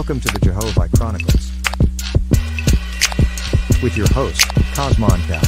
Welcome to the Jehovah Chronicles with your host, Cosmon Cal.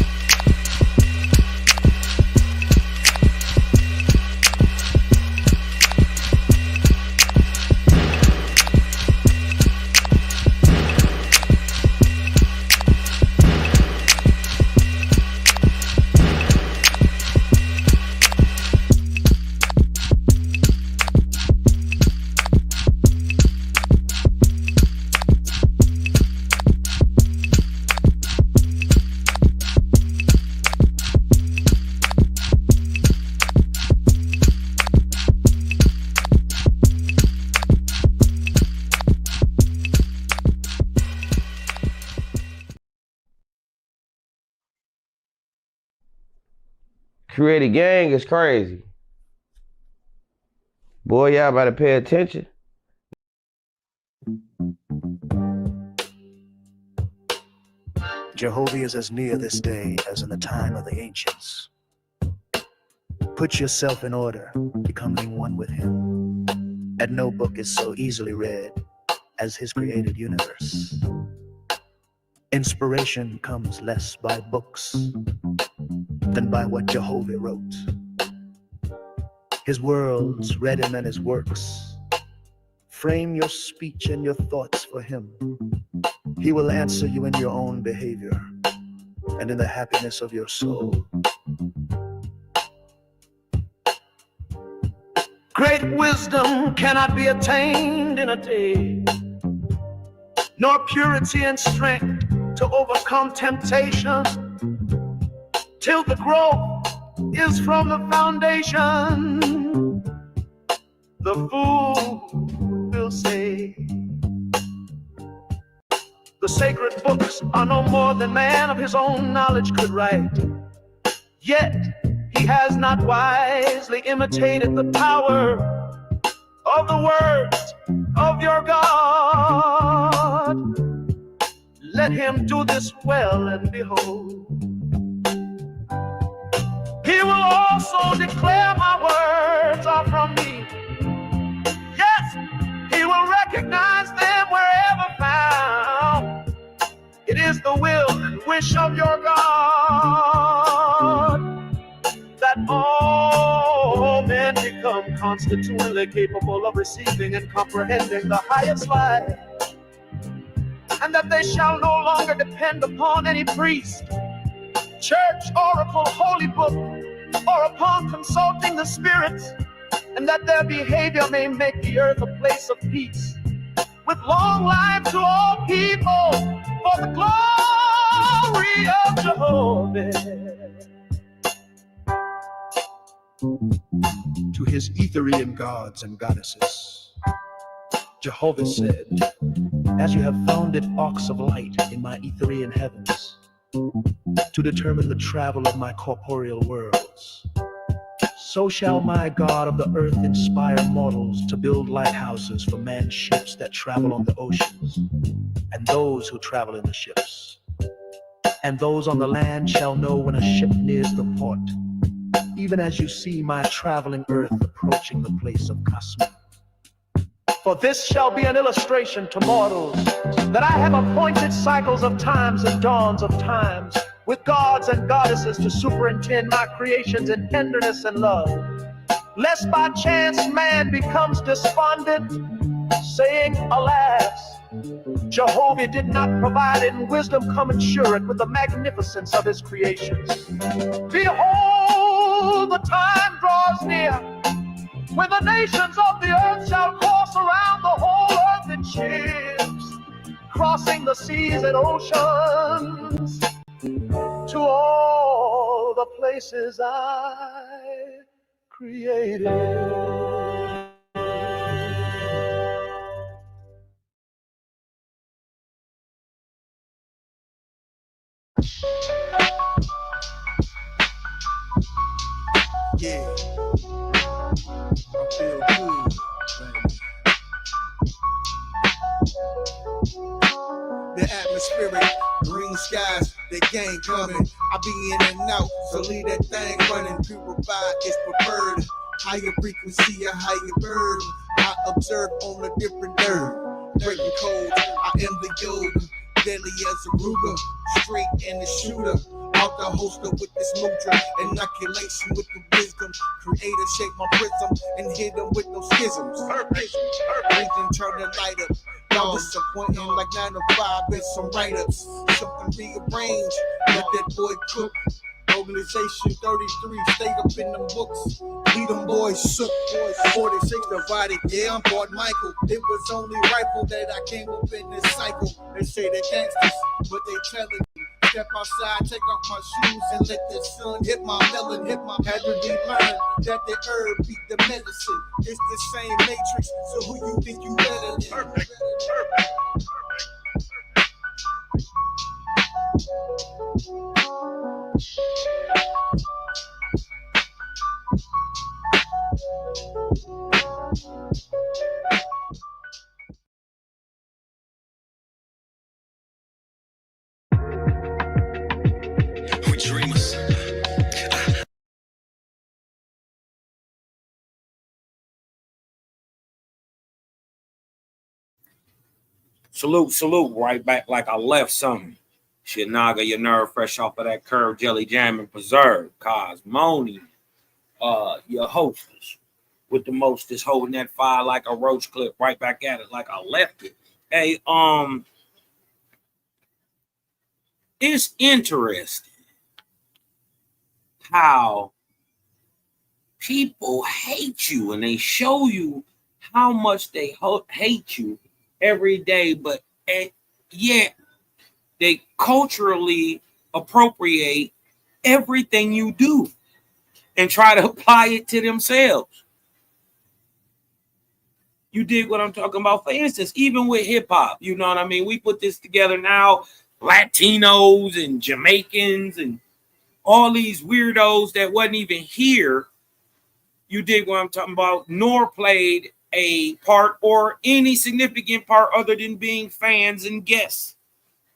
Create a gang is crazy. Boy, y'all better pay attention. Jehovah is as near this day as in the time of the ancients. Put yourself in order, becoming one with him. And no book is so easily read as his created universe. Inspiration comes less by books than by what Jehovah wrote. His worlds read him and his works. Frame your speech and your thoughts for him. He will answer you in your own behavior and in the happiness of your soul. Great wisdom cannot be attained in a day, nor purity and strength to overcome temptation, till the growth is from the foundation. The fool will say, the sacred books are no more than man of his own knowledge could write. Yet he has not wisely imitated the power of the words of your God. Let him do this well, and behold, he will also declare my words are from me. Yes, he will recognize them wherever found. It is the will and wish of your God that all men become constitutionally capable of receiving and comprehending the highest life, and that they shall no longer depend upon any priest, church, oracle, holy book, or upon consulting the spirits, and that their behavior may make the earth a place of peace, with long life to all people, for the glory of Jehovah. To his Etherian gods and goddesses, Jehovah said, as you have founded arcs of light in my Etherian heavens, to determine the travel of my corporeal worlds, so shall my God of the earth inspire mortals to build lighthouses for man's ships that travel on the oceans, and those who travel in the ships. And those on the land shall know when a ship nears the port, even as you see my traveling earth approaching the place of Cosmon. For this shall be an illustration to mortals, that I have appointed cycles of times and dawns of times, with gods and goddesses to superintend my creations in tenderness and love, lest by chance man becomes despondent, saying, alas, Jehovah did not provide in wisdom commensurate with the magnificence of his creations. Behold, the time draws near when the nations of the earth shall course around the whole earth in ships, crossing the seas and oceans to all the places I created. Yeah, I feel good. The atmospheric, green skies, the gang coming. I be in and out, so leave that thing running. Purified is preferred. Higher frequency, a higher bird. I observe on a different nerve. breaking codes. I am the yoga, deadly as a Ruger, straight in the shooter. Out the holster with this mudra, inoculation with the wisdom. Creator shape my prism and hit them with no schisms. Perfect. Breathing, turn the light up. Y'all disappointing like 9 to 5 and some write-ups. Something rearranged, let that boy cook. Organization 33, stayed up in them books. Lead them boys shook. 46 divided, yeah, I'm Bart Michael. It was only rifle that I came up in this cycle. They say they're gangsters, but they telling me. Step outside, take off my shoes, and let the sun hit my melon, hit my had to relearn that the herb beat the medicine. It's the same matrix, so who you think you better than? Perfect. We dreamers. Salute, right back like I left something. Shit, naga your nerve fresh off of that curve, jelly jam and preserve. Cosmoni, your hostess with the mostest, holding that fire like a roach clip, right back at it like I left it. Hey, it's interesting how people hate you and they show you how much they hate you every day, but yet they culturally appropriate everything you do and try to apply it to themselves. You dig what I'm talking about? For instance, even with hip hop, you know what I mean? We put this together now, Latinos and Jamaicans and all these weirdos that wasn't even here. You dig what I'm talking about? Nor played a part or any significant part other than being fans and guests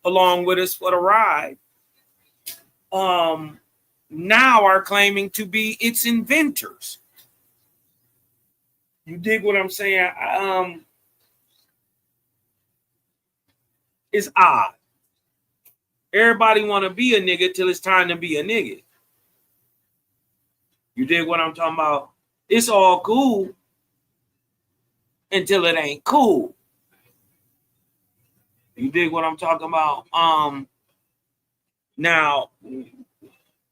along with us for the ride. Now are claiming to be its inventors. You dig what I'm saying? It's odd. Everybody want to be a nigga till it's time to be a nigga. You dig what I'm talking about? It's all cool until it ain't cool. You dig what I'm talking about? Now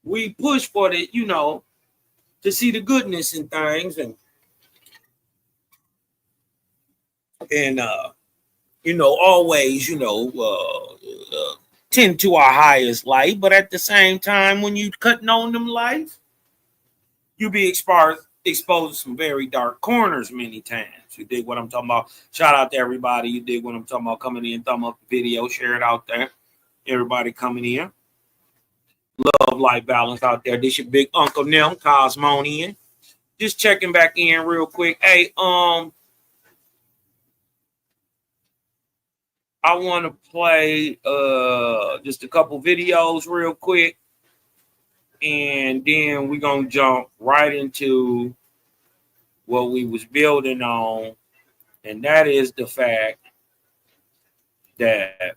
we push for the, to see the goodness in things and always, tend to our highest light. But at the same time, when you cutting on them lights, you be exposed to some very dark corners many times. You dig what I'm talking about? Shout out to everybody. You dig what I'm talking about? Coming in, thumb up the video, share it out there. Everybody coming in. Love, life, balance out there. This your big Uncle Nim, Cosmonian. Just checking back in real quick. Hey, I want to play just a couple videos real quick. And then we're going to jump right into what we was building on. And that is the fact that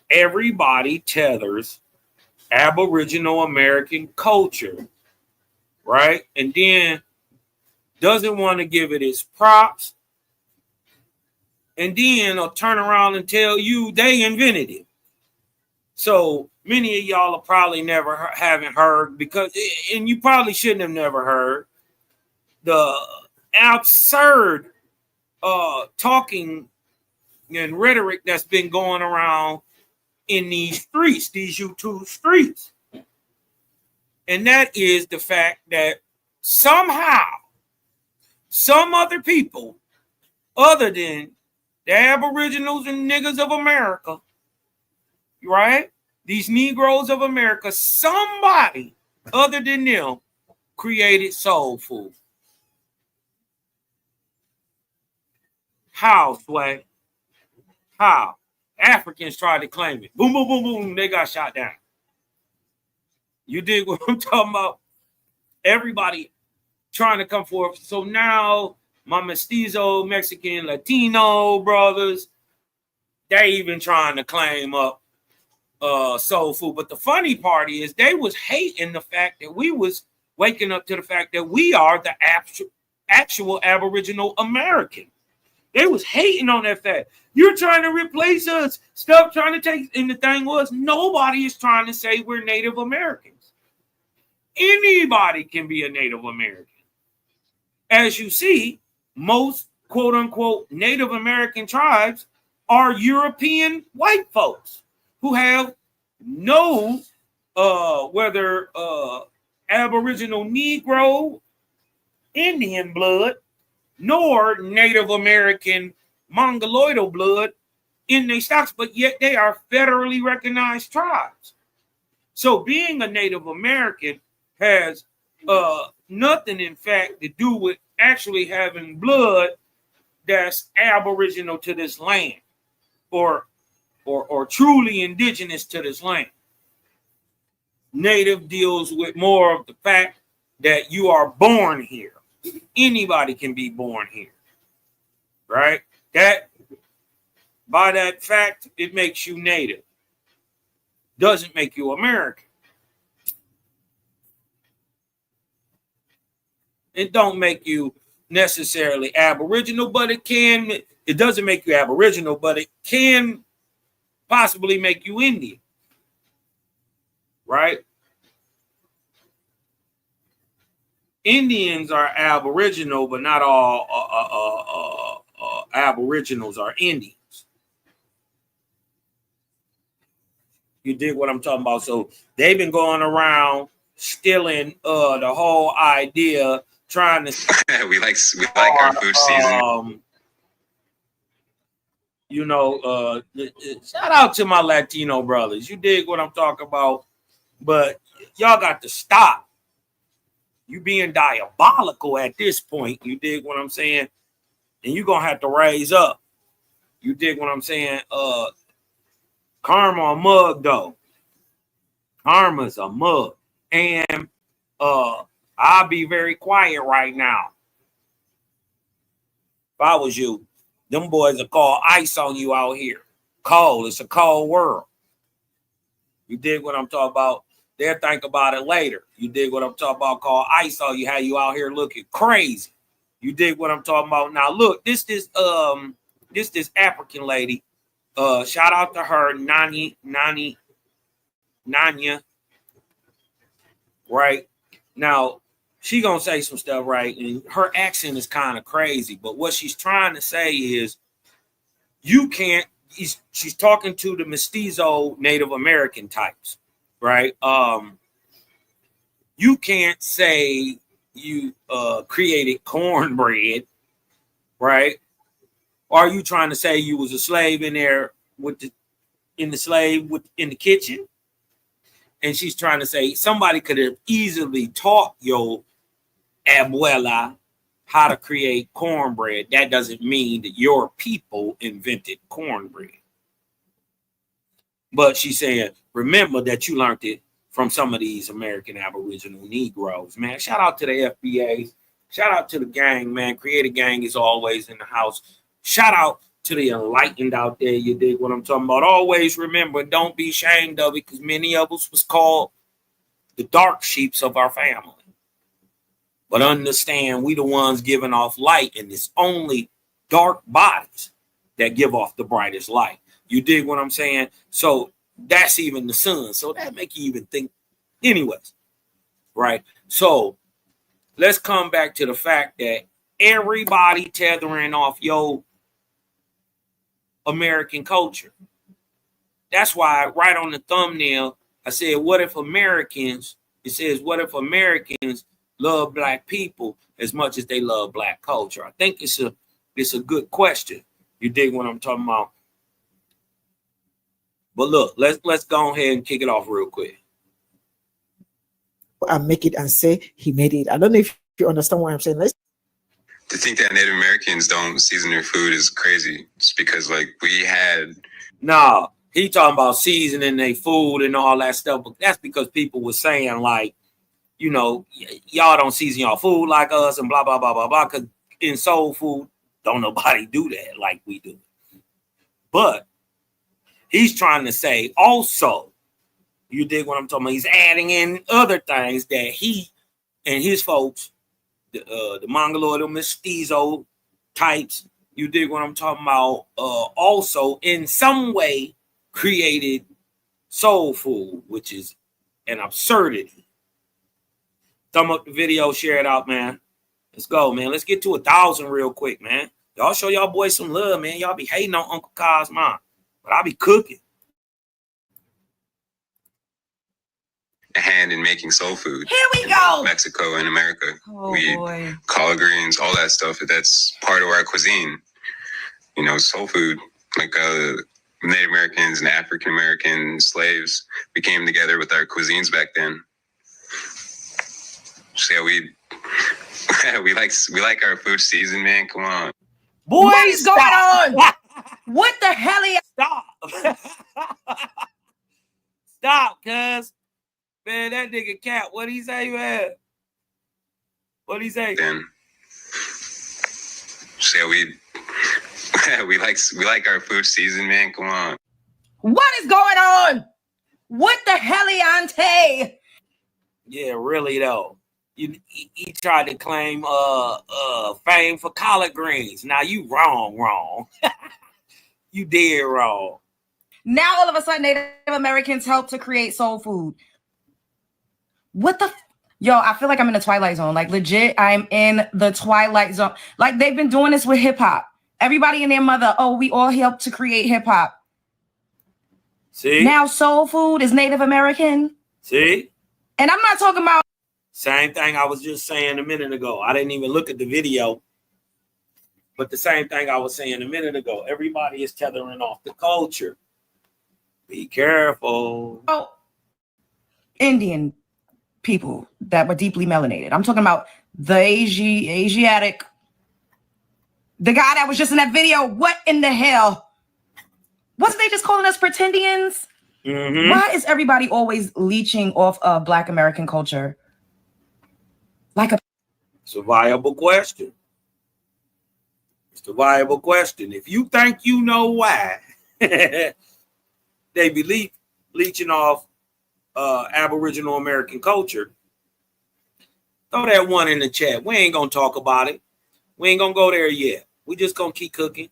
everybody tethers Aboriginal American culture, right? And then doesn't want to give it its props. And then they'll turn around and tell you they invented it. So many of y'all are probably haven't heard because, and you probably shouldn't have never heard the absurd talking and rhetoric that's been going around in these streets, these YouTube streets. And that is the fact that somehow some other people other than the Aboriginals and niggas of America, right? These Negroes of America, somebody other than them created soul food. How, Sway? How? Africans tried to claim it. Boom, boom, boom, boom. They got shot down. You dig what I'm talking about? Everybody trying to come forth. So now my mestizo, Mexican, Latino brothers, they even trying to claim up soul food. But the funny part is they was hating the fact that we was waking up to the fact that we are the actual Aboriginal American. They was hating on that fact. You're trying to replace us. Stop trying to take. And the thing was, nobody is trying to say we're Native Americans. Anybody can be a Native American. As you see, most quote unquote Native American tribes are European white folks who have no whether Aboriginal Negro, Indian blood, nor Native American Mongoloidal blood in their stocks, but yet they are federally recognized tribes. So being a Native American has nothing, in fact, to do with actually having blood that's aboriginal to this land or truly indigenous to this land. Native deals with more of the fact that you are born here. Anybody can be born here, right? That by that fact, it makes you Native. Doesn't make you American. It don't make you necessarily Aboriginal, but it doesn't make you Aboriginal, but it can possibly make you Indian, right? Indians are Aboriginal, but not all Aboriginals are Indians. You dig what I'm talking about? So they've been going around stealing the whole idea, trying to we like our food season. You know, shout out to my Latino brothers. You dig what I'm talking about? But y'all got to stop. You being diabolical at this point. You dig what I'm saying? And you're going to have to raise up. You dig what I'm saying? Karma a mug, though. Karma's a mug. And I'll be very quiet right now. If I was you, them boys will call ice on you out here. Cold. It's a cold world. You dig what I'm talking about? They'll think about it later. You dig what I'm talking about? Call ice on you, have you out here looking crazy. You dig what I'm talking about? Now look, this African lady. Shout out to her, Nanya. Right? Now, she gonna say some stuff, right? And her accent is kind of crazy, but what she's trying to say is you can't, she's talking to the mestizo Native American types, right? You can't say you created cornbread, right? Or are you trying to say you was a slave in there in the kitchen? And she's trying to say somebody could have easily taught your abuela how to create cornbread. That doesn't mean that your people invented cornbread. But she's saying, remember that you learned it from some of these American Aboriginal Negroes, man. Shout out to the FBAs. Shout out to the gang, man. Creative Gang is always in the house. Shout out to the enlightened out there. You dig what I'm talking about? Always remember, don't be ashamed of it, because many of us was called the dark sheeps of our family. But understand, we the ones giving off light, and it's only dark bodies that give off the brightest light. You dig what I'm saying? So that's even the sun. So that make you even think. Anyways, right? So let's come back to the fact that everybody tethering off your American culture. That's why right on the thumbnail, I said, what if Americans, it says, what if Americans love black people as much as they love black culture? I think it's a good question. You dig what I'm talking about? But look, let's go ahead and kick it off real quick. And make it and say he made it. I don't know if you understand what I'm saying. To think that Native Americans don't season their food is crazy. It's because like we had. No, he talking about seasoning their food and all that stuff. But that's because people were saying like, you know, y'all don't season y'all food like us and blah, blah, blah, blah, blah. Because in soul food, don't nobody do that like we do. But He's trying to say also, you dig what I'm talking about? He's adding in other things that he and his folks, the Mongoloid mestizo types, you dig what I'm talking about? Also, in some way, created soul food, which is an absurdity. Thumb up the video, share it out, man. Let's go, man. Let's get to 1,000 real quick, man. Y'all show y'all boys some love, man. Y'all be hating on Uncle Cosmo, but I be cooking. A hand in making soul food. Here we go. Mexico and America. Oh, we boy. collard greens, all that stuff. That's part of our cuisine. You know, soul food. Like Native Americans and African American slaves, we came together with our cuisines back then. So yeah, we like our food season, man. Come on. Boy, What is going on? What the hell? Stop. Stop, cuz. Man, that nigga Cat, what he say, man? What he say? Then, so yeah, we like our food season, man. Come on. What is going on? What the heliante? Yeah, really though. He tried to claim fame for collard greens. Now you wrong. You did wrong. Now all of a sudden Native Americans help to create soul food. What the yo, I feel like I'm in the Twilight Zone. Like legit, I'm in the Twilight Zone. Like they've been doing this with hip hop. Everybody and their mother, oh, we all helped to create hip hop. See? Now soul food is Native American. See? And I'm not talking about same thing I was just saying a minute ago. I didn't even look at the video. But the same thing I was saying a minute ago. Everybody is tethering off the culture. Be careful. Indian people that were deeply melanated. I'm talking about the Asiatic, the guy that was just in that video. What in the hell? Wasn't they just calling us pretendians? Mm-hmm. Why is everybody always leeching off of Black American culture? It's a viable question. It's a viable question. If you think you know why they be leeching off Aboriginal American culture, throw that one in the chat. We ain't gonna talk about it. We ain't gonna go there yet. We just gonna keep cooking.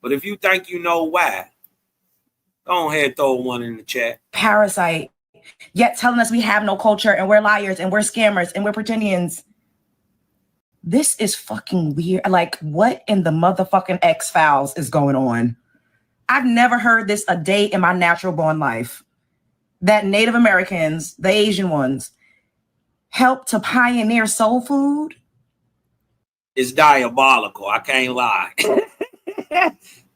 But if you think you know why, go ahead and throw one in the chat. Parasite, yet telling us we have no culture and we're liars and we're scammers and we're pretendians. This is fucking weird. Like, what in the motherfucking X-Files is going on? I've never heard this a day in my natural born life. That Native Americans, the Asian ones, helped to pioneer soul food. It's diabolical. I can't lie.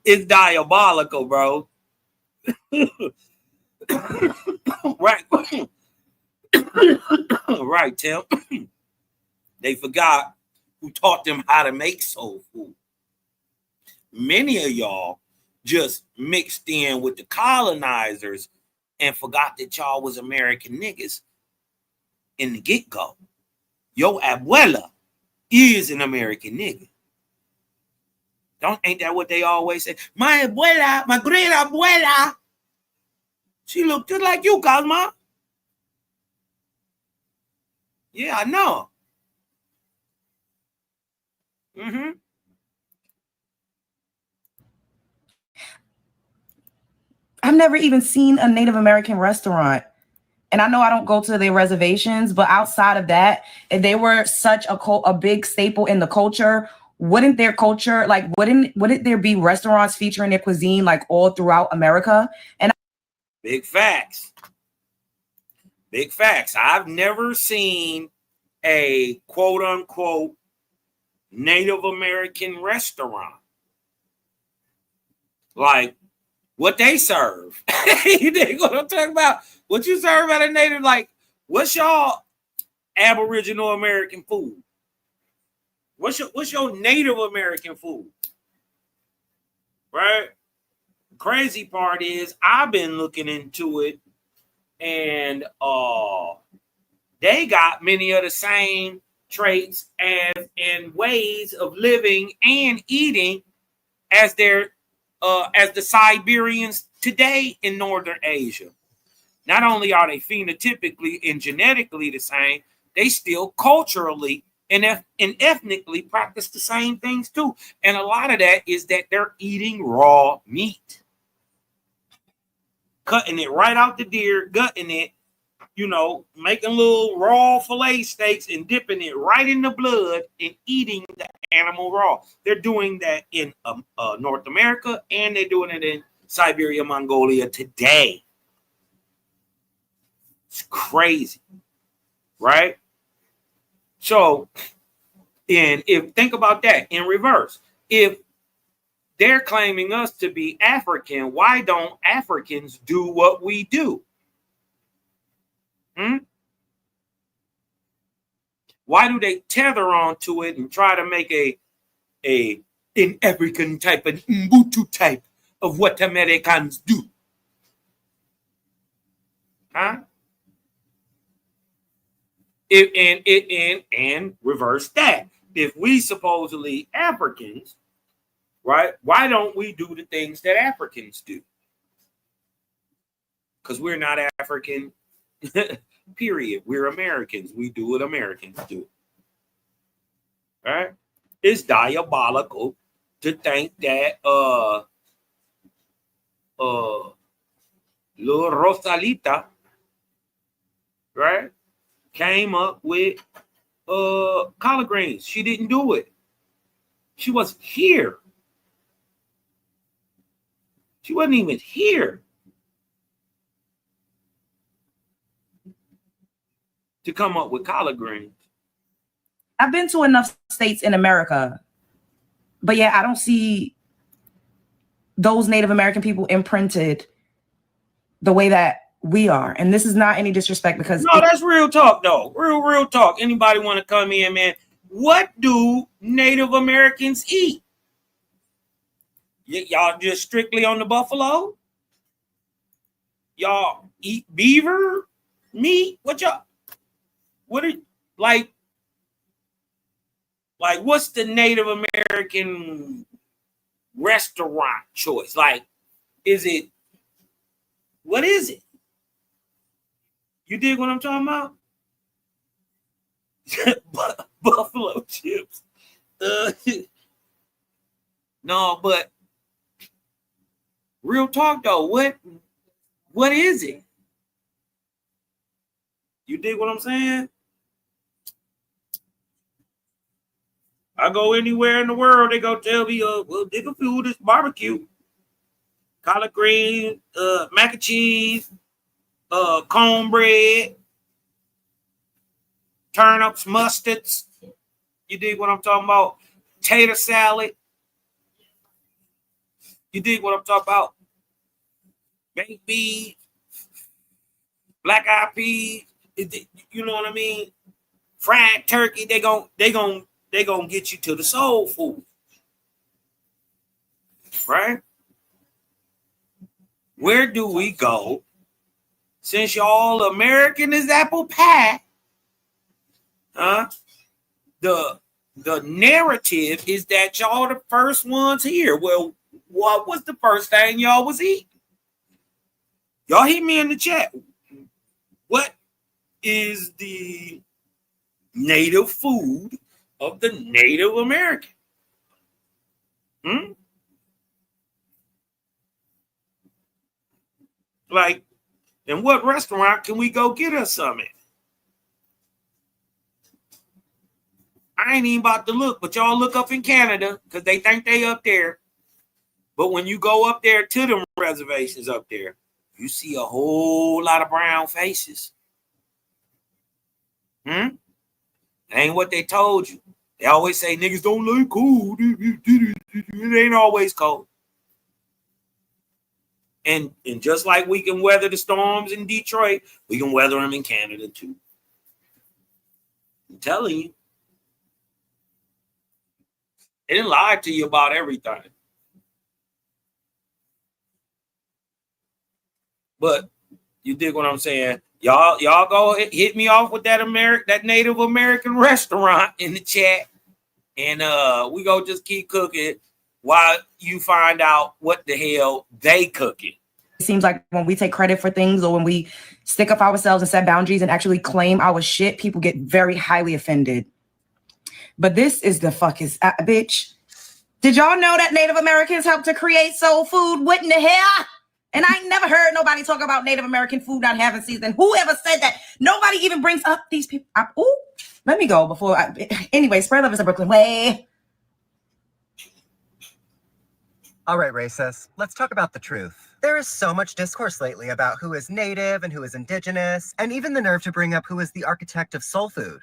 It's diabolical, bro. Right. Right, Tim. They forgot who taught them how to make soul food. Many of y'all just mixed in with the colonizers and forgot that y'all was American niggas in the get-go. Your abuela is an American nigga. Ain't that what they always say? My abuela, my great abuela, she looked just like you, Cosmo. Yeah, I know. Mm-hmm. I've never even seen a Native American restaurant. And I know I don't go to their reservations, but outside of that, if they were such a big staple in the culture, wouldn't their culture, like, wouldn't there be restaurants featuring their cuisine like all throughout America? And big facts. Big facts. I've never seen a quote unquote Native American restaurant like what they serve. You dig what I'm talking about? What you serve at a Native, like, what's y'all Aboriginal American food? What's your Native American food? Right? Crazy part is I've been looking into it, and they got many of the same traits and ways of living and eating as their as the Siberians today in Northern Asia. Not only are they phenotypically and genetically the same, they still culturally and ethnically practice the same things too. And a lot of that is that they're eating raw meat, cutting it right out the deer, gutting it, making little raw fillet steaks and dipping it right in the blood and eating the animal raw. They're doing that in North America, and they're doing it in Siberia, Mongolia today. It's crazy, right? So, and if think about that in reverse, if they're claiming us to be African, why don't Africans do what we do? Why do they tether onto it and try to make an African type, an Ubuntu type of what Americans do? Huh? And reverse that. If we supposedly Africans, right? Why don't we do the things that Africans do? Because we're not African. Period. We're Americans. We do what Americans do. Right? It's diabolical to think that little Rosalita, right, came up with collard greens. She didn't do it. She wasn't here. She wasn't even here to come up with collard greens. I've been to enough states in America, but yeah, I don't see those Native American people imprinted the way that we are. And this is not any disrespect, because no, that's real talk though. Real talk. Anybody want to come in, man? What do Native Americans eat? Y'all just strictly on the buffalo? Y'all eat beaver meat? What are like what's the Native American restaurant choice? Like, what is it? You dig what I'm talking about? Buffalo chips. No, but real talk though, what is it? You dig what I'm saying? I go anywhere in the world, they go tell me, well, nigga food is barbecue. Collard greens, mac and cheese, cornbread, turnips, mustards. You dig what I'm talking about? Tater salad. You dig what I'm talking about? Baked beans, black eyed peas. You know what I mean? Fried turkey. They gon' get you to the soul food, right? Where do we go? Since y'all American is apple pie, huh? The narrative is that y'all the first ones here. Well, what was the first thing y'all was eating? Y'all hit me in the chat. What is the native food of the Native American? Like, and what restaurant can we go get us some at? I ain't even about to look, but y'all look up in Canada because they think they up there. But when you go up there to them reservations up there, you see a whole lot of brown faces. It ain't what they told you. They always say niggas don't like cold. It ain't always cold. And just like we can weather the storms in Detroit, we can weather them in Canada too. I'm telling you. They didn't lie to you about everything. But you dig what I'm saying? Y'all go hit me off with that Native American restaurant in the chat. And we go just keep cooking. while you find out what the hell they cooking. It seems like when we take credit for things or when we stick up ourselves and set boundaries and actually claim our shit, people get very highly offended. But this is the bitch. Did y'all know that Native Americans helped to create soul food? What in the hell? And I ain't never heard nobody talk about Native American food not having season. Whoever said that? Nobody even brings up these people. Let me go before anyway, spread love is a Brooklyn way. All right, racists, let's talk about the truth. There is so much discourse lately about who is native and who is indigenous, and even the nerve to bring up who is the architect of soul food.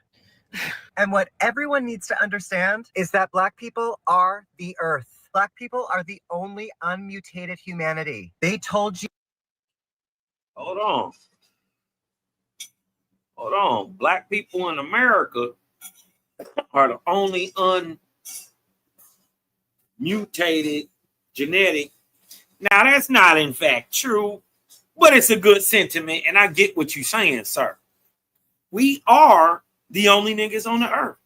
And what everyone needs to understand is that Black people are the earth. Black people are the only unmutated humanity. They told you. Hold on. Black people in America are the only unmutated genetic. Now, that's not in fact true, but it's a good sentiment, and I get what you're saying, sir. We are the only niggas on the earth.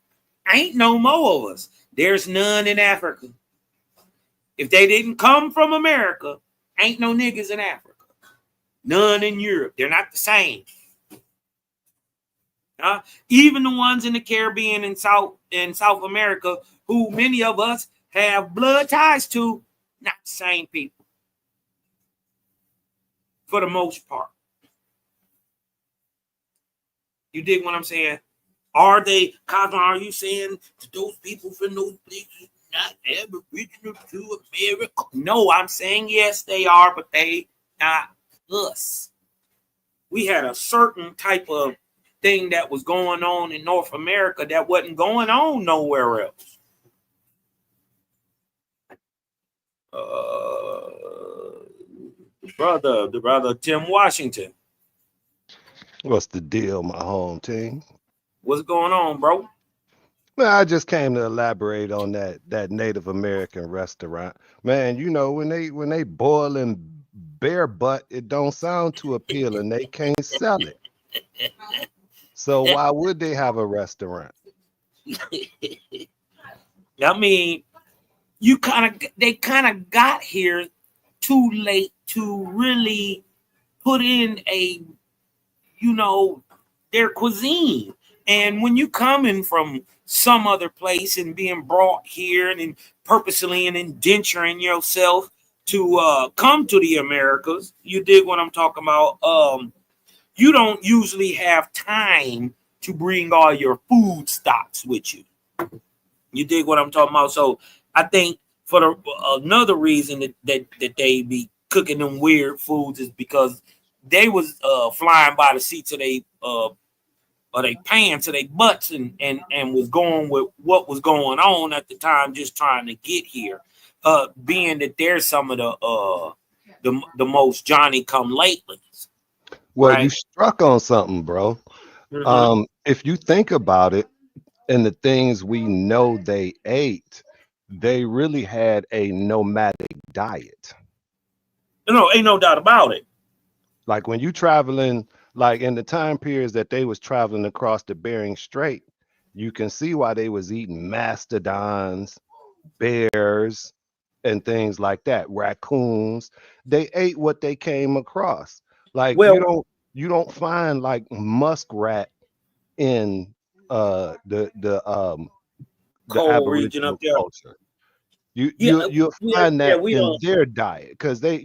Ain't no more of us. There's none in Africa. If they didn't come from America, ain't no niggas in Africa. None in Europe. They're not the same. Even the ones in the Caribbean and South America, who many of us have blood ties to, not the same people. For the most part. You dig what I'm saying? Are they, Cosmo, are you saying to those people from those places not aboriginal to America? No, I'm saying yes, they are, but they not us. We had a certain type of thing that was going on in North America that wasn't going on nowhere else. The brother Tim Washington. What's the deal, my home team? What's going on, bro? Well, I just came to elaborate on that Native American restaurant. Man, you know, when they boiling bear butt, it don't sound too appealing. They can't sell it. So why would they have a restaurant? I mean, they kind of got here too late to really put in their cuisine. And when you coming from some other place and being brought here and purposely and indenturing yourself to come to the Americas, you dig what I'm talking about? You don't usually have time to bring all your food stocks with you. You dig what I'm talking about? So I think for another reason that they be cooking them weird foods is because they was flying by the seats of they pants or they butts and was going with what was going on at the time, just trying to get here. Being that there's some of the most Johnny come latelys. Well, right? you struck on something, bro. Mm-hmm. If you think about it, and the things we know they ate, they really had a nomadic diet. No, ain't no doubt about it. Like when you traveling, like in the time periods that they was traveling across the Bering Strait, you can see why they was eating mastodons, bears, and things like that, raccoons. They ate what they came across. Like Well, you don't find like muskrat in the cold region up Aboriginal there. culture. You'll find that we in don't. their diet because they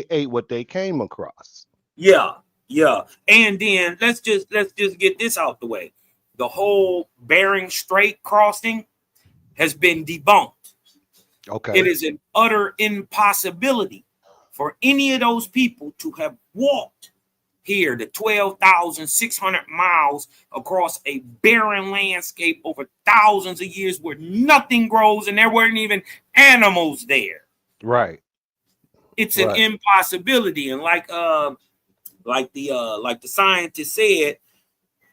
ate what they came across. Yeah. And then let's just get this out the way. The whole Bering Strait crossing has been debunked. Okay. It is an utter impossibility for any of those people to have walked here the 12,600 miles across a barren landscape over thousands of years where nothing grows and there weren't even animals there. Right. It's an impossibility. And like the scientist said,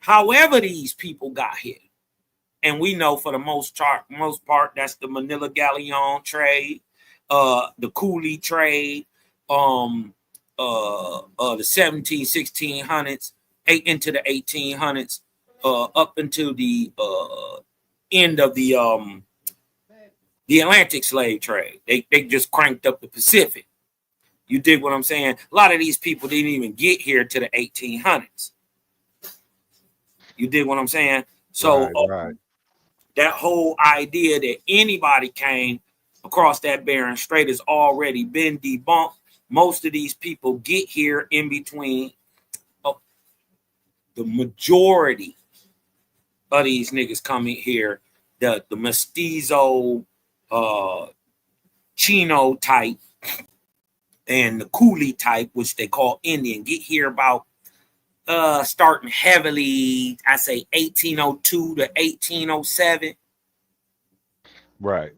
however these people got here, and we know for the most part that's the Manila Galleon trade, the Coolie trade, the 1600s, into the 1800s, up into the end of the The Atlantic slave trade. They just cranked up the Pacific. You dig what I'm saying? A lot of these people didn't even get here to the 1800s. You dig what I'm saying? So right. That whole idea that anybody came across that Bering Strait has already been debunked. Most of these people get here in between. The majority of these niggas coming here, the mestizo, Chino type, and the Coolie type, which they call Indian, get here about starting heavily, I say 1802 to 1807. Right.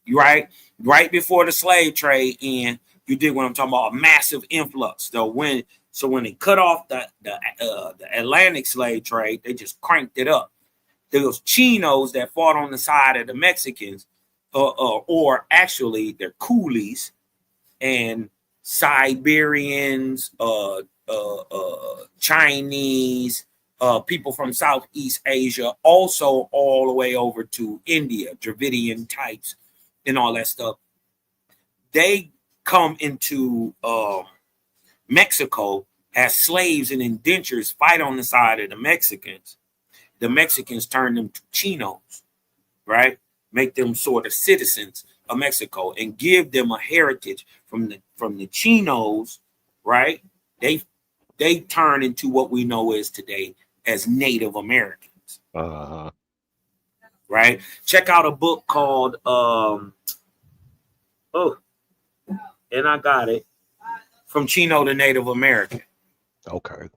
Right before the slave trade in, you did what I'm talking about, a massive influx. So when they cut off the Atlantic slave trade, they just cranked it up. Those Chinos that fought on the side of the Mexicans, or actually they're coolies and Siberians, Chinese, people from Southeast Asia, also all the way over to India, Dravidian types and all that stuff. They come into Mexico as slaves and indentures, fight on the side of the Mexicans. The Mexicans turn them to Chinos, right? Make them sort of citizens of Mexico and give them a heritage from the Chinos, right? They turn into what we know as today as Native Americans. Right? Check out a book called and I got it, From Chino to Native American. Okay.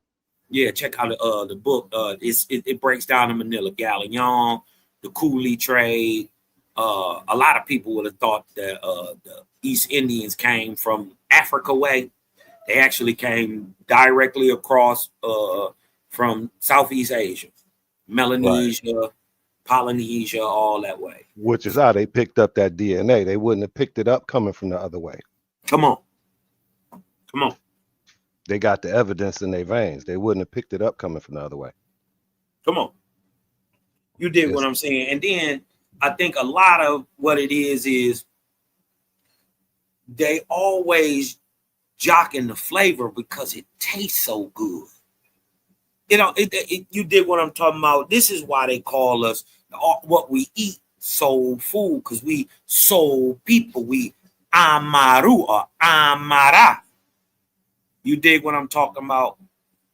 Yeah, check out the book. It breaks down the Manila Galleon, the Coolie trade. A lot of people would have thought that the East Indians came from Africa way. They actually came directly across from Southeast Asia, Melanesia, right, Polynesia, all that way. Which is how they picked up that DNA. They wouldn't have picked it up coming from the other way. Come on. They got the evidence in their veins. They wouldn't have picked it up coming from the other way. Come on. You did what I'm saying. And then I think a lot of what it is they always jocking the flavor because it tastes so good. You know, you did what I'm talking about. This is why they call us what we eat soul food, because we soul people. We amaru or amara. You dig what I'm talking about?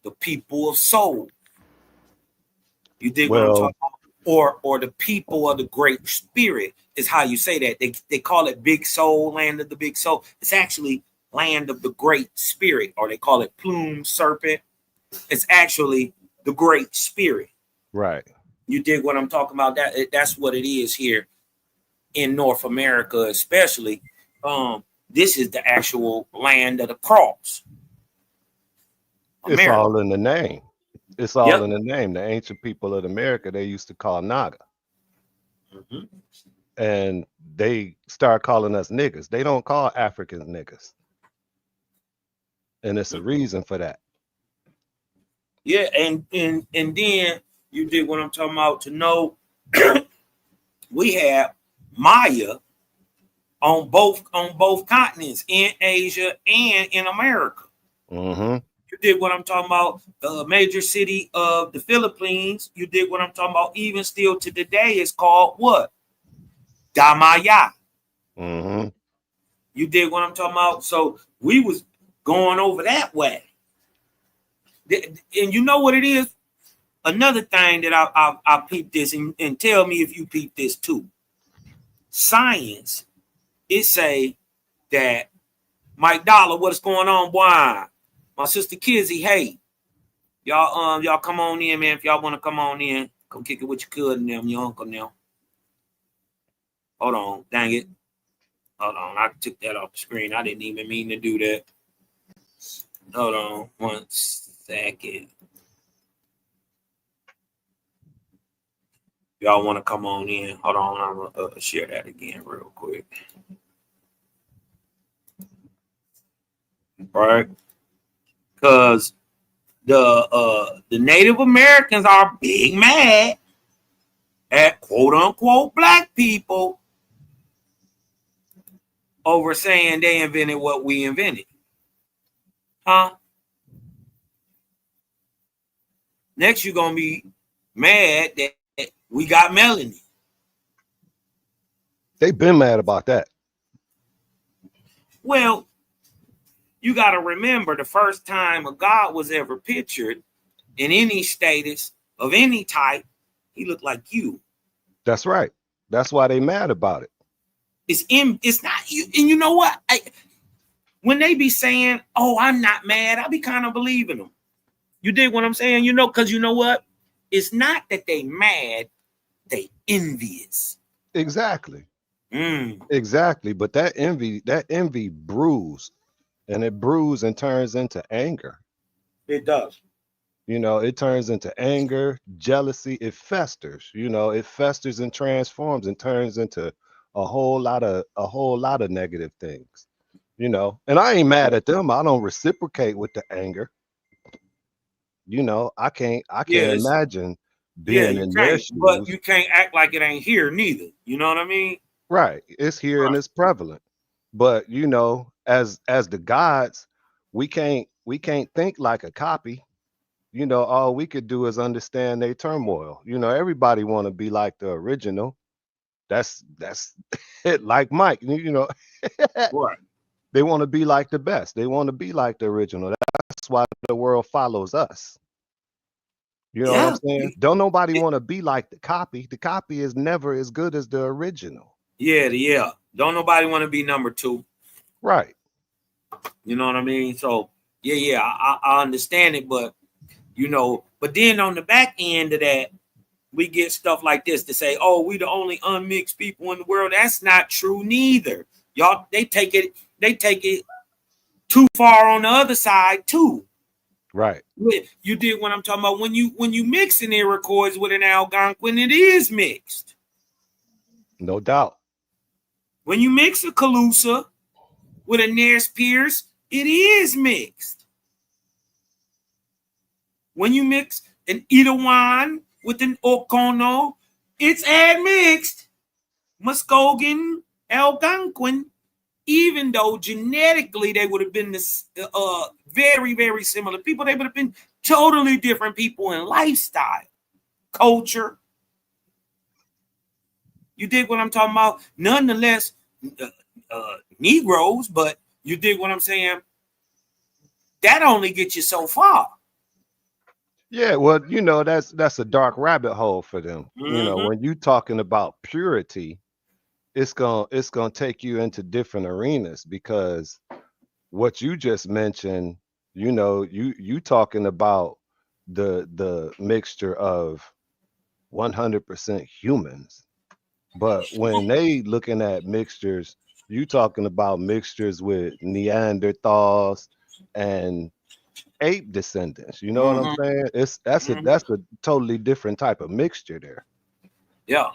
The people of soul. You dig what I'm talking about? Or the people of the great spirit is how you say that. They call it big soul, land of the big soul. It's actually land of the great spirit, or they call it plume serpent. It's actually the great spirit. Right. You dig what I'm talking about? That's what it is here in North America, especially. This is the actual land of the cross. It's all in the name. It's all in the name. The ancient people of America, they used to call Naga. Mm-hmm. And they start calling us niggas. They don't call Africans niggas. And it's a reason for that. Yeah, and then you did what I'm talking about to know we have Maya on both continents, in Asia and in America. Mm-hmm. You did what I'm talking about, the major city of the Philippines. You did what I'm talking about, even still to today, is called what? Damaya. Mm-hmm. You did what I'm talking about? So we was going over that way. And you know what it is? Another thing that I peep this, and tell me if you peep this too. Science, it say that Mike Dollar, what's going on, boy? My sister Kizzy, hey, y'all come on in, man. If y'all want to come on in, come kick it with your cousin and them, your uncle now. Hold on, dang it. Hold on, I took that off the screen. I didn't even mean to do that. Hold on 1 second. Y'all want to come on in? Hold on, I'm gonna share that again real quick. Right? Because the Native Americans are big mad at quote unquote black people over saying they invented what we invented. Huh? Next, you're going to be mad that we got melanin. They've been mad about that. Well, you got to remember the first time a god was ever pictured in any status of any type, he looked like you. That's right. That's why they mad about it. It's not you. And you know what? When they be saying, oh, I'm not mad, I be kind of believing them. You dig what I'm saying? You know, because you know what? It's not that they mad, they envious. Exactly. Mm. Exactly. But that envy brews, and it brews and turns into anger. It does. You know, it turns into anger, jealousy. It festers. You know, it festers and transforms and turns into a whole lot of negative things. You know, and I ain't mad at them. I don't reciprocate with the anger. You know, I can't Yes. imagine Yeah, being you in their can't, but shoes. you can't act like it ain't here neither. You know what I mean? Right. It's here and it's prevalent. But you know, as the gods, we can't think like a copy. You know, all we could do is understand their turmoil. You know, everybody want to be like the original. That's it, like Mike, you know. Right. They want to be like the best. They want to be like the original. That's why the world follows us. You know what I'm saying? Don't nobody want to be like the copy. The copy is never as good as the original. Yeah. Don't nobody want to be number two. Right. You know what I mean? So yeah, I understand it, but you know, but then on the back end of that, we get stuff like this to say, oh, we the only unmixed people in the world. That's not true neither. Y'all, they take it too far on the other side too. Right. You did what I'm talking about. When you mix an Iroquois with an Algonquin, it is mixed. No doubt. When you mix a Calusa with a Nez Perce, it is mixed. When you mix an Itawan with an Okono, it's admixed. Muskogee, Algonquin, even though genetically they would have been very, very similar people, they would have been totally different people in lifestyle, culture. You dig what I'm talking about? Nonetheless, Negroes, but you dig what I'm saying? That only gets you so far. Yeah, well, you know, that's a dark rabbit hole for them. Mm-hmm. You know, when you talking about purity, it's gonna take you into different arenas, because what you just mentioned, you know, you talking about the mixture of 100% humans. But when they looking at mixtures, you talking about mixtures with Neanderthals and ape descendants. You know what I'm saying? That's a totally different type of mixture there. Yeah.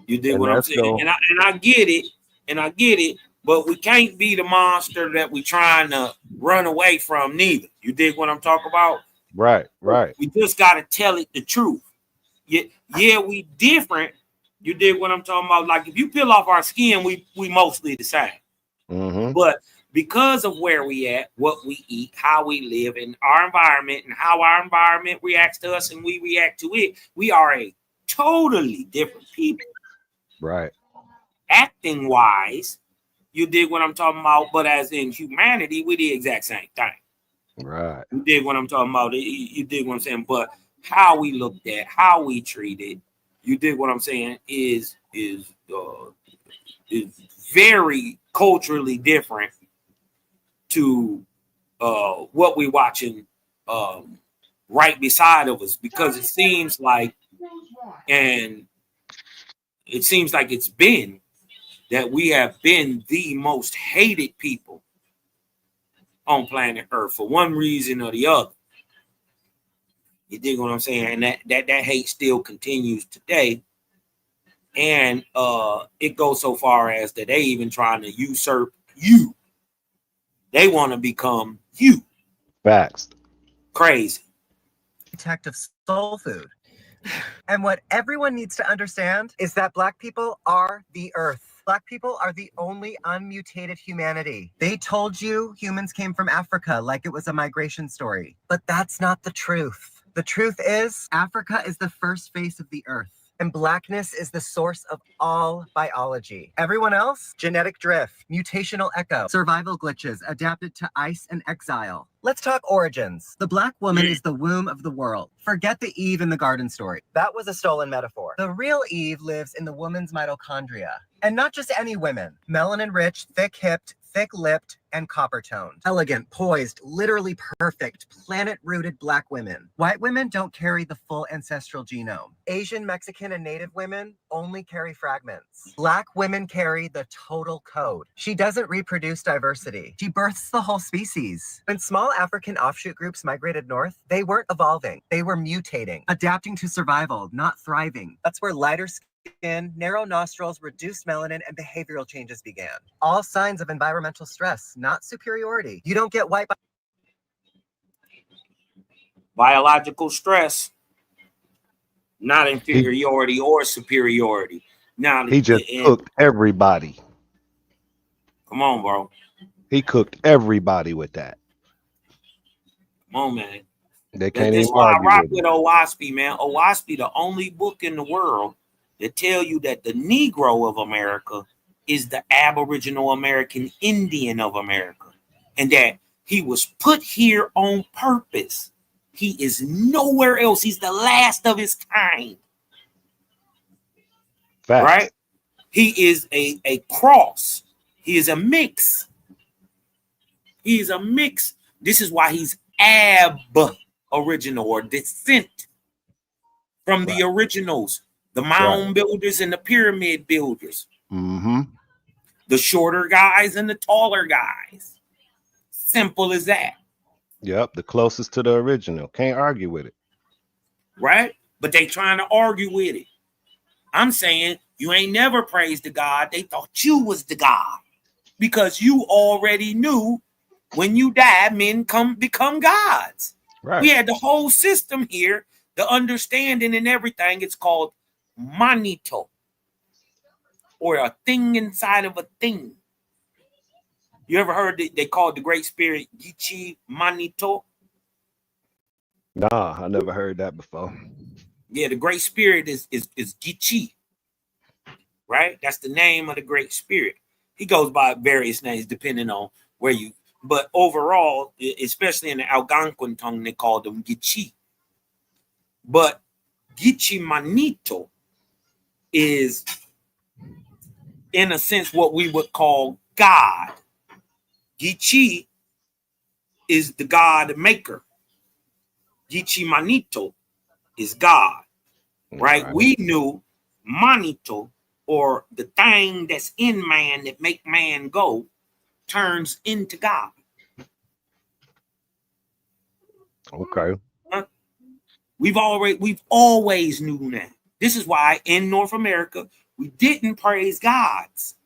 You dig And what I'm that's saying? And I get it, but we can't be the monster that we trying to run away from neither. You dig what I'm talking about? Right. We just gotta tell it the truth. Yeah, we different. You dig what I'm talking about? Like if you peel off our skin, we mostly the same. Mm-hmm. But because of where we at, what we eat, how we live, and our environment, and how our environment reacts to us and we react to it, we are a totally different people. Right. Acting wise, you dig what I'm talking about? But as in humanity, we the exact same thing. Right. You dig what I'm talking about? You dig what I'm saying? But how we looked at, how we treated, you dig what I'm saying, is very culturally different to what we're watching right beside of us, because it seems like it's been that we have been the most hated people on planet Earth for one reason or the other. You dig what I'm saying? And that hate still continues today. And it goes so far as that they even trying to usurp you. They want to become you. Facts. Crazy. Detective soul food. And what everyone needs to understand is that Black people are the earth. Black people are the only unmutated humanity. They told you humans came from Africa like it was a migration story. But that's not the truth. The truth is, Africa is the first face of the earth. And blackness is the source of all biology. Everyone else? Genetic drift, mutational echo, survival glitches adapted to ice and exile. Let's talk origins. The Black woman is the womb of the world. Forget the Eve in the garden story. That was a stolen metaphor. The real Eve lives in the woman's mitochondria. And not just any women. Melanin-rich, thick-hipped, thick-lipped, and copper-toned. Elegant, poised, literally perfect, planet-rooted Black women. White women don't carry the full ancestral genome. Asian, Mexican, and Native women only carry fragments. Black women carry the total code. She doesn't reproduce diversity. She births the whole species. When small African offshoot groups migrated north, they weren't evolving. They were mutating, adapting to survival, not thriving. That's where lighter skin, narrow nostrils, reduced melanin, and behavioral changes began. All signs of environmental stress, not superiority. You don't get white biological stress, not inferiority or superiority. Now He just cooked everybody. Come on, bro. He cooked everybody with that. Come on, man. They can't That's even why I argue rock with with it. Owaspy, man. Owaspy, the only book in the world that tell you that the Negro of America is the Aboriginal American Indian of America, and that he was put here on purpose. He is nowhere else. He's the last of his kind. Facts. Right? He is a cross. He is a mix. He is a mix. This is why he's aboriginal or descent from the originals, the mound builders and the pyramid builders. Mm-hmm. The shorter guys and the taller guys. Simple as that. Yep, the closest to the original. Can't argue with it. Right? But they trying to argue with it. I'm saying you ain't never praised the God. They thought you was the God because you already knew when you die, men become gods. Right. We had the whole system here, the understanding and everything. It's called manito, or a thing inside of a thing. You ever heard they called the Great Spirit Gichi Manito? Nah, I never heard that before. Yeah, the Great Spirit is Gichi, right? That's the name of the Great Spirit. He goes by various names depending on where you. But overall, especially in the Algonquin tongue, they called them Gichi. But Gichi Manito is, in a sense, what we would call God. Gichi is the God maker. Gichi Manito is God, right? We knew Manito, or the thing that's in man that make man go, turns into God. Okay. We've always knew that. This is why in North America we didn't praise gods.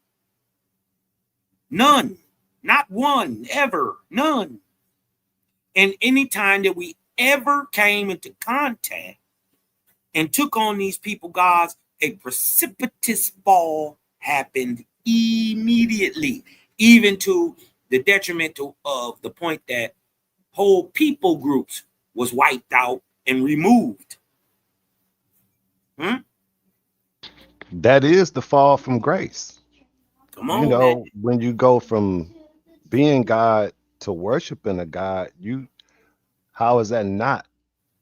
None, not one, ever, none. And any time that we ever came into contact and took on these people gods, a precipitous fall happened immediately, even to the detriment of the point that whole people groups was wiped out and removed. That is the fall from grace. Come on, you know, man. When you go from being God to worshiping a God, how is that not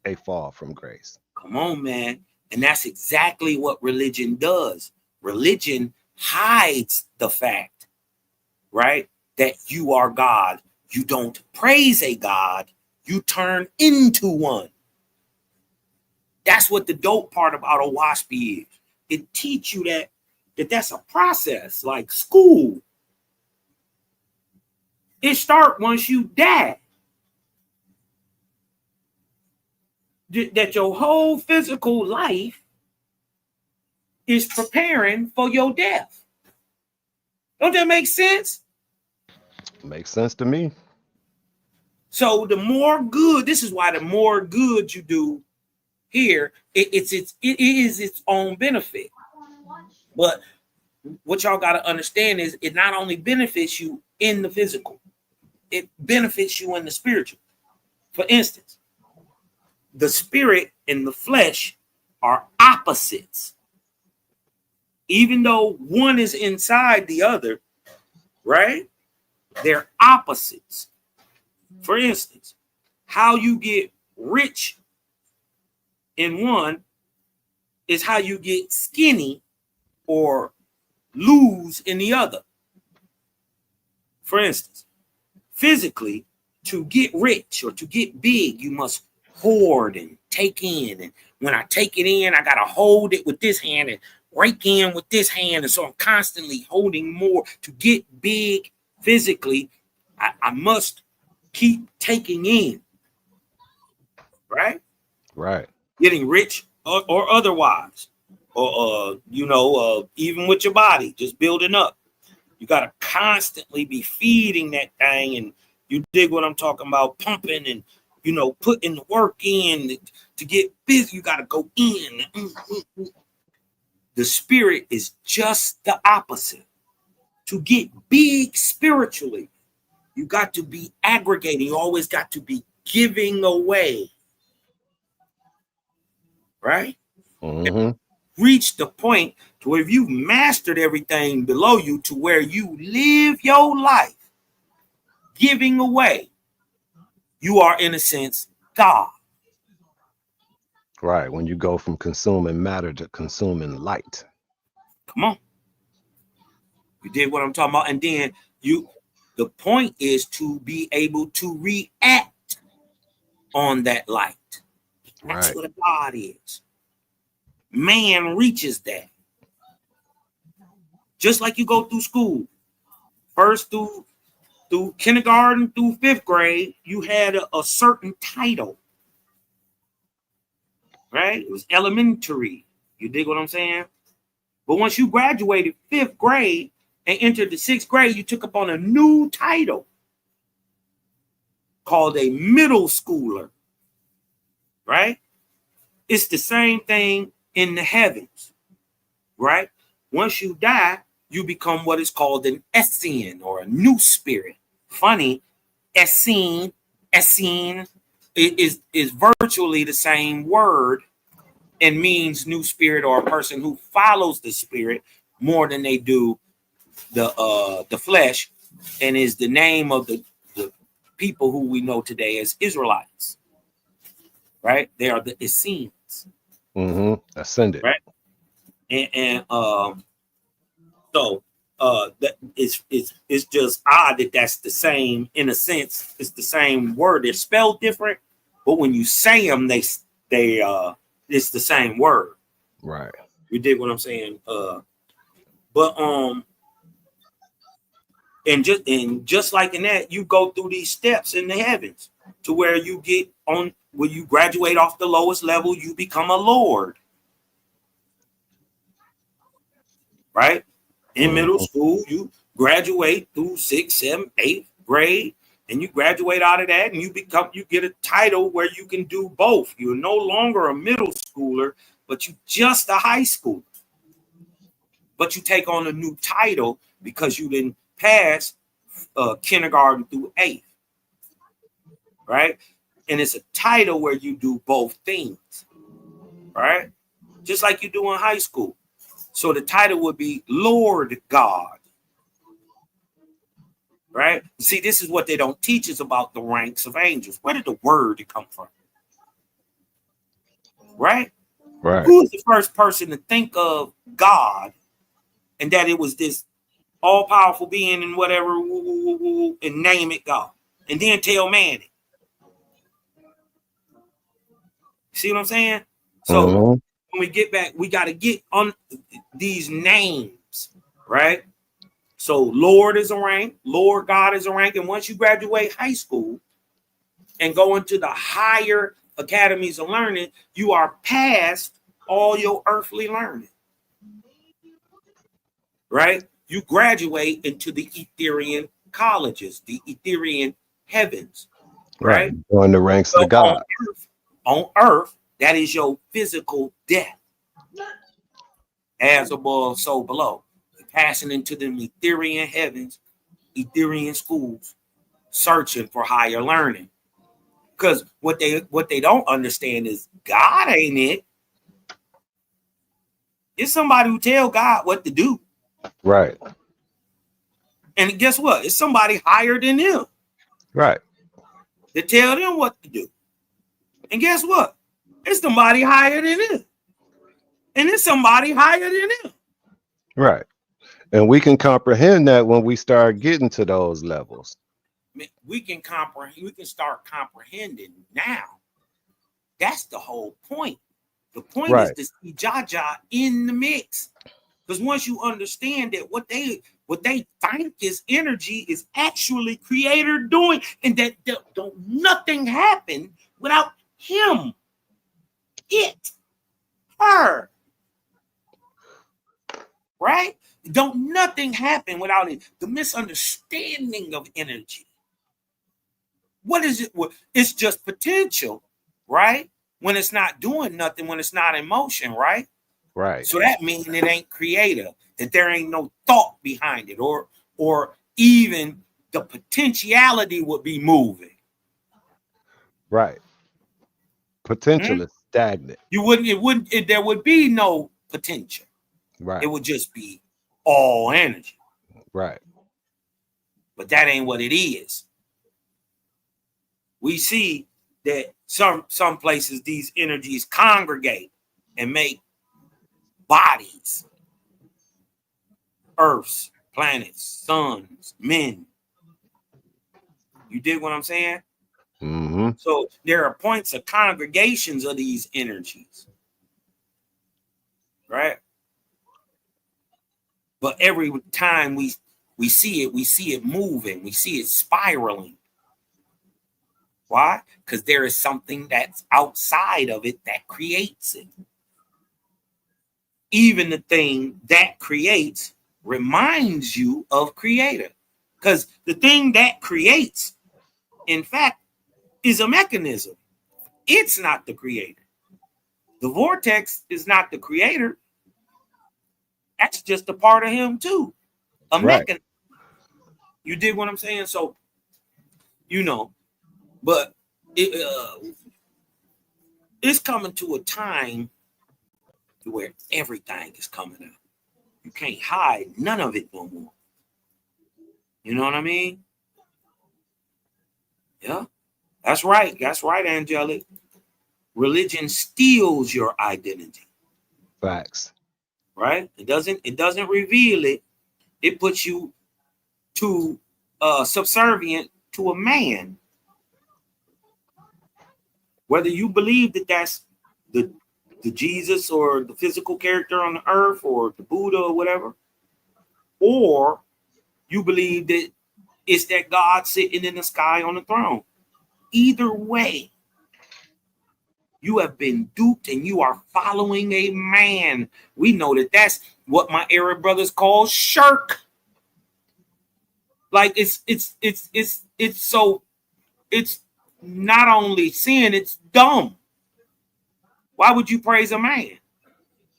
a fall from grace? Come on, man. And that's exactly what religion does. Religion hides the fact, right, that you are God. You don't praise a God, you turn into one. That's what the dope part about Owaspy is. It teach you that that's a process, like school. It start once you die. That your whole physical life is preparing for your death. Don't that make sense? Makes sense to me. So the more good, this is why the more good you do here, it is its own benefit. But what y'all got to understand is it not only benefits you in the physical, it benefits you in the spiritual. For instance, the spirit and the flesh are opposites. Even though one is inside the other, right? They're opposites. For instance, how you get rich in one is how you get skinny or lose in the other. For instance, physically, to get rich or to get big, you must hoard and take in. And when I take it in, I got to hold it with this hand and rake in with this hand. And so I'm constantly holding more. To get big physically, I must keep taking in. Right? Right. Getting rich or otherwise. Or, even with your body, just building up. You got to constantly be feeding that thing, and you dig what I'm talking about, pumping and, putting the work in to get busy. You got to go in. The spirit is just the opposite. To get big spiritually, you got to be aggregating. You always got to be giving away. Right? Mm-hmm. Reach the point to where you've mastered everything below you, to where you live your life giving away. You are, in a sense, God. Right. When you go from consuming matter to consuming light. Come on. You did what I'm talking about. And then the point is to be able to react on that light. That's Right. what a God is. Man reaches that. Just like you go through school, first through kindergarten through 5th grade, you had a certain title, right? It was elementary. You dig what I'm saying? But once you graduated 5th grade and entered the 6th grade, you took up on a new title called a middle schooler, right? It's the same thing in the heavens, right? Once you die, you become what is called an Essene, or a new spirit. Funny, Essene is virtually the same word and means new spirit, or a person who follows the spirit more than they do the flesh, and is the name of the people who we know today as Israelites. Right? They are the Essenes. Mm-hmm. Ascended. Right? And so that it's just odd that that's the same, in a sense. It's the same word. They're spelled different, but when you say them, they it's the same word. Right. You dig what I'm saying? But and just like in that, you go through these steps in the heavens to where you get on, when you graduate off the lowest level, you become a Lord. Right? In middle school, you graduate through 6th, 7th, 8th grade, and you graduate out of that, and you get a title where you can do both. You're no longer a middle schooler, but you just a high schooler. But you take on a new title because you didn't pass kindergarten through 8th. Right? And it's a title where you do both things. Right? Just like you do in high school. So the title would be Lord God. Right? See, this is what they don't teach us about the ranks of angels. Where did the word come from? Right? Right. Who was the first person to think of God and that it was this all-powerful being and whatever, and name it God? And then tell man it. See what I'm saying? So when we get back, we got to get on these names, right? So Lord is a rank, Lord God is a rank. And once you graduate high school and go into the higher academies of learning, you are past all your earthly learning, right? You graduate into the Etherian colleges, the Etherian heavens, right? Join the ranks of the gods. On earth, that is your physical death. As above, so below. passing into them Ethereal heavens, Ethereal schools, searching for higher learning. Because what they don't understand is God ain't it. It's somebody who tell God what to do. Right. And guess what? It's somebody higher than them. Right. To tell them what to do. And guess what? It's somebody higher than them. And it's somebody higher than them. Right. And we can comprehend that when we start getting to those levels. We can comprehend. We can start comprehending now. That's the whole point. The point is to see Jaja in the mix. Because once you understand that what they think is energy is actually Creator doing, and that don't nothing happen without him, it, her, right? Don't nothing happen without it. The misunderstanding of energy. What is it? It's just potential, right? When it's not doing nothing, when it's not in motion, right? Right. So that means it ain't Creator, that there ain't no thought behind it, or even the potentiality would be moving. Right. Potential is stagnant. There would be no potential. Right. It would just be all energy. Right. But that ain't what it is. We see that some places these energies congregate and make bodies, earths, planets, suns, men. You dig what I'm saying? Mm-hmm. So there are points of congregations of these energies, right? But every time we see it moving, we see it spiraling. Why? Because there is something that's outside of it that creates it. Even the thing that creates reminds you of Creator. Because the thing that creates, in fact, is a mechanism. It's not the Creator. The vortex is not the Creator. That's just a part of him too. A mechanism. You dig what I'm saying? So, but it's coming to a time where everything is coming out. You can't hide none of it no more. You know what I mean? Yeah, that's right. That's right, Angelic. Religion steals your identity. Facts. Right? It doesn't reveal it. It puts you to subservient to a man. Whether you believe that that's the Jesus or the physical character on the earth or the Buddha or whatever, or you believe that it's that God sitting in the sky on the throne. Either way, you have been duped and you are following a man. We know that that's what my Arab brothers call shirk. Like it's not only sin, it's dumb. Why would you praise a man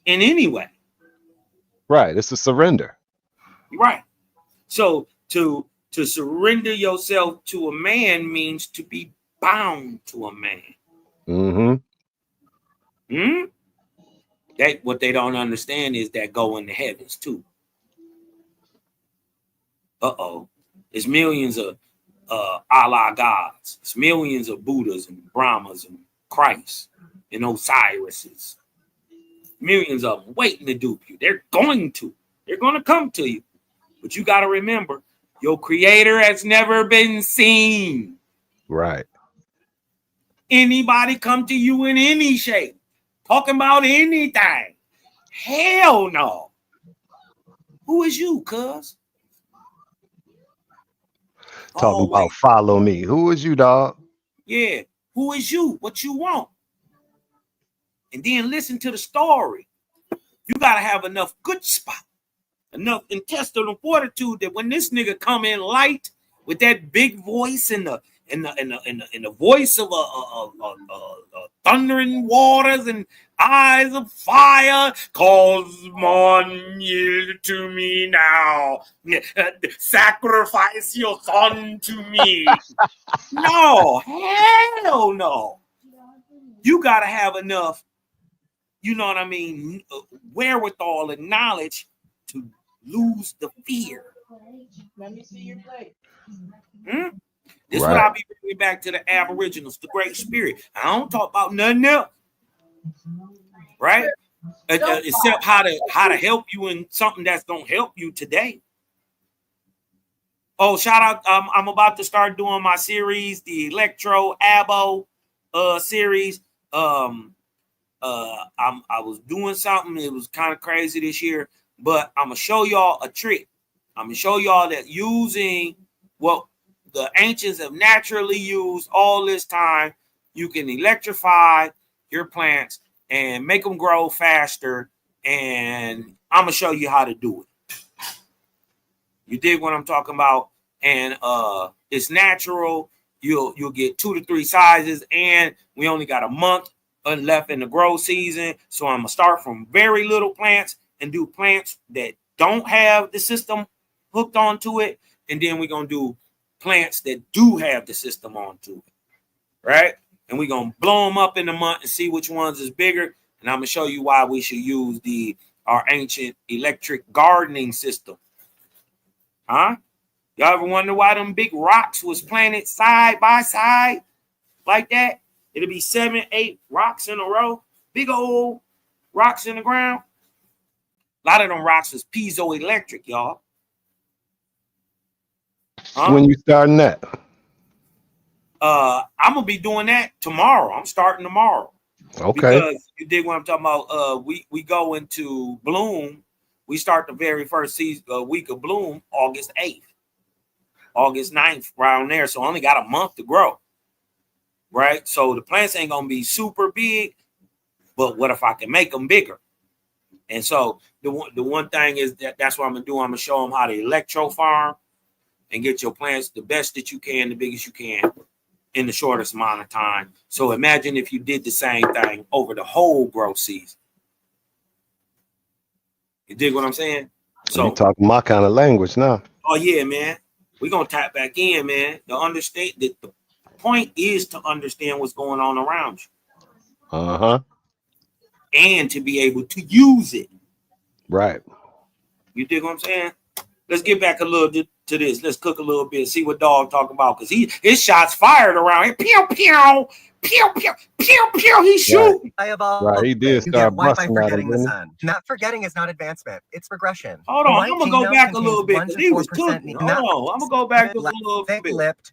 in any way? Right. It's a surrender. Right. So to surrender yourself to a man means to be bound to a man. Mm-hmm. That what they don't understand is that go in the heavens too. There's millions of Allah gods. It's millions of Buddhas and Brahmas and Christ and Osiris's. Millions of them waiting to dupe you. They're going to come to you. But you got to remember, your Creator has never been seen. Right. Anybody come to you in any shape, talking about anything? Hell no. Who is you, cuz? Talking about follow me. Who is you, dog? Yeah. Who is you? What you want? And then listen to the story. You got to have enough good spot, enough intestinal fortitude that when this nigga come in light with that big voice and the voice of a thundering waters and eyes of fire. Cosmon, yield to me now. Sacrifice your son to me. No, hell no. You got to have enough, you know what I mean, wherewithal and knowledge to lose the fear. Let me see your plate. This is what I'll be bringing back to the aboriginals, the great spirit. I don't talk about nothing else, right? Except how to help you in something that's gonna help you today. Oh, shout out! I'm about to start doing my series, the Electro Abo series. I was doing something. It was kind of crazy this year, but I'm gonna show y'all a trick. I'm gonna show y'all that using what the ancients have naturally used all this time, you can electrify your plants and make them grow faster. And I'm gonna show you how to do it. You dig what I'm talking about? And it's natural. You'll get 2 to 3 sizes, and we only got a month left in the grow season. So I'm gonna start from very little plants and do plants that don't have the system hooked onto it, and then we're gonna do plants that do have the system onto it, right? And we're gonna blow them up in a month and see which ones is bigger. And I'm gonna show you why we should use our ancient electric gardening system. Huh? Y'all ever wonder why them big rocks was planted side by side like that? It'll be 7, 8 rocks in a row, big old rocks in the ground. A lot of them rocks was piezoelectric, y'all. Huh? When you starting that? I'm gonna be doing that tomorrow. I'm starting tomorrow. Okay. Because you dig what I'm talking about. We go into bloom. We start the very first week of bloom, August 8th, August 9th, around there. So I only got a month to grow. Right? So the plants ain't gonna be super big, but what if I can make them bigger? And so the one thing is that's what I'm gonna do. I'm gonna show them how to electro farm and get your plants the best that you can, the biggest you can, in the shortest amount of time. So imagine if you did the same thing over the whole growth season. You dig what I'm saying? So you talking my kind of language now. Oh yeah, man. We're gonna tap back in, man. To understand that the point is to understand what's going on around you. And to be able to use it. Right. You dig what I'm saying? Let's get back a little bit to this. Let's cook a little bit, see what Dog talking about. Because his shots fired around here. Pew, pew, pew, pew, pew, pew. He's shooting. Right, he did start busting by out forgetting the again. sun. Not forgetting is not advancement. It's regression. Hold on, I'm going to go back a little bit. Because he was cooking. Hold on, I'm going to go back just a little bit. Thick-lipped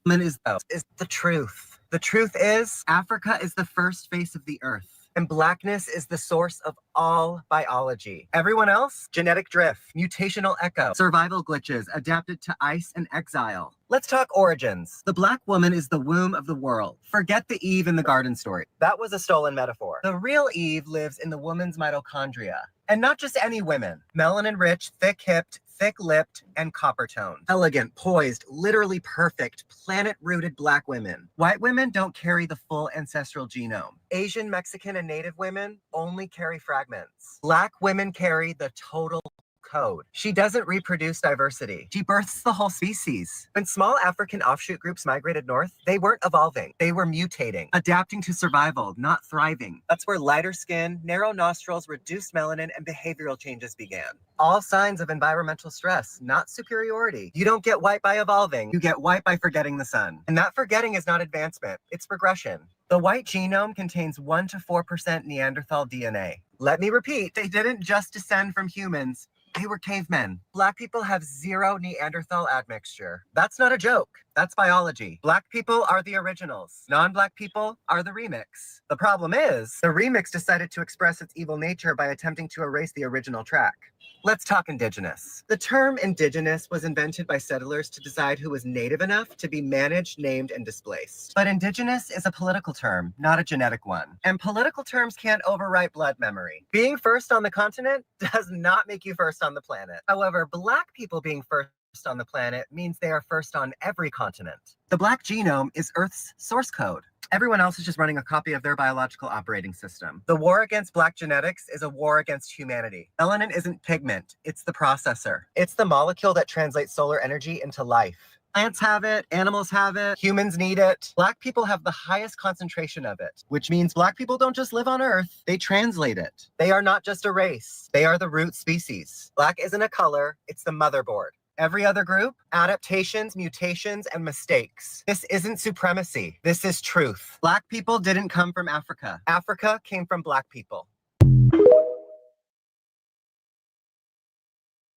is the truth. The truth is, Africa is the first face of the earth. And blackness is the source of all biology. Everyone else? Genetic drift, mutational echo, survival glitches adapted to ice and exile. Let's talk origins. The black woman is the womb of the world. Forget the Eve in the garden story. That was a stolen metaphor. The real Eve lives in the woman's mitochondria. And not just any women. Melanin-rich, thick-hipped, thick-lipped, and copper-toned. Elegant, poised, literally perfect, planet-rooted black women. White women don't carry the full ancestral genome. Asian, Mexican, and Native women only carry fragments. Black women carry the total code. She doesn't reproduce diversity. She births the whole species. When small African offshoot groups migrated north, they weren't evolving. They were mutating, adapting to survival, not thriving. That's where lighter skin, narrow nostrils, reduced melanin, and behavioral changes began. All signs of environmental stress, not superiority. You don't get white by evolving. You get white by forgetting the sun. And that forgetting is not advancement. It's regression. The white genome contains 1 to 4% Neanderthal DNA. Let me repeat, they didn't just descend from humans. They were cavemen. Black people have 0 Neanderthal admixture. That's not a joke. That's biology. Black people are the originals. Non-black people are the remix. The problem is, the remix decided to express its evil nature by attempting to erase the original track. Let's talk indigenous. The term indigenous was invented by settlers to decide who was native enough to be managed, named, and displaced. But indigenous is a political term, not a genetic one. And political terms can't overwrite blood memory. Being first on the continent does not make you first on the planet. However, black people being first on the planet means they are first on every continent. The black genome is Earth's source code. Everyone else is just running a copy of their biological operating system. The war against Black genetics is a war against humanity. Melanin isn't pigment, it's the processor. It's the molecule that translates solar energy into life. Plants have it, animals have it, humans need it. Black people have the highest concentration of it, which means Black people don't just live on Earth, they translate it. They are not just a race, they are the root species. Black isn't a color, it's the motherboard. Every other group, adaptations, mutations, and mistakes. This isn't supremacy, this is truth. Black people didn't come from Africa. Africa came from Black people.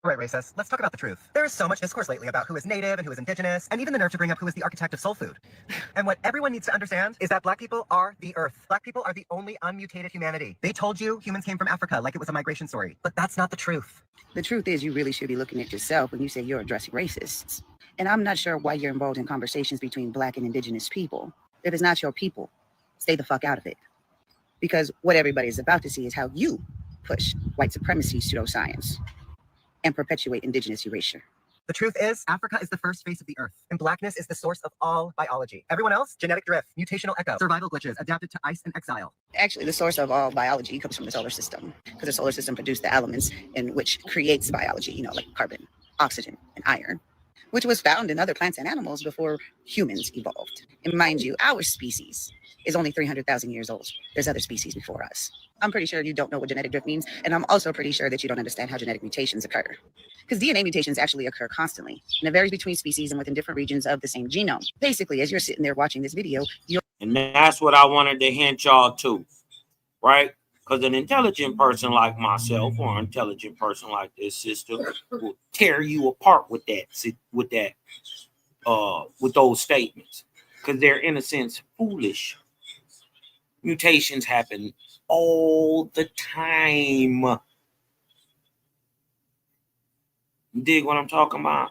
All right, racists, let's talk about the truth. There is so much discourse lately about who is native and who is indigenous, and even the nerve to bring up who is the architect of soul food. And what everyone needs to understand is that Black people are the Earth. Black people are the only unmutated humanity. They told you humans came from Africa like it was a migration story, but that's not the truth. The truth is you really should be looking at yourself when you say you're addressing racists. And I'm not sure why you're involved in conversations between Black and indigenous people. If it's not your people, stay the fuck out of it. Because what everybody's about to see is how you push white supremacy pseudoscience and perpetuate indigenous erasure. The truth is, Africa is the first face of the Earth, and Blackness is the source of all biology. Everyone else, genetic drift, mutational echo, survival glitches, adapted to ice and exile. Actually, the source of all biology comes from the solar system, because the solar system produced the elements in which creates biology, like carbon, oxygen, and iron, which was found in other plants and animals before humans evolved. And mind you, our species is only 300,000 years old. There's other species before us. I'm pretty sure you don't know what genetic drift means, and I'm also pretty sure that you don't understand how genetic mutations occur. Because DNA mutations actually occur constantly, and it varies between species and within different regions of the same genome. Basically, as you're sitting there watching this video, and that's what I wanted to hint y'all to, right? Because an intelligent person like myself or an intelligent person like this sister will tear you apart with those statements, because they're in a sense foolish. Mutations happen all the time. You dig what I'm talking about?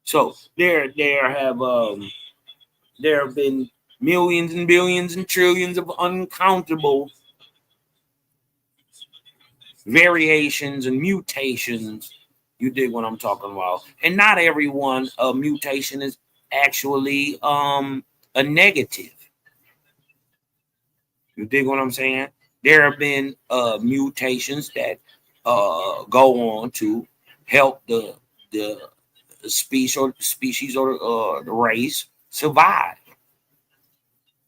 So there have been millions and billions and trillions of uncountable variations and mutations. You dig what I'm talking about? And not every one mutation is actually a negative. You dig what I'm saying? There have been mutations that go on to help the species or the race survive.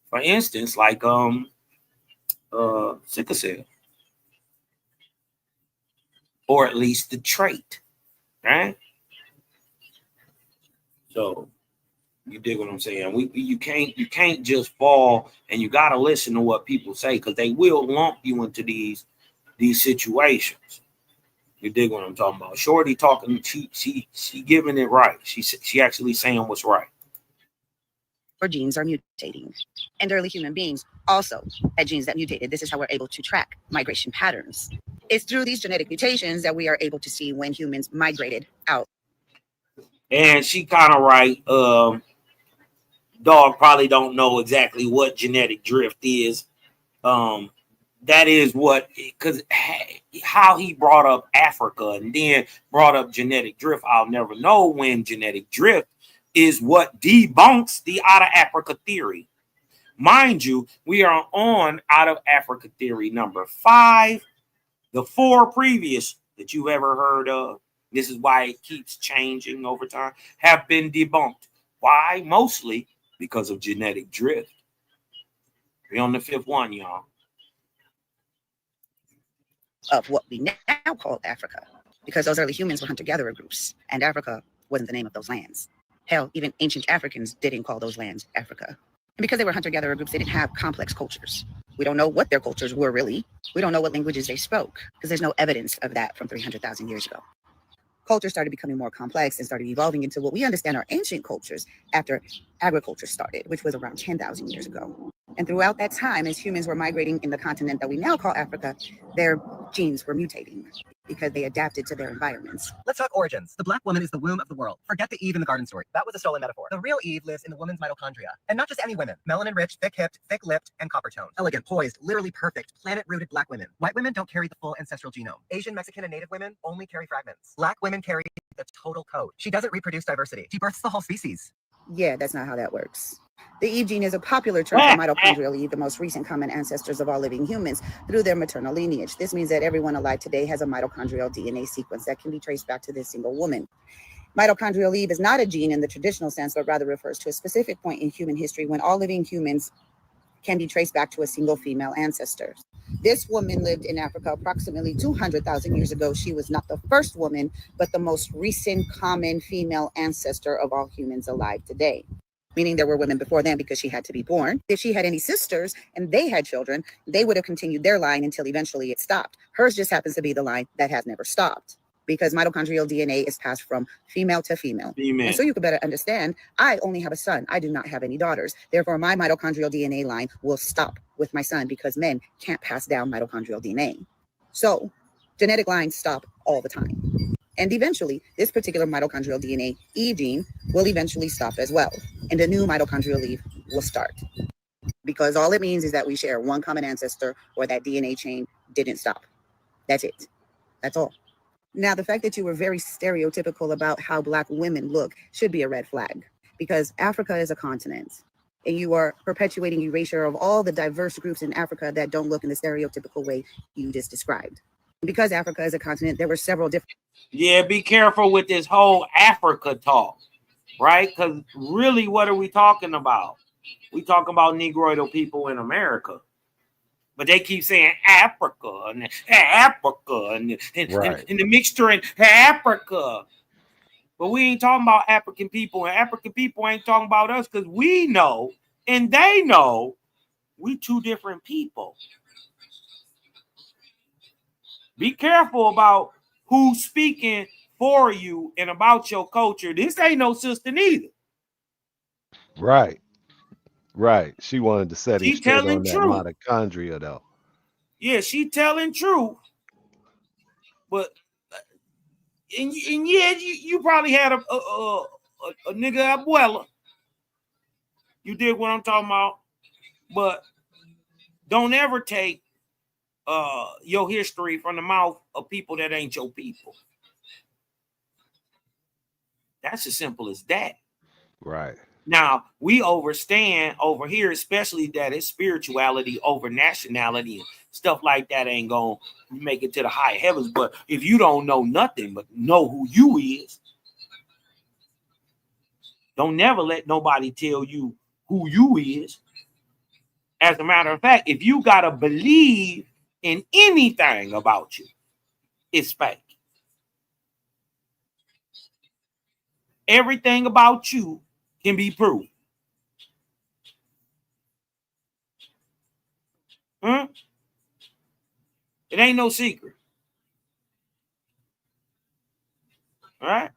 For instance, like sickle cell, or at least the trait, right? So you dig what I'm saying? You can't just fall, and you got to listen to what people say, because they will lump you into these situations. You dig what I'm talking about? Shorty talking, she giving it right. She actually saying what's right. Our genes are mutating, and early human beings also had genes that mutated. This is how we're able to track migration patterns. It's through these genetic mutations that we are able to see when humans migrated out. And she kind of right. Dog probably don't know exactly what genetic drift is. That is what, because how he brought up Africa and then brought up genetic drift, I'll never know when genetic drift is what debunks the out of Africa theory. Mind you, we are on out of Africa theory number 5. The 4 previous that you've ever heard of, this is why it keeps changing over time, have been debunked. Why? Mostly because of genetic drift. We're on the 5th one, y'all. Of what we now call Africa, because those early humans were hunter-gatherer groups, and Africa wasn't the name of those lands. Hell, even ancient Africans didn't call those lands Africa. And because they were hunter-gatherer groups, they didn't have complex cultures. We don't know what their cultures were really. We don't know what languages they spoke, because there's no evidence of that from 300,000 years ago. Culture started becoming more complex and started evolving into what we understand are ancient cultures after agriculture started, which was around 10,000 years ago. And throughout that time, as humans were migrating in the continent that we now call Africa, their genes were mutating because they adapted to their environments. Let's talk origins. The Black woman is the womb of the world. Forget the Eve in the garden story. That was a stolen metaphor. The real Eve lives in the woman's mitochondria. And not just any women. Melanin-rich, thick-hipped, thick-lipped, and copper-toned. Elegant, poised, literally perfect, planet-rooted Black women. White women don't carry the full ancestral genome. Asian, Mexican, and Native women only carry fragments. Black women carry the total code. She doesn't reproduce diversity. She births the whole species. Yeah, that's not how that works. The Eve gene is a popular term for mitochondrial Eve, the most recent common ancestors of all living humans through their maternal lineage. This means that everyone alive today has a mitochondrial DNA sequence that can be traced back to this single woman. Mitochondrial Eve is not a gene in the traditional sense, but rather refers to a specific point in human history when all living humans can be traced back to a single female ancestor. This woman lived in Africa approximately 200,000 years ago. She was not the first woman, but the most recent common female ancestor of all humans alive today. Meaning there were women before then because she had to be born. If she had any sisters and they had children, they would have continued their line until eventually it stopped. Hers just happens to be the line that has never stopped because mitochondrial DNA is passed from female to female. And so you could better understand, I only have a son. I do not have any daughters. Therefore, my mitochondrial DNA line will stop with my son because men can't pass down mitochondrial DNA. So genetic lines stop all the time. And eventually, this particular mitochondrial DNA Eve gene will eventually stop as well. And a new mitochondrial Eve will start. Because all it means is that we share one common ancestor or that DNA chain didn't stop. That's it. That's all. Now, the fact that you were very stereotypical about how Black women look should be a red flag. Because Africa is a continent. And you are perpetuating erasure of all the diverse groups in Africa that don't look in the stereotypical way you just described. Because Africa is a continent, there were several different... Yeah, be careful with this whole Africa talk, right? Because really, what are we talking about? We talking about Negroidal people in America. But they keep saying Africa and Africa and the mixture in Africa. But we ain't talking about African people, and African people ain't talking about us because we know and they know we two different people. Be careful about who's speaking for you and about your culture. This ain't no sister neither. Right. Right. She wanted to set him She straight telling on that truth. mitochondria, though. Yeah, she telling truth. But and yeah, you probably had a nigga abuela. You did what I'm talking about. But don't ever take your history from the mouth of people that ain't your people. That's as simple as that. Right. Now, we overstand over here, especially that it's spirituality over nationality and stuff like that ain't going to make it to the high heavens. But if you don't know nothing but know who you is, don't never let nobody tell you who you is. As a matter of fact, if you got to believe in anything about you, it's fake. Everything about you can be proved. It ain't no secret. All right?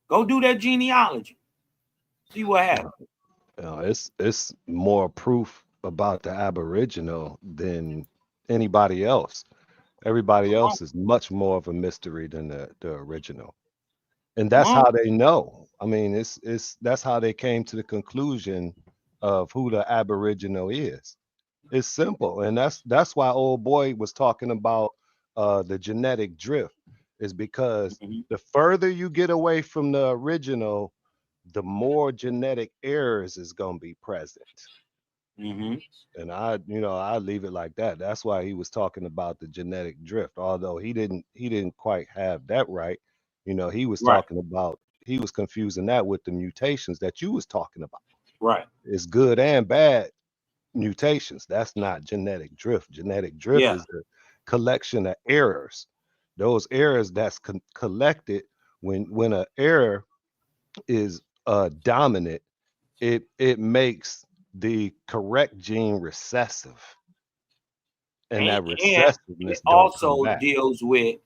Go do that genealogy. See what happens. It's more proof about the Aboriginal than anybody else. Everybody else is much more of a mystery than the original. And that's how they know. I mean, that's how they came to the conclusion of who the Aboriginal is. It's simple. And that's why old boy was talking about the genetic drift, is because the further you get away from the original, the more genetic errors is going to be present. And I leave it like that. That's why he was talking about the genetic drift, although he didn't quite have that right. He was talking about, he was confusing that with the mutations that you was talking about. Right. It's good and bad mutations. That's not genetic drift. Genetic drift is a collection of errors. Those errors that's collected when an error is dominant, it makes the correct gene recessive, and that recessiveness it also deals with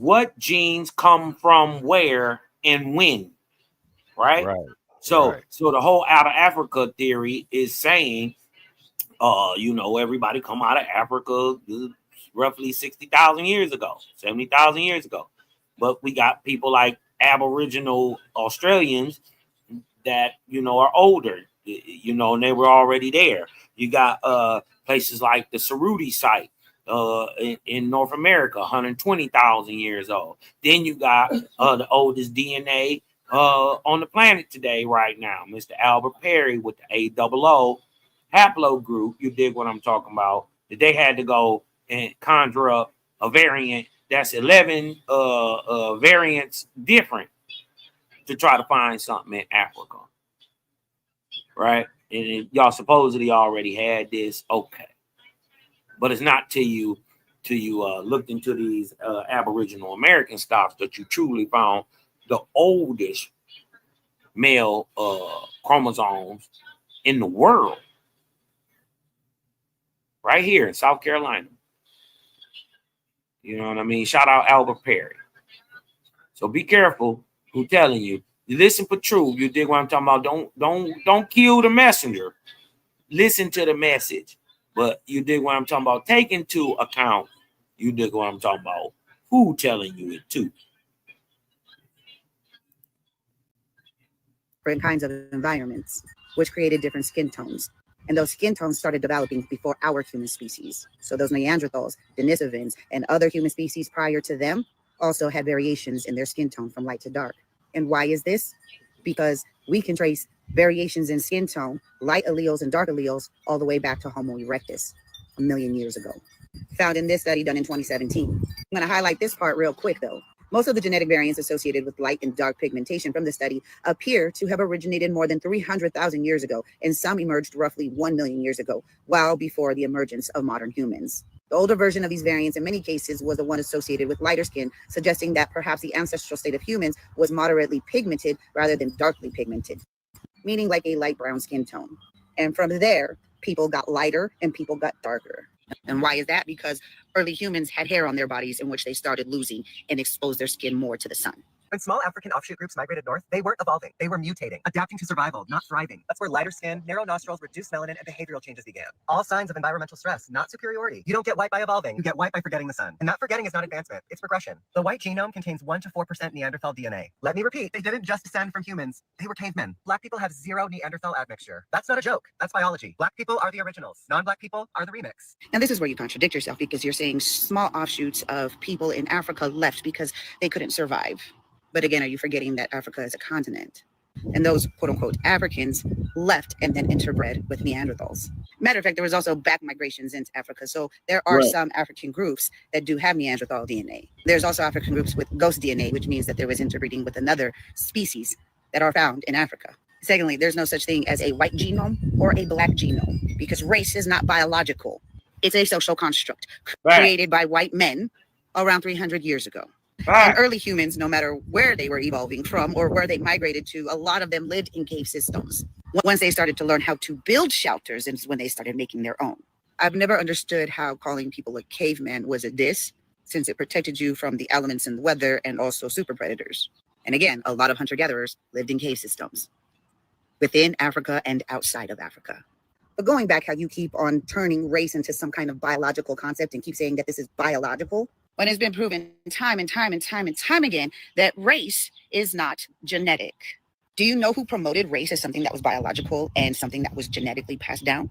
what genes come from where and when, right? So the whole out of Africa theory is saying, everybody come out of Africa roughly 60,000 years ago, 70,000 years ago, but we got people like Aboriginal Australians that are older, and they were already there. You got places like the Cerruti site in North America, 120,000 years old. Then you got the oldest DNA on the planet today, right now. Mr. Albert Perry with the AOO haplogroup, you dig what I'm talking about, that they had to go and conjure up a variant that's 11 variants different to try to find something in Africa, right? And y'all supposedly already had this, okay, but it's not till you looked into these Aboriginal American stocks that you truly found the oldest male chromosomes in the world, right here in South Carolina. You know what I mean? Shout out Albert Perry. So be careful who telling you. Listen for truth. You dig what I'm talking about? Don't kill the messenger. Listen to the message. But you dig what I'm talking about? Take into account. You dig what I'm talking about? Who telling you it too? Different kinds of environments, which created different skin tones. And those skin tones started developing before our human species. So those Neanderthals, Denisovans, and other human species prior to them also had variations in their skin tone from light to dark. And why is this? Because we can trace variations in skin tone, light alleles and dark alleles, all the way back to Homo erectus, 1 million years ago. Found in this study done in 2017. I'm going to highlight this part real quick, though. Most of the genetic variants associated with light and dark pigmentation from the study appear to have originated more than 300,000 years ago, and some emerged roughly 1 million years ago, well before the emergence of modern humans. The older version of these variants in many cases was the one associated with lighter skin, suggesting that perhaps the ancestral state of humans was moderately pigmented rather than darkly pigmented, meaning like a light brown skin tone. And from there, people got lighter and people got darker. And why is that? Because early humans had hair on their bodies in which they started losing and exposed their skin more to the sun. When small African offshoot groups migrated north, they weren't evolving. They were mutating, adapting to survival, not thriving. That's where lighter skin, narrow nostrils, reduced melanin, and behavioral changes began. All signs of environmental stress, not superiority. You don't get white by evolving. You get white by forgetting the sun. And that forgetting is not advancement. It's progression. The white genome contains 1 to 4% Neanderthal DNA. Let me repeat, they didn't just descend from humans. They were cavemen. Black people have 0 Neanderthal admixture. That's not a joke. That's biology. Black people are the originals. Non-black people are the remix. And this is where you contradict yourself, because you're saying small offshoots of people in Africa left because they couldn't survive. But again, are you forgetting that Africa is a continent? And those quote unquote Africans left and then interbred with Neanderthals. Matter of fact, there was also back migrations into Africa. So there are some African groups that do have Neanderthal DNA. There's also African groups with ghost DNA, which means that there was interbreeding with another species that are found in Africa. Secondly, there's no such thing as a white genome or a black genome, because race is not biological. It's a social construct created by white men around 300 years ago. And early humans, no matter where they were evolving from or where they migrated to, a lot of them lived in cave systems. Once they started to learn how to build shelters, is when they started making their own. I've never understood how calling people a caveman was a diss, since it protected you from the elements and the weather and also super predators. And again, a lot of hunter-gatherers lived in cave systems within Africa and outside of Africa. But going back, how you keep on turning race into some kind of biological concept and keep saying that this is biological, when it's been proven time and time again that race is not genetic. Do you know who promoted race as something that was biological and something that was genetically passed down?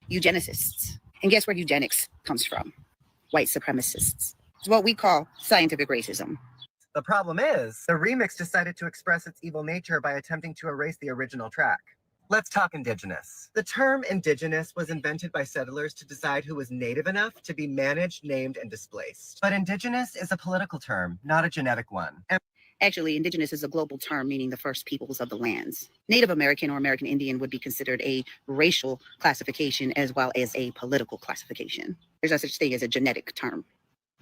Eugenicists. And guess where eugenics comes from? White supremacists. It's what we call scientific racism. The problem is, the remix decided to express its evil nature by attempting to erase the original track. Let's talk indigenous. The term indigenous was invented by settlers to decide who was native enough to be managed, named, and displaced. But indigenous is a political term, not a genetic one. Actually, indigenous is a global term meaning the first peoples of the lands. Native American or American Indian would be considered a racial classification as well as a political classification. There's no such thing as a genetic term,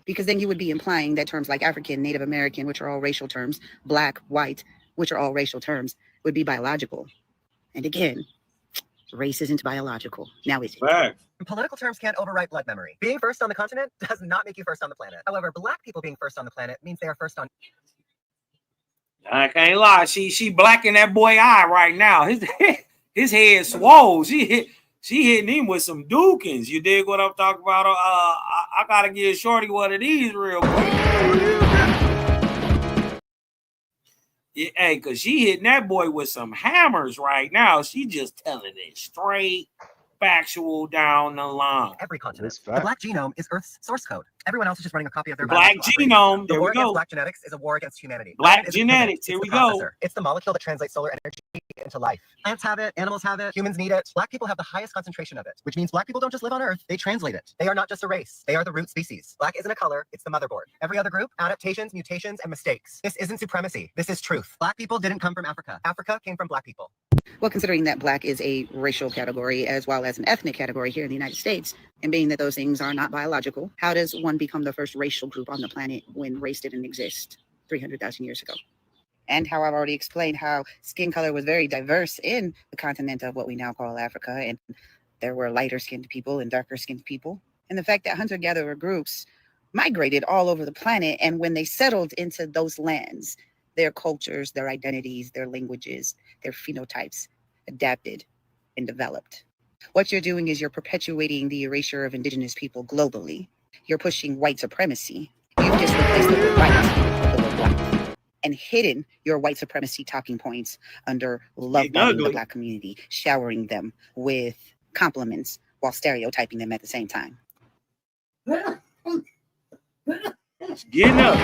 because then you would be implying that terms like African, Native American, which are all racial terms, Black, white, which are all racial terms, would be biological. And again, race isn't biological. Now is it? Right. Political terms can't overwrite blood memory. Being first on the continent does not make you first on the planet. However, Black people being first on the planet means they are first on... I can't lie. She blacking that boy eye right now. His head swole. She hitting him with some dukins. You dig what I'm talking about? I gotta give Shorty one of these real quick. Yeah, hey, cause she hitting that boy with some hammers right now. She just telling it straight, factual down the line. Every continent. The Black genome is Earth's source code. Everyone else is just running a copy of their Black biological genome. The There war we against go. black genetics is a war against humanity. Black Melanin isn't the pigment, genetics. it's Here the we go. processor. It's the molecule that translates solar energy into life. Plants have it, animals have it, humans need it. Black people have the highest concentration of it, which means black people don't just live on Earth, they translate it. They are not just a race, they are the root species. Black isn't a color, it's the motherboard. Every other group, adaptations, mutations, and mistakes. This isn't supremacy, this is truth. Black people didn't come from Africa. Africa came from black people. Well, considering that black is a racial category as well as an ethnic category here in the United States, and being that those things are not biological, how does one become the first racial group on the planet when race didn't exist 300,000 years ago? And how I've already explained how skin color was very diverse in the continent of what we now call Africa, and there were lighter skinned people and darker skinned people. And the fact that hunter-gatherer groups migrated all over the planet, and when they settled into those lands, their cultures, their identities, their languages, their phenotypes adapted and developed. What you're doing is you're perpetuating the erasure of indigenous people globally. You're pushing white supremacy. You've just replaced the word white with the word black and hidden your white supremacy talking points under love bombing the black community, showering them with compliments while stereotyping them at the same time. Getting up.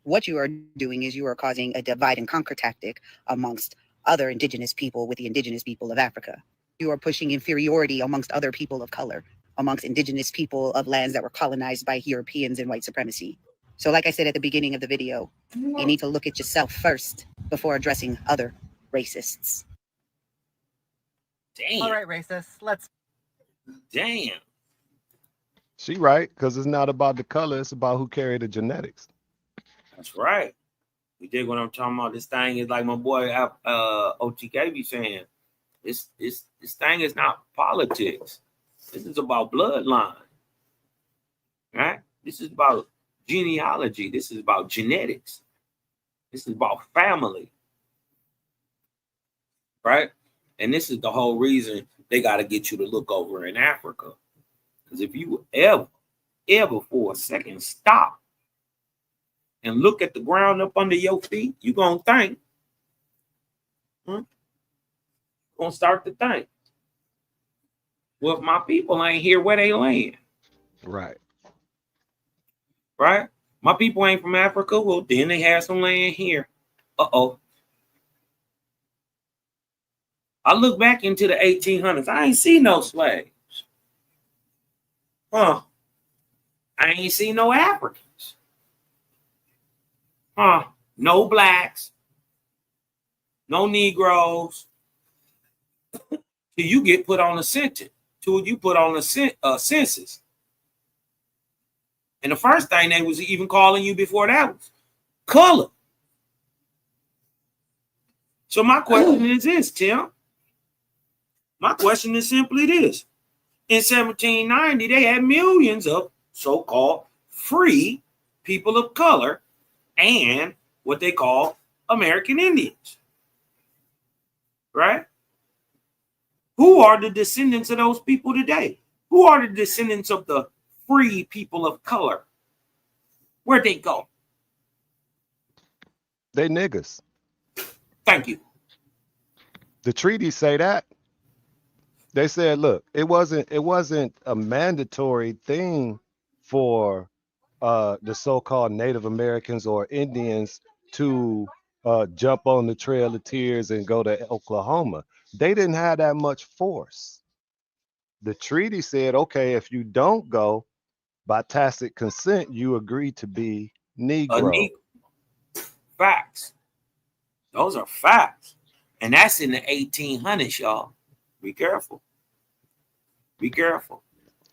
What you are doing is you are causing a divide and conquer tactic amongst other indigenous people with the indigenous people of Africa. You are pushing inferiority amongst other people of color, amongst indigenous people of lands that were colonized by Europeans and white supremacy. So like I said at the beginning of the video, you need to look at yourself first before addressing other racists. Damn. All right, racists, let's. Damn. She right, because it's not about the color, it's about who carried the genetics. That's right. You dig what I'm talking about? This thing is like my boy OTK be saying. This thing is not politics. This is about bloodline. Right? This is about genealogy. This is about genetics. This is about family. Right? And this is the whole reason they got to get you to look over in Africa. Because if you ever for a second stop and look at the ground up under your feet, you're going to think. Going to start to think. Well, if my people ain't here, where they land? Right. Right? My people ain't from Africa. Well, then they have some land here. Uh-oh. I look back into the 1800s. I ain't see no slaves. Huh. I ain't see no Africans. Huh. No blacks. No Negroes. Till you get put on a census. Till you put on a census. And the first thing they was even calling you before that was color. So my question is this, Tim. My question is simply this. In 1790, they had millions of so-called free people of color and what they call American Indians. Right? Who are the descendants of those people today? Who are the descendants of the free people of color? Where'd they go? They niggas. Thank you. The treaties say that. They said, look, it wasn't a mandatory thing for the so-called Native Americans or Indians to jump on the Trail of Tears and go to Oklahoma. They didn't have that much force. The treaty said, okay, if you don't go, by tacit consent, you agree to be Negro. Facts. Those are facts. And that's in the 1800s, y'all. Be careful. Be careful.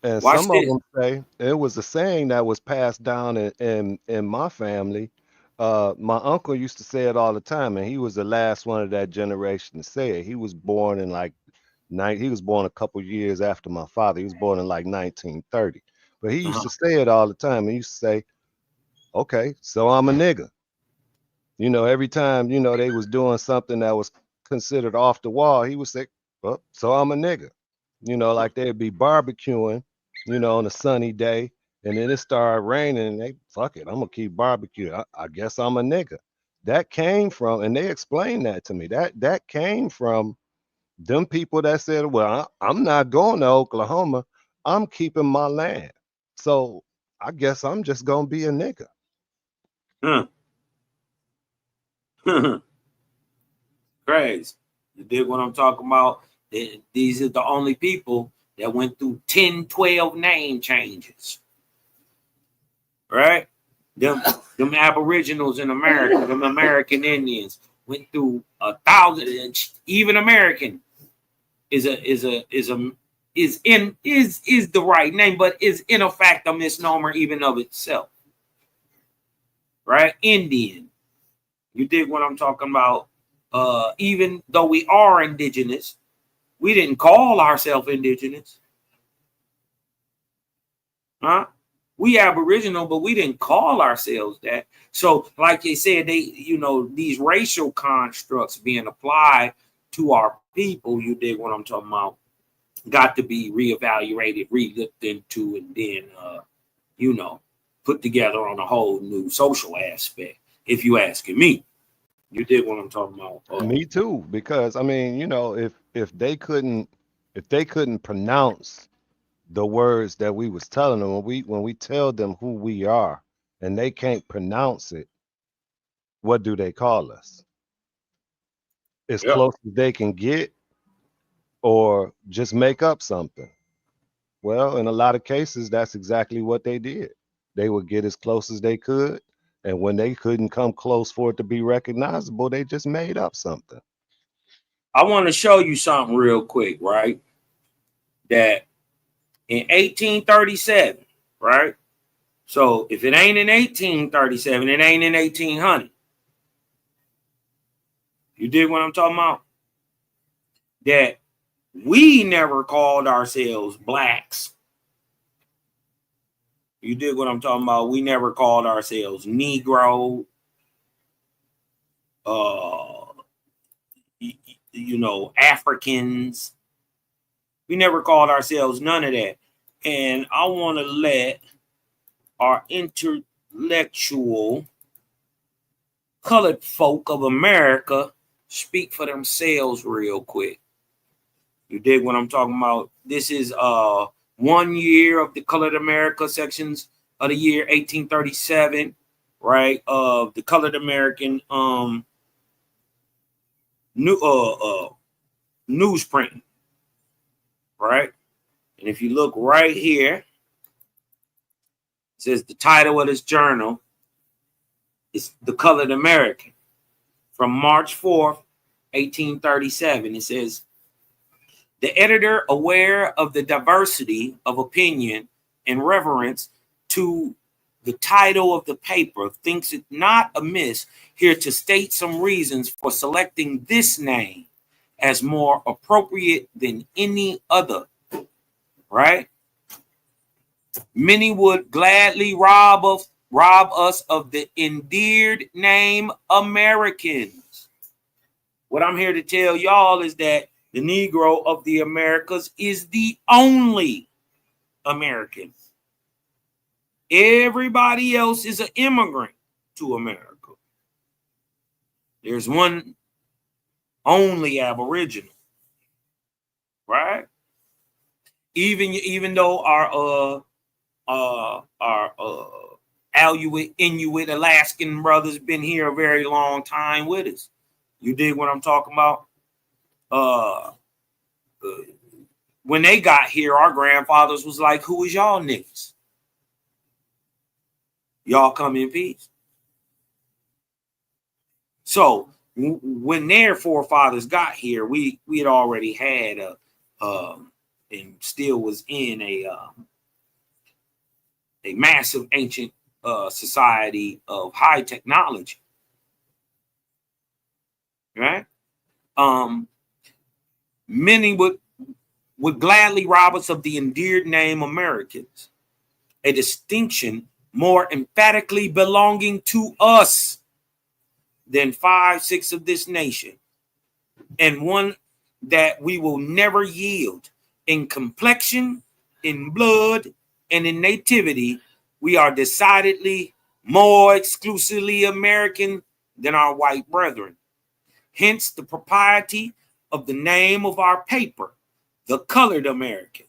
And Watch some this. of them say it was a saying that was passed down in my family. My uncle used to say it all the time, and he was the last one of that generation to say it. He was born in he was born a couple years after my father. He was born in like 1930. But he used to say it all the time. He used to say, okay, so I'm a nigga. You know, every time, you know, they was doing something that was considered off the wall, he would say, well, so I'm a nigga. You know, like they'd be barbecuing, you know, on a sunny day, and then it started raining, and they, fuck it, I'm gonna keep barbecuing. I guess I'm a nigga. That came from, and they explained that to me, that came from them people that said, well, I'm not going to Oklahoma, I'm keeping my land. So I guess I'm just going to be a nigga. Crazy. You dig what I'm talking about? These are the only people that went through 10, 12 name changes. Right? Them aboriginals in America, them American Indians went through 1,000. Even American is the right name, but is in a fact a misnomer even of itself. Right? Indian. You dig what I'm talking about? Even though we are indigenous, we didn't call ourselves indigenous. Huh? We aboriginal, but we didn't call ourselves that. So, like they said, these racial constructs being applied to our people, you dig what I'm talking about, got to be reevaluated, re-looked into, and then, put together on a whole new social aspect, if you asking me. You dig what I'm talking about? Me too, because I mean, if they couldn't pronounce the words that we was telling them, when we tell them who we are and they can't pronounce it, what do they call us? As close as they can get, or just make up something? Well, in a lot of cases, that's exactly what they did. They would get as close as they could, and when they couldn't come close for it to be recognizable, they just made up something. I want to show you something real quick, right? That in 1837, right? So if it ain't in 1837, it ain't in 1800. You dig what I'm talking about? That we never called ourselves blacks. You dig what I'm talking about? We never called ourselves Negro, Africans. We never called ourselves none of that. And I want to let our intellectual colored folk of America speak for themselves real quick. You dig what I'm talking about? This is 1 year of the Colored America sections of the year 1837, right? Of the Colored American newsprint, right? And if you look right here, it says the title of this journal is The Colored American from March 4th, 1837. It says, the editor, aware of the diversity of opinion in reverence to the title of the paper, thinks it not amiss here to state some reasons for selecting this name as more appropriate than any other, right? Many would gladly rob us of the endeared name Americans. What I'm here to tell y'all is that the Negro of the Americas is the only American. Everybody else is an immigrant to America. There's one only Aboriginal, right? Even though our Aleut, Inuit, Alaskan brothers been here a very long time with us. You dig what I'm talking about? When they got here, our grandfathers was like, who is y'all niggas? Y'all come in peace. So when their forefathers got here, we had already had and still was in a massive ancient society of high technology, right? Many would gladly rob us of the endeared name Americans, a distinction more emphatically belonging to us than 5/6 of this nation, and one that we will never yield. In complexion, in blood, and in nativity, we are decidedly more exclusively American than our white brethren. Hence the propriety of the name of our paper, The Colored American,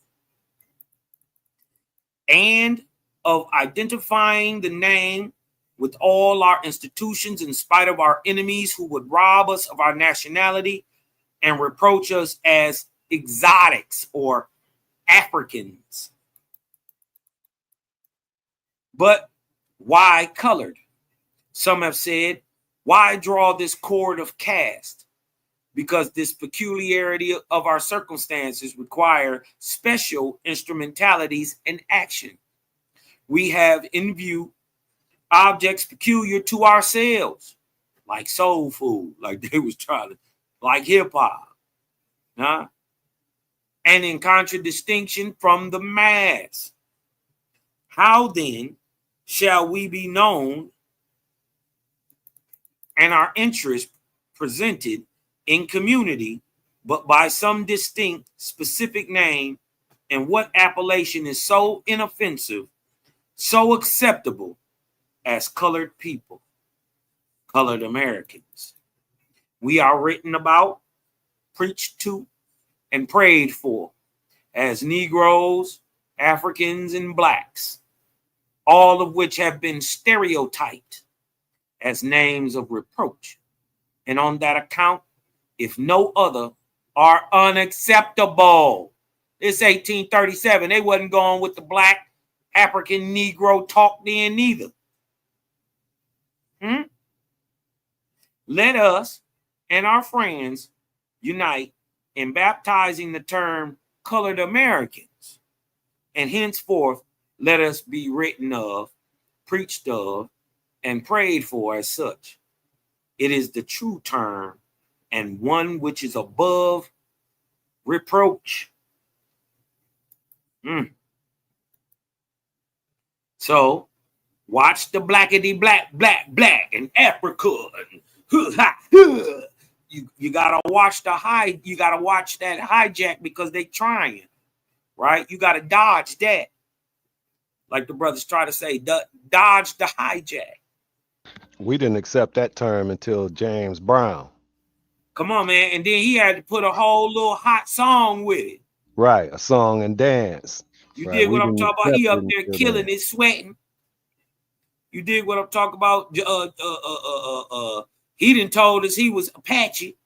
and of identifying the name with all our institutions in spite of our enemies who would rob us of our nationality and reproach us as exotics or Africans. But why colored? Some have said, why draw this cord of caste? Because this peculiarity of our circumstances require special instrumentalities and action. We have in view objects peculiar to ourselves, like soul food, like they was trying to, like hip hop, huh? And in contradistinction from the mass. How then shall we be known and our interest presented in community, but by some distinct specific name, and what appellation is so inoffensive, so acceptable as colored people, colored Americans? We are written about, preached to, and prayed for as Negroes, Africans, and Blacks, all of which have been stereotyped as names of reproach, and on that account, if no other, are unacceptable. It's 1837. They wasn't going with the Black African Negro talk then neither. Let us and our friends unite in baptizing the term colored Americans, and henceforth let us be written of, preached of, and prayed for as such. It is the true term and one which is above reproach. So watch the blackity black in Africa. You gotta watch that hijack because they trying, right? You gotta dodge that. Like the brothers try to say, dodge the hijack. We didn't accept that term until James Brown. Come on, man. And then he had to put a whole little hot song with it. Right, a song and dance. You right. dig what I'm talking about? He up there killing it, sweating. You dig what I'm talking about? He done told us he was Apache.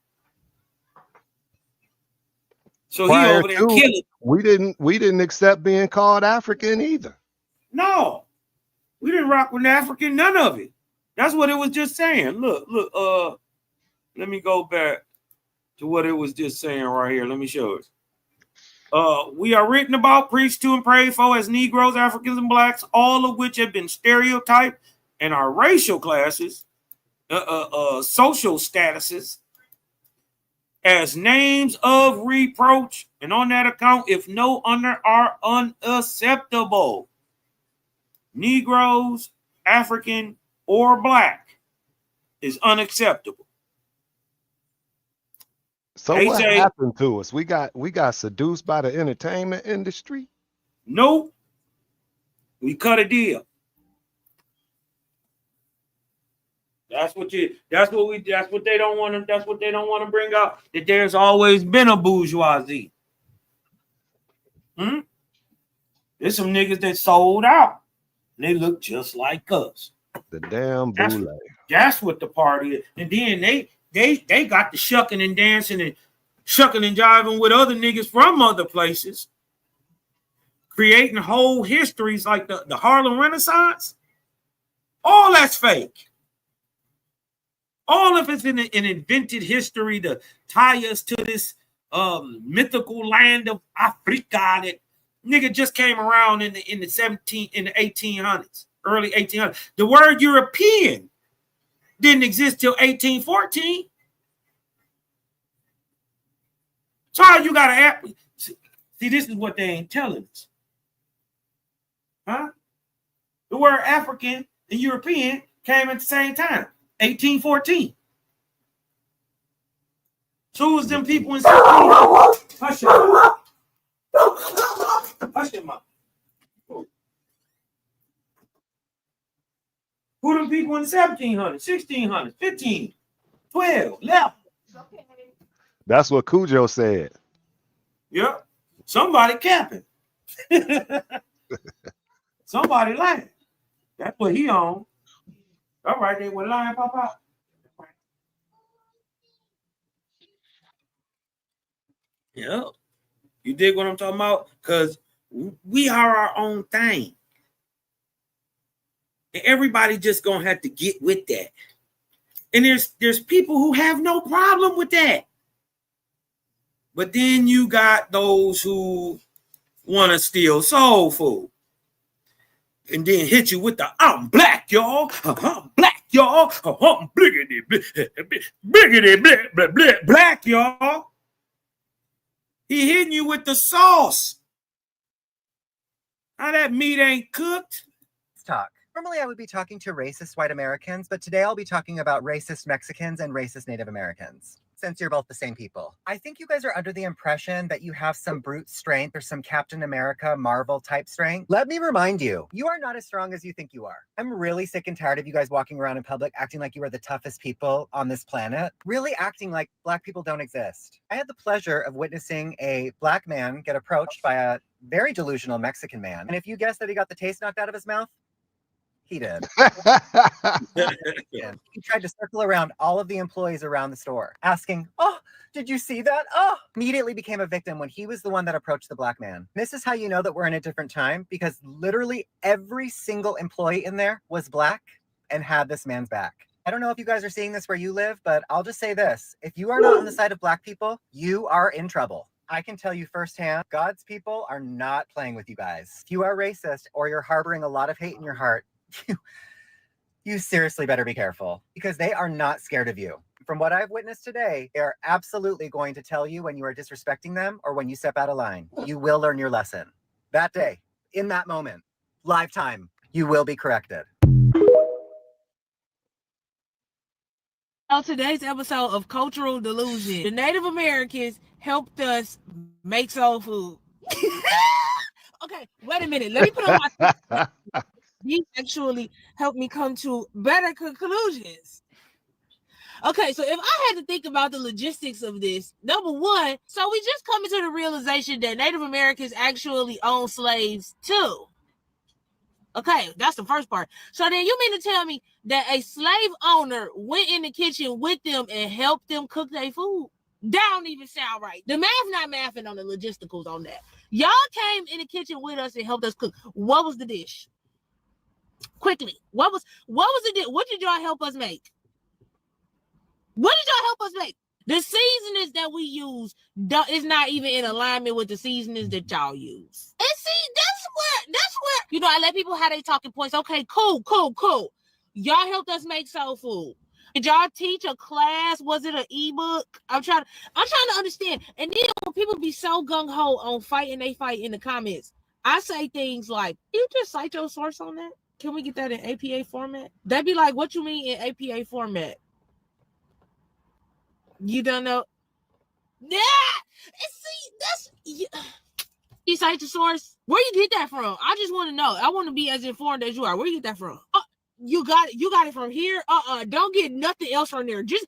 So he over there killing. We didn't accept being called African either. No, we didn't rock with African, none of it. That's what it was just saying. Look, let me go back to what it was just saying right here. Let me show it. We are written about, preached to, and prayed for as Negroes, Africans, and Blacks, all of which have been stereotyped in our racial classes, social statuses, as names of reproach, and on that account, if no other, are unacceptable. Negroes, African, or Black is unacceptable. So what happened to us? We got seduced by the entertainment industry? Nope. We cut a deal. That's what they don't want to bring up, that there's always been a bourgeoisie. There's some niggas that sold out. They look just like us. The damn boule. That's what the party is. And then they got the shucking and dancing and shucking and jiving with other niggas from other places, creating whole histories like the Harlem Renaissance. All that's fake. All of it's an invented history to tie us to this mythical land of Africa that nigga just came around in the 1800s, early 1800s. The word European didn't exist till 1814. So you gotta see, this is what they ain't telling us. Huh? The word African and European came at the same time, 1814. So who was them people in 1700? Hush your mouth. Hush your mouth. Who them people in 1700, 1600, 15, 12, 11? That's what Cujo said. Yep. Somebody capping. Somebody lying. That's what he on. All right, they were lying, Papa. Yep. You dig what I'm talking about? Because we are our own thing. And everybody just gonna have to get with that. And there's people who have no problem with that. But then you got those who want to steal soul food. And then hit you with the I'm black, y'all. I'm black, y'all. I'm biggity, black, y'all. He hitting you with the sauce. How that meat ain't cooked. Let's talk. Normally I would be talking to racist white Americans, but today I'll be talking about racist Mexicans and racist Native Americans, since you're both the same people. I think you guys are under the impression that you have some brute strength or some Captain America Marvel type strength. Let me remind you, you are not as strong as you think you are. I'm really sick and tired of you guys walking around in public acting like you are the toughest people on this planet, really acting like black people don't exist. I had the pleasure of witnessing a black man get approached by a very delusional Mexican man. And if you guess that he got the taste knocked out of his mouth, he did. Yeah. He tried to circle around all of the employees around the store, asking, "Oh, did you see that? Oh!" Immediately became a victim when he was the one that approached the black man. This is how you know that we're in a different time, because literally every single employee in there was black and had this man's back. I don't know if you guys are seeing this where you live, but I'll just say this. If you are not on the side of black people, you are in trouble. I can tell you firsthand, God's people are not playing with you guys. If you are racist or you're harboring a lot of hate in your heart, you seriously better be careful, because they are not scared of you. From what I've witnessed today, they are absolutely going to tell you when you are disrespecting them or when you step out of line. You will learn your lesson. That day, in that moment, live time, you will be corrected. On today's episode of Cultural Delusion, the Native Americans helped us make soul food. Okay, wait a minute. Let me put on my... These actually helped me come to better conclusions. Okay, so if I had to think about the logistics of this, number one, so we just come into the realization that Native Americans actually own slaves too. Okay, that's the first part. So then you mean to tell me that a slave owner went in the kitchen with them and helped them cook their food? That don't even sound right. The math not mathing on the logisticals on that. Y'all came in the kitchen with us and helped us cook. What was the dish? Quickly, what was the dish? What did y'all help us make? What did y'all help us make? The seasonings that we use is not even in alignment with the seasonings that y'all use. And see, that's where, you know, I let people have their talking points. Okay, cool. Y'all helped us make soul food. Did y'all teach a class? Was it an ebook? I'm trying to understand. And then when people be so gung-ho on fighting, they fight in the comments. I say things like, you just cite your source on that? Can we get that in APA format? They'd be like, what you mean in APA format? You don't know? Yeah. And see, that's... Yeah. You cite the source? Where you get that from? I just want to know. I want to be as informed as you are. Where you get that from? You got it from here? Don't get nothing else from there. Just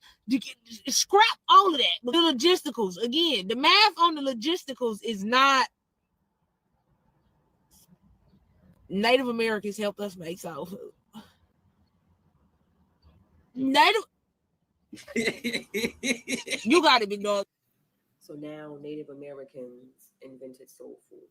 scrap all of that. The logisticals, again, the math on the logisticals is not... Native Americans helped us make soul food. You got it, big dog. So now Native Americans invented soul food.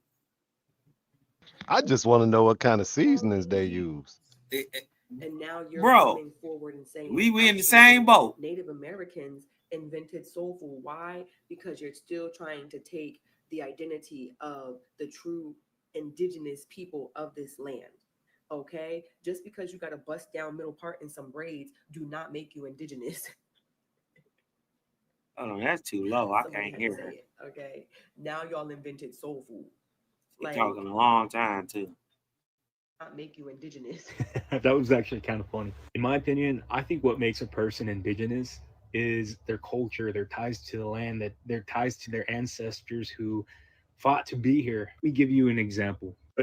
I just want to know what kind of seasonings they use. And now you're coming forward and saying we in the same boat. Native Americans invented soul food. Why? Because you're still trying to take the identity of the true indigenous people of this land. Okay? Just because you got a bust down middle part and some braids do not make you indigenous. Oh, that's too low. I can't hear her. Okay. Now y'all invented soul food. You're talking a long time too. Not make you indigenous. That was actually kind of funny. In my opinion, I think what makes a person indigenous is their culture, their ties to the land, that their ties to their ancestors who fought to be here. We give you an example. So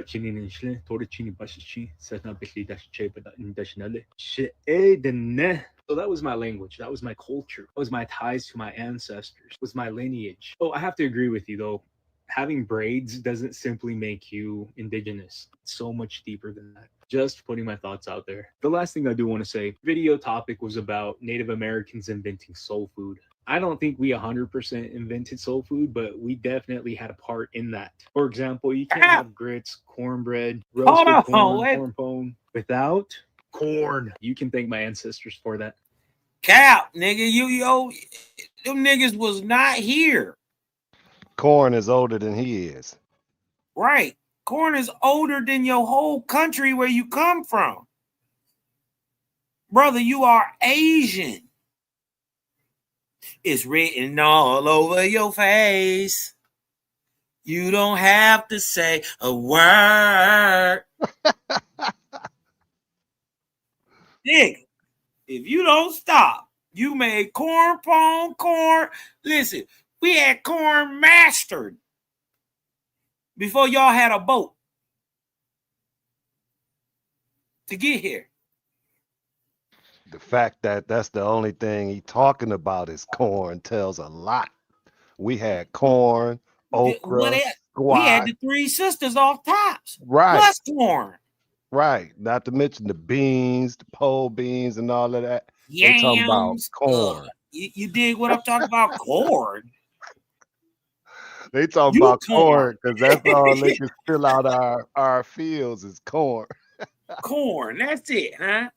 that was my language. That was my culture. That was my ties to my ancestors. Was my lineage. Oh, I have to agree with you though. Having braids doesn't simply make you indigenous. It's so much deeper than that. Just putting my thoughts out there. The last thing I do want to say, video topic was about Native Americans inventing soul food. I don't think we 100% invented soul food, but we definitely had a part in that. For example, you can't have grits, cornbread, roasted Hold on, corn, wait. corn pone without corn. You can thank my ancestors for that. Cap, nigga, them niggas was not here. Corn is older than he is. Right. Corn is older than your whole country where you come from. Brother, you are Asian. It's written all over your face. You don't have to say a word. Nigga, if you don't stop, you made corn pone, corn. Listen, we had corn mastered before y'all had a boat to get here. The fact that that's the only thing he talking about is corn tells a lot. We had corn, okra, We had squash. the three sisters off tops. Right. Plus corn. Right. Not to mention the beans, the pole beans, and all of that. They talking about Yams. corn. You dig what I'm talking about? Corn. They talking You about corn. corn because that's all they can fill out our fields is corn. Corn. That's it, huh?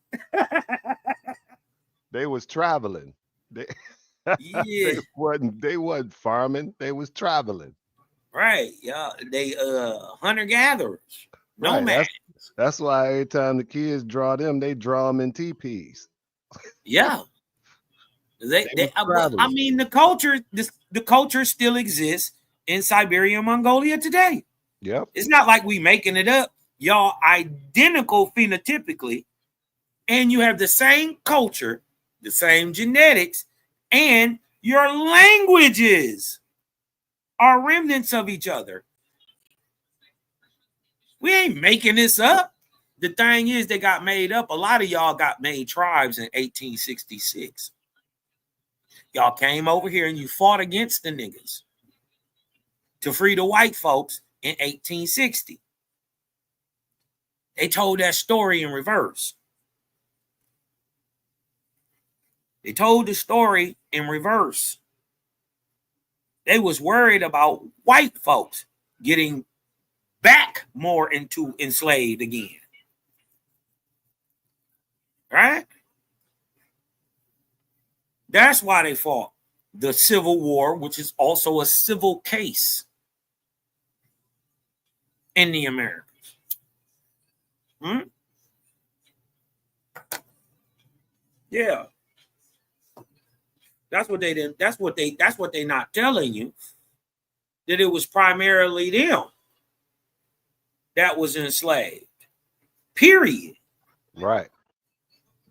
They was traveling. They, Yeah. they wasn't farming. They was traveling. Right. Yeah. They hunter gatherers. Right. Nomads. That's why every time the kids draw them, they draw them in teepees. Yeah. was I mean, the culture still exists in Siberia and Mongolia today. Yep. It's not like we making it up. Y'all identical phenotypically, and you have the same culture, the same genetics, and your languages are remnants of each other. We ain't making this up. The thing is, they got made up. A lot of y'all got made tribes in 1866. Y'all came over here and you fought against the niggas to free the white folks in 1860. They told that story in reverse. They told the story in reverse. They was worried about white folks getting back more into enslaved again. Right? That's why they fought the Civil War, which is also a civil case in the Americas. Yeah. That's what they did. That's what they not telling you. That it was primarily them that was enslaved. Period. Right.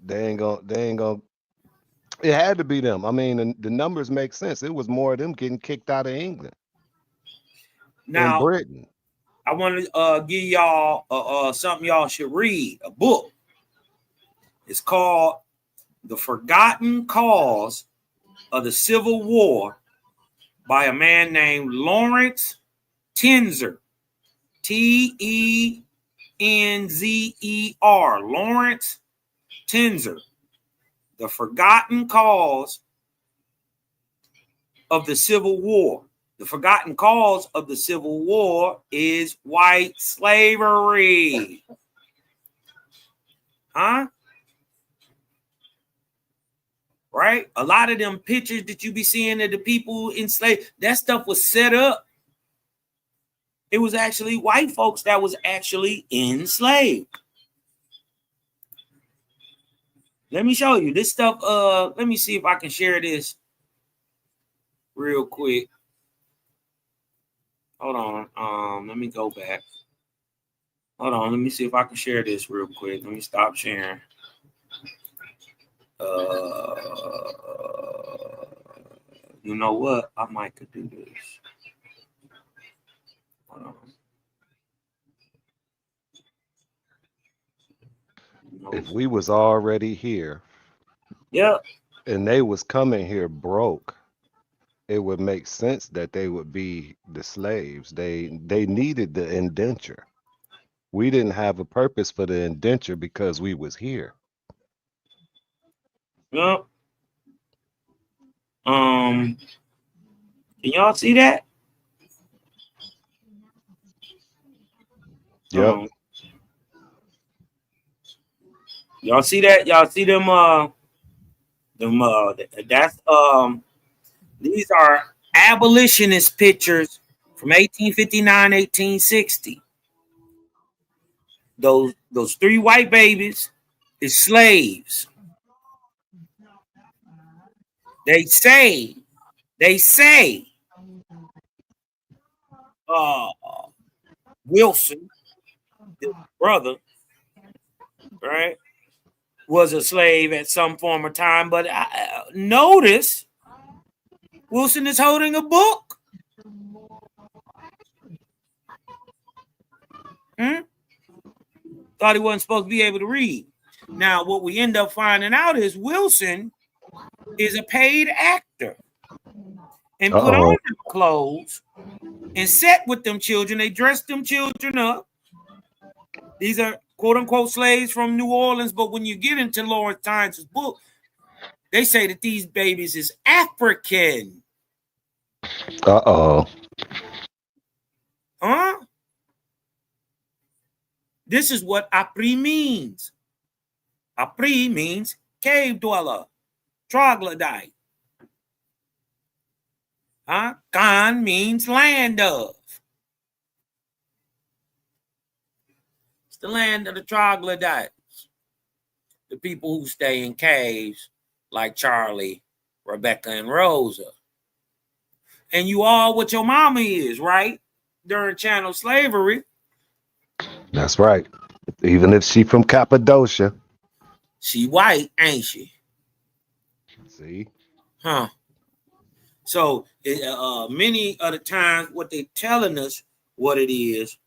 They ain't gonna it had to be them. I mean, the numbers make sense. It was more of them getting kicked out of England. Now, in Britain. I want to give y'all something y'all should read, a book. It's called The Forgotten Cause of the Civil War by a man named Lawrence Tenzer. Tenzer. Lawrence Tenzer. The Forgotten Cause of the Civil War. The forgotten cause of the Civil War is white slavery. Huh? Right? A lot of them pictures that you be seeing of the people enslaved, that stuff was set up. It was actually white folks that was actually enslaved. Let me show you this stuff. Let me see if I can share this real quick. Hold on. Let me go back. Hold on. Let me see if I can share this real quick. Let me stop sharing. You know what? I might could do this. Hold on. If we was already here, yeah, and they was coming here broke, it would make sense that they would be the slaves. They needed the indenture. We didn't have a purpose for the indenture because we was here. yeah. Can y'all see that? Yep. Y'all see that? Y'all see them? That's These are abolitionist pictures from 1859, 1860. Those three white babies is slaves. They say, uh, Wilson, his brother, right, was a slave at some form of time. But notice Wilson is holding a book. Thought he wasn't supposed to be able to read. Now, what we end up finding out is Wilson is a paid actor and put on them clothes and sat with them children. They dressed them children up. These are quote unquote slaves from New Orleans, but when you get into Lawrence Tynes' book, they say that these babies is African. Uh-oh. Huh? This is what Apri means. Apri means cave dweller, troglodyte. Huh? Khan means land of. It's the land of the troglodytes. The people who stay in caves like Charlie, Rebecca, and Rosa. And you all what your mama is, right? During chattel slavery. That's right. Even if she from Cappadocia. She white, ain't she? See? Huh. So many of the times what they telling us what it is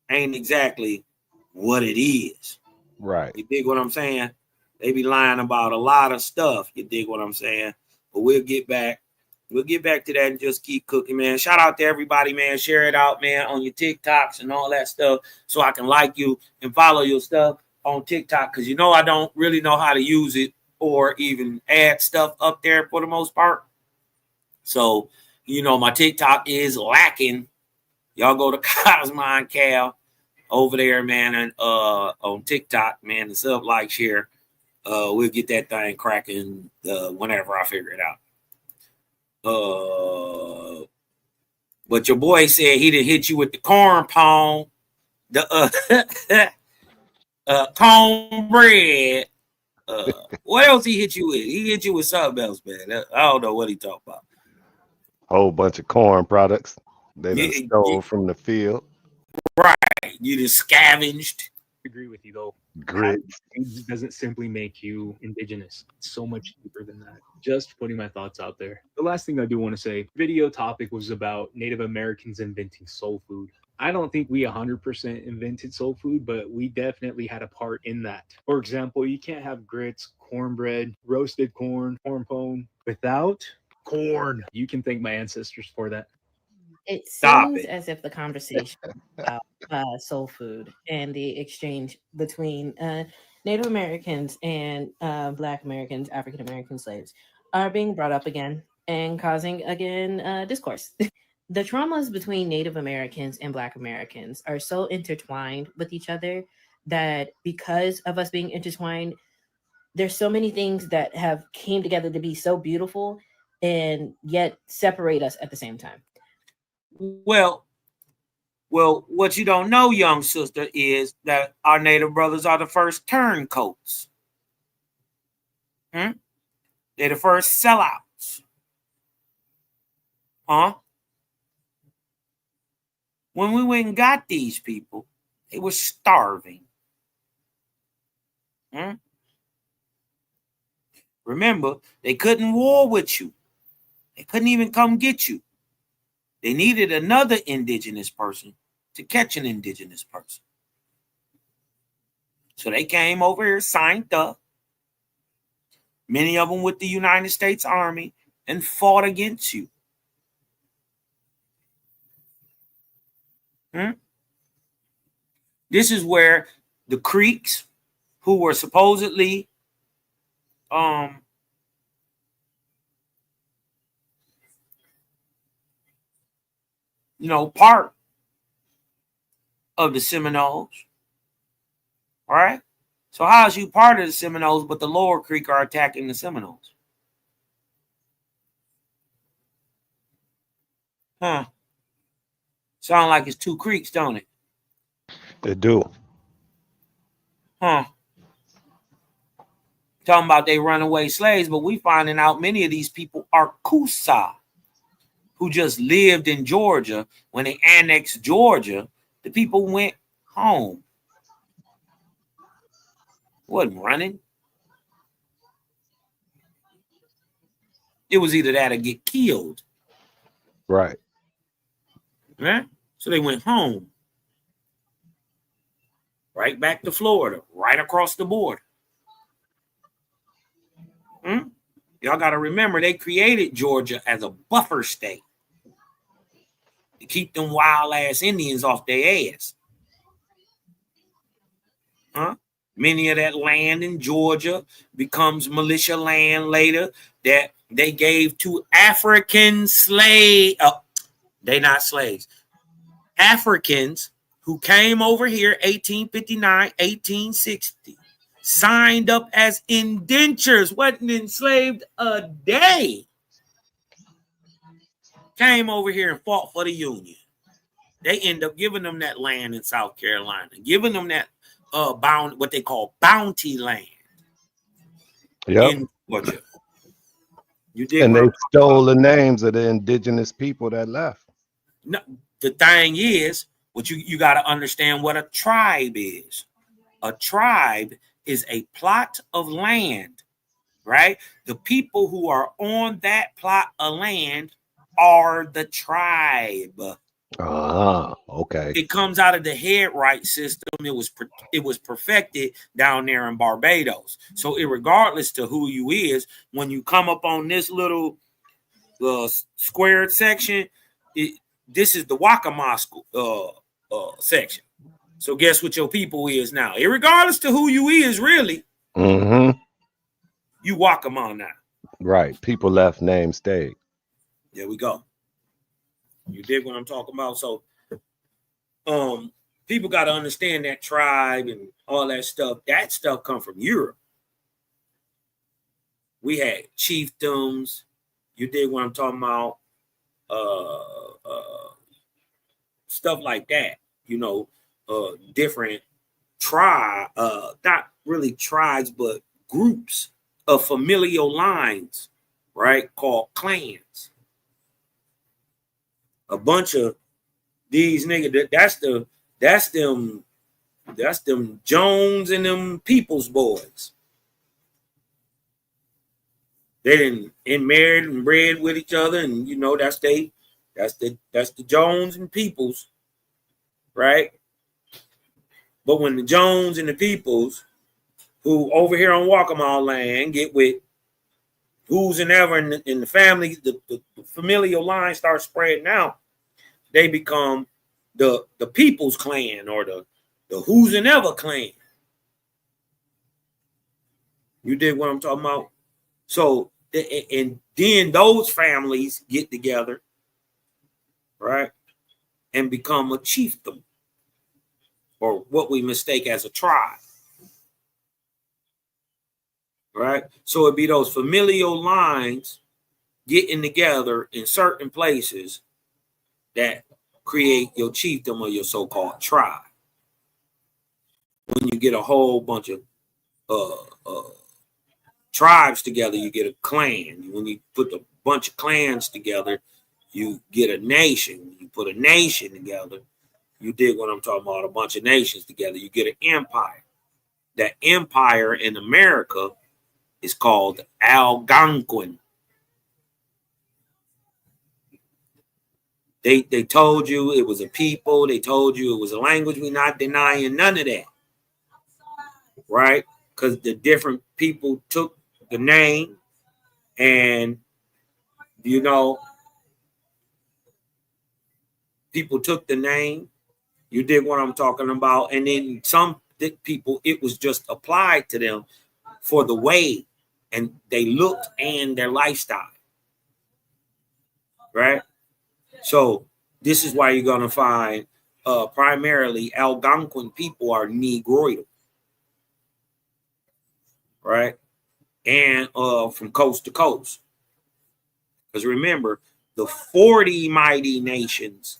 ain't exactly what it is. Right. You dig what I'm saying? They be lying about a lot of stuff. You dig what I'm saying? But we'll get back to that and just keep cooking, man. Shout out to everybody, man. Share it out, man, on your TikToks and all that stuff so I can like you and follow your stuff on TikTok because I don't really know how to use it or even add stuff up there for the most part. So, my TikTok is lacking. Y'all go to Cosmon Cal over there, man, and on TikTok, man, and sub, like, share. We'll get that thing cracking whenever I figure it out. But your boy said he done hit you with the corn pone, the cornbread. What else he hit you with? He hit you with something else, man. I don't know what he talked about. Whole bunch of corn products they done stole from the field. Right. You just scavenged. I agree with you though. Grits. It doesn't simply make you indigenous. It's so much deeper than that. Just putting my thoughts out there. The last thing I do want to say, video topic was about Native Americans inventing soul food. I don't think we 100% invented soul food, but we definitely had a part in that. For example, you can't have grits, cornbread, roasted corn, corn pone without corn. You can thank my ancestors for that. It seems as if the conversation about soul food and the exchange between Native Americans and Black Americans, African American slaves, are being brought up again and causing again discourse. The traumas between Native Americans and Black Americans are so intertwined with each other that because of us being intertwined, there's so many things that have came together to be so beautiful and yet separate us at the same time. Well, what you don't know, young sister, is that our Native brothers are the first turncoats. They're the first sellouts. Huh? When we went and got these people, they were starving. Remember, they couldn't war with you. They couldn't even come get you. They needed another indigenous person to catch an indigenous person. So they came over here, signed up, many of them with the United States Army, and fought against you. This is where the Creeks, who were supposedly part of the Seminoles, all right? So how is you part of the Seminoles, but the Lower Creek are attacking the Seminoles? Huh? Sound like it's two creeks, don't it? They do. Huh? Talking about they runaway slaves, but we finding out many of these people are Kusa, who just lived in Georgia. When they annexed Georgia, the people went home. Wasn't running. It was either that or get killed. Right. Right? So they went home. Right back to Florida, right across the border. Y'all got to remember, they created Georgia as a buffer state to keep them wild ass Indians off their ass. Many of that land in Georgia becomes militia land later that they gave to African slaves. They not slaves. Africans who came over here 1859, 1860, signed up as indentures, wasn't enslaved a day. Came over here and fought for the Union. They end up giving them that land in South Carolina, giving them that what they call bounty land. Yep. In Georgia. You did, and they stole the names of the indigenous people that left. No, the thing is, what you got to understand what a tribe is. A tribe is a plot of land, right? The people who are on that plot of land are the tribe. Okay. It comes out of the head right system. It was perfected down there in Barbados. So irregardless to who you is, when you come up on this little squared section, this is the Wakama section. So guess what your people is now? Irregardless to who you is, really, you Wakama now. Right. People left, names stayed. There we go. You dig what I'm talking about? So people got to understand that tribe and all that stuff. That stuff come from Europe. We had chiefdoms. You dig what I'm talking about? Stuff like that. Different tribe, not really tribes, but groups of familial lines, right? Called clans. A bunch of these niggas, that's them Jones and them People's boys. They didn't married and bred with each other, and that's the Jones and Peoples, right? But when the Jones and the Peoples, who over here on Wakama land, get with who's and ever in the family, the familial line starts spreading out, they become the People's Clan or the who's and ever clan. You dig what I'm talking about? So, and then those families get together, right, and become a chiefdom, or what we mistake as a tribe, right? So it'd be those familial lines getting together in certain places that create your chiefdom or your so-called tribe. When you get a whole bunch of tribes together, you get a clan. When you put a bunch of clans together, you get a nation. When you put a nation together, you dig what I'm talking about, a bunch of nations together, you get an empire. That empire in America is called Algonquin. They told you it was a people. They told you it was a language. We're not denying none of that. right? Because the different people took the name, and people took the name. You dig what I'm talking about? And then some people, it was just applied to them for the way and they looked and their lifestyle, right? So this is why you're going to find primarily Algonquin people are Negroidal, right? And from coast to coast. Because remember, the 40 mighty nations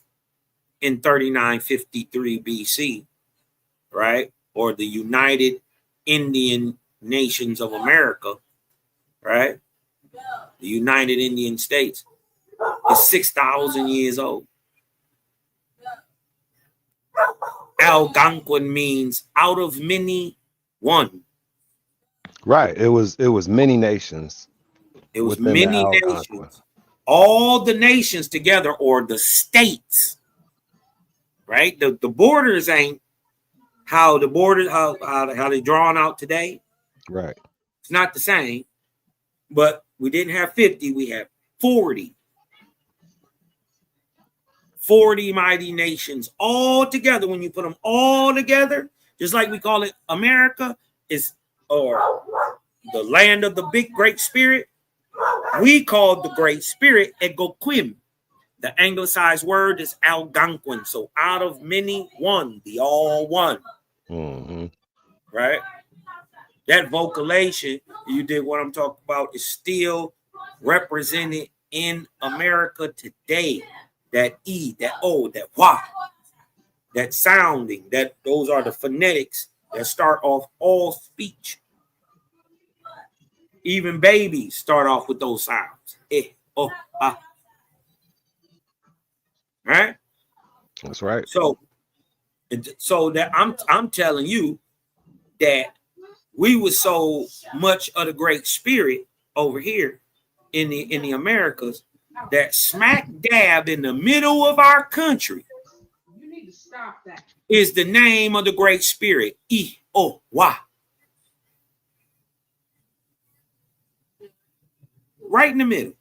in 3953 BC, right? Or the United Indian Nations of America, right? The United Indian States is 6,000 years old. Algonquin means out of many, one. Right. It was many nations. It was within the many Algonquin. nations. All the nations together, or the states, right? The borders ain't how the borders how they drawn out today. Right. It's not the same, but we didn't have 50, we have 40. 40 mighty nations all together. When you put them all together, just like we call it America, or the land of the big great spirit, we call the great spirit Egoquim. The anglicized word is Algonquin. So out of many, one, the all one. Mm-hmm. Right? That vocalization, you did what I'm talking about, is still represented in America today. That E, that O, that wah, that sounding, those are the phonetics that start off all speech. Even babies start off with those sounds. Eh, oh, ah. Right? That's right. So that I'm telling you that we were so much of the great spirit over here in the Americas that smack dab in the middle of our country is the name of the great spirit, E-O-Y. Right in the middle.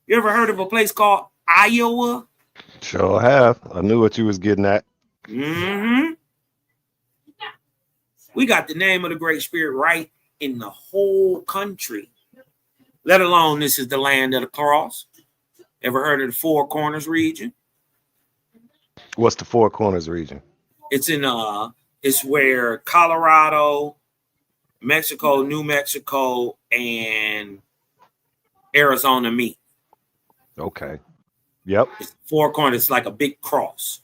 You ever heard of a place called Iowa? Sure have. I knew what you was getting at. Mm-hmm. We got the name of the great spirit right in the whole country. Let alone this is the land of the cross. Ever heard of the Four Corners region? What's the Four Corners region? It's where Colorado, Mexico, New Mexico, and Arizona meet. Okay. Yep. It's Four Corners. It's like a big cross.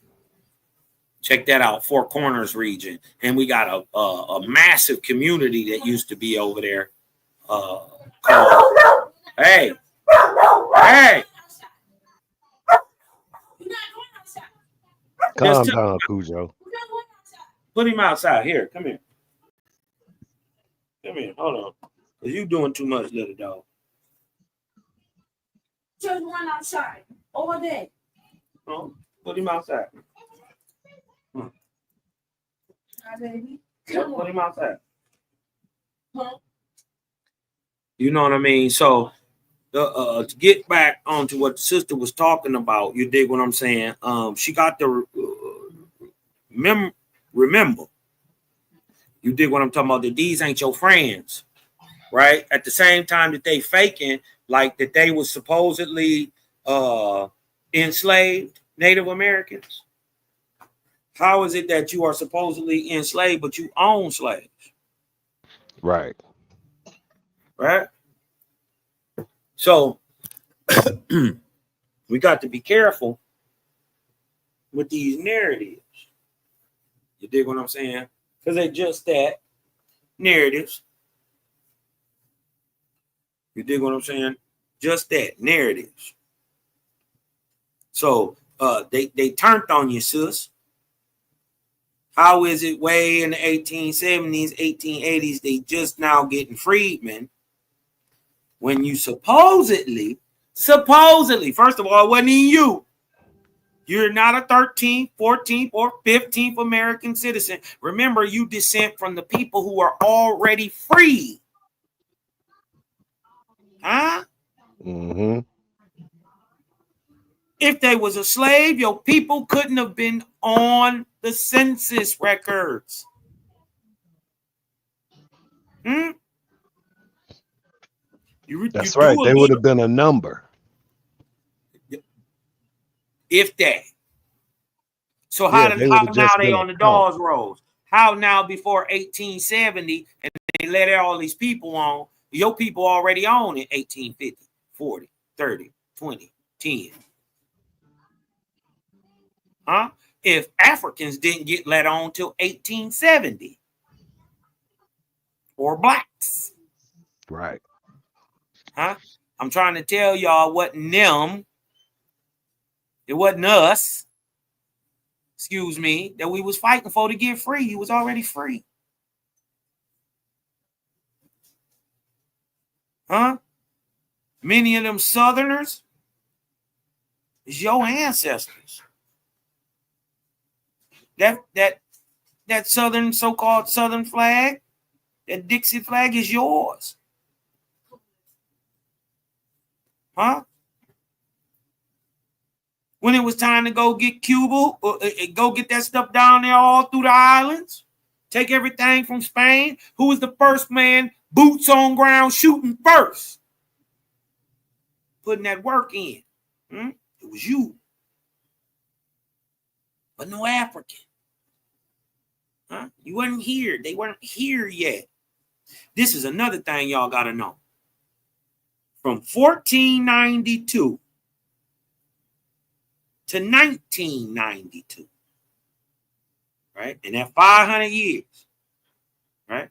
Check that out, Four Corners region. And we got a massive community that used to be over there called, hey. Calm down, Cujo. Put him outside. Here, come here. Come here. Hold on. Because you doing too much, little dog. Just one outside. Over there. Oh, put him outside. Hi, baby. Put him outside. You know what I mean? So, to get back onto what the sister was talking about, you dig what I'm saying? She got to remember. You dig what I'm talking about? That these ain't your friends, right? At the same time that they faking like that they were supposedly enslaved Native Americans. How is it that you are supposedly enslaved, but you own slaves? Right. Right? So we got to be careful with these narratives. You dig what I'm saying? Because they're just that, narratives. You dig what I'm saying? Just that, narratives. So they turned on you, sis. How is it way in the 1870s, 1880s, they just now getting freedmen when you supposedly, first of all, it wasn't even you. You're not a 13th, 14th, or 15th American citizen. Remember, you descend from the people who are already free. Huh? Mm-hmm. If they was a slave, your people couldn't have been on the census records. That's right. They would have been a number. If that. So Yeah, how they would have now just they been a on the count. Dawes rolls? How now before 1870 and they let all these people on, your people already on in 1850, 40, 30, 20, 10. Huh? If Africans didn't get let on till 1870. Or blacks. Right. Huh? I'm trying to tell y'all what them. It wasn't us. Excuse me, that we was fighting for to get free. You was already free. Huh? Many of them Southerners is your ancestors. That Southern, so-called Southern flag, that Dixie flag is yours. Huh? When it was time to go get Cuba, go get that stuff down there all through the islands, take everything from Spain, who was the first man, boots on ground, shooting first? Putting that work in. It was you. But no African. Huh? You weren't here. They weren't here yet. This is another thing y'all got to know. From 1492 to 1992, right? In that 500 years, right?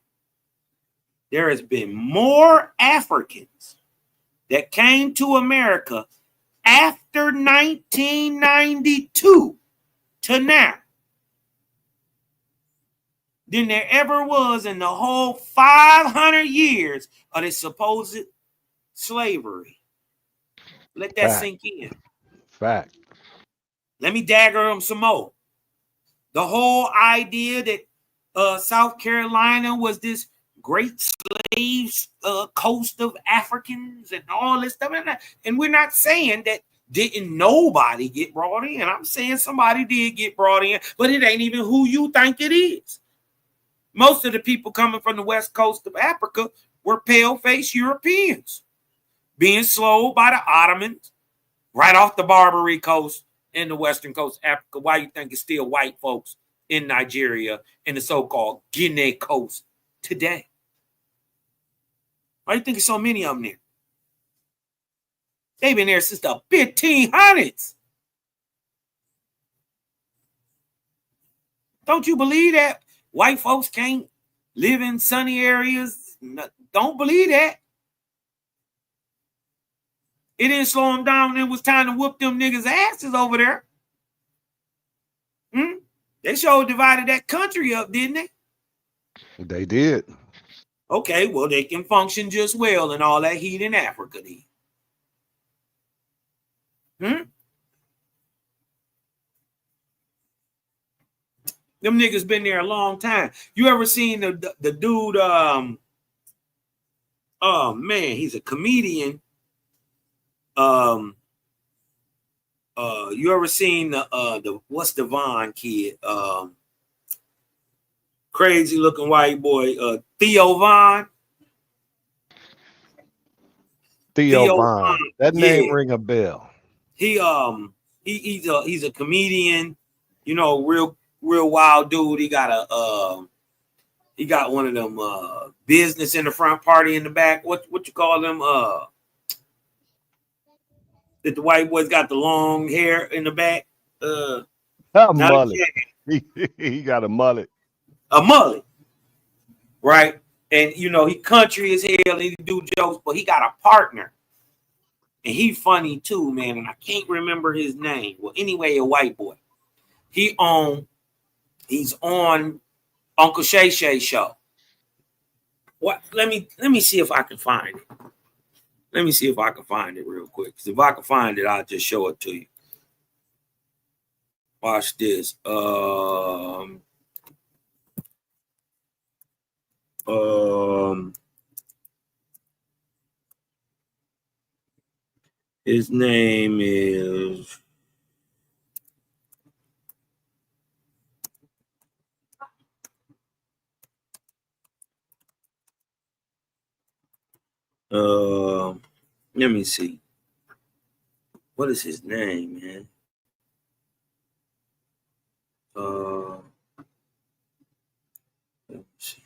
There has been more Africans that came to America after 1992 to now than there ever was in the whole 500 years of this supposed slavery. Let that sink in. Fact. Let me dagger them some more. The whole idea that South Carolina was this great slave coast of Africans and all this stuff. And we're not saying that didn't nobody get brought in. I'm saying somebody did get brought in, but it ain't even who you think it is. Most of the people coming from the west coast of Africa were pale-faced Europeans being sold by the Ottomans right off the Barbary coast in the western coast of Africa. Why you think it's still white folks in Nigeria and the so-called Guinea coast today? Why do you think there's so many of them there? They've been there since the 1500s. Don't you believe that white folks can't live in sunny areas? Don't believe that. It didn't slow them down. It was time to whoop them niggas' asses over there. They sure divided that country up, didn't they? They did. Okay, well, they can function just well in all that heat in Africa then. Them niggas been there a long time. You ever seen the dude, oh man, he's a comedian. You ever seen the what's the Vaughn kid? Crazy looking white boy, Theo Vaughn. Theo Vaughn. That name ring a bell. He's a comedian, you know, real wild dude. He got one of them business in the front, party in the back. What you call them? That the white boys got the long hair in the back. A mullet. He got a mullet. A mullet. Right? And you know, he country as hell and he do jokes, but he got a partner. And he funny too, man. And I can't remember his name. Well, anyway, a white boy. He's on Uncle Shay Shay show. What? Let me see if I can find it. Let me see if I can find it real quick. Because if I can find it, I'll just show it to you. Watch this. His name is let me see. What is his name, man? Let me see.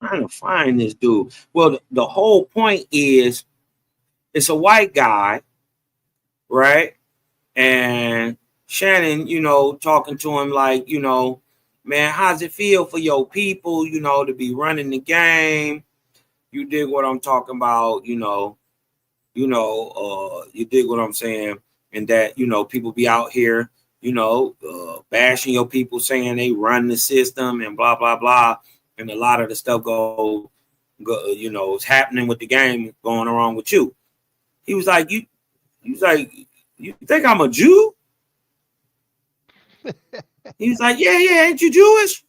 Trying to find this dude. Well, the whole point is it's a white guy, right? And Shannon, talking to him like, man, how's it feel for your people, to be running the game? You dig what I'm talking about, you dig what I'm saying? And that, people be out here, bashing your people, saying they run the system and blah, blah, blah. And a lot of the stuff it's happening with the game going around with you. He was like, you think I'm a Jew? He was like, yeah, ain't you Jewish?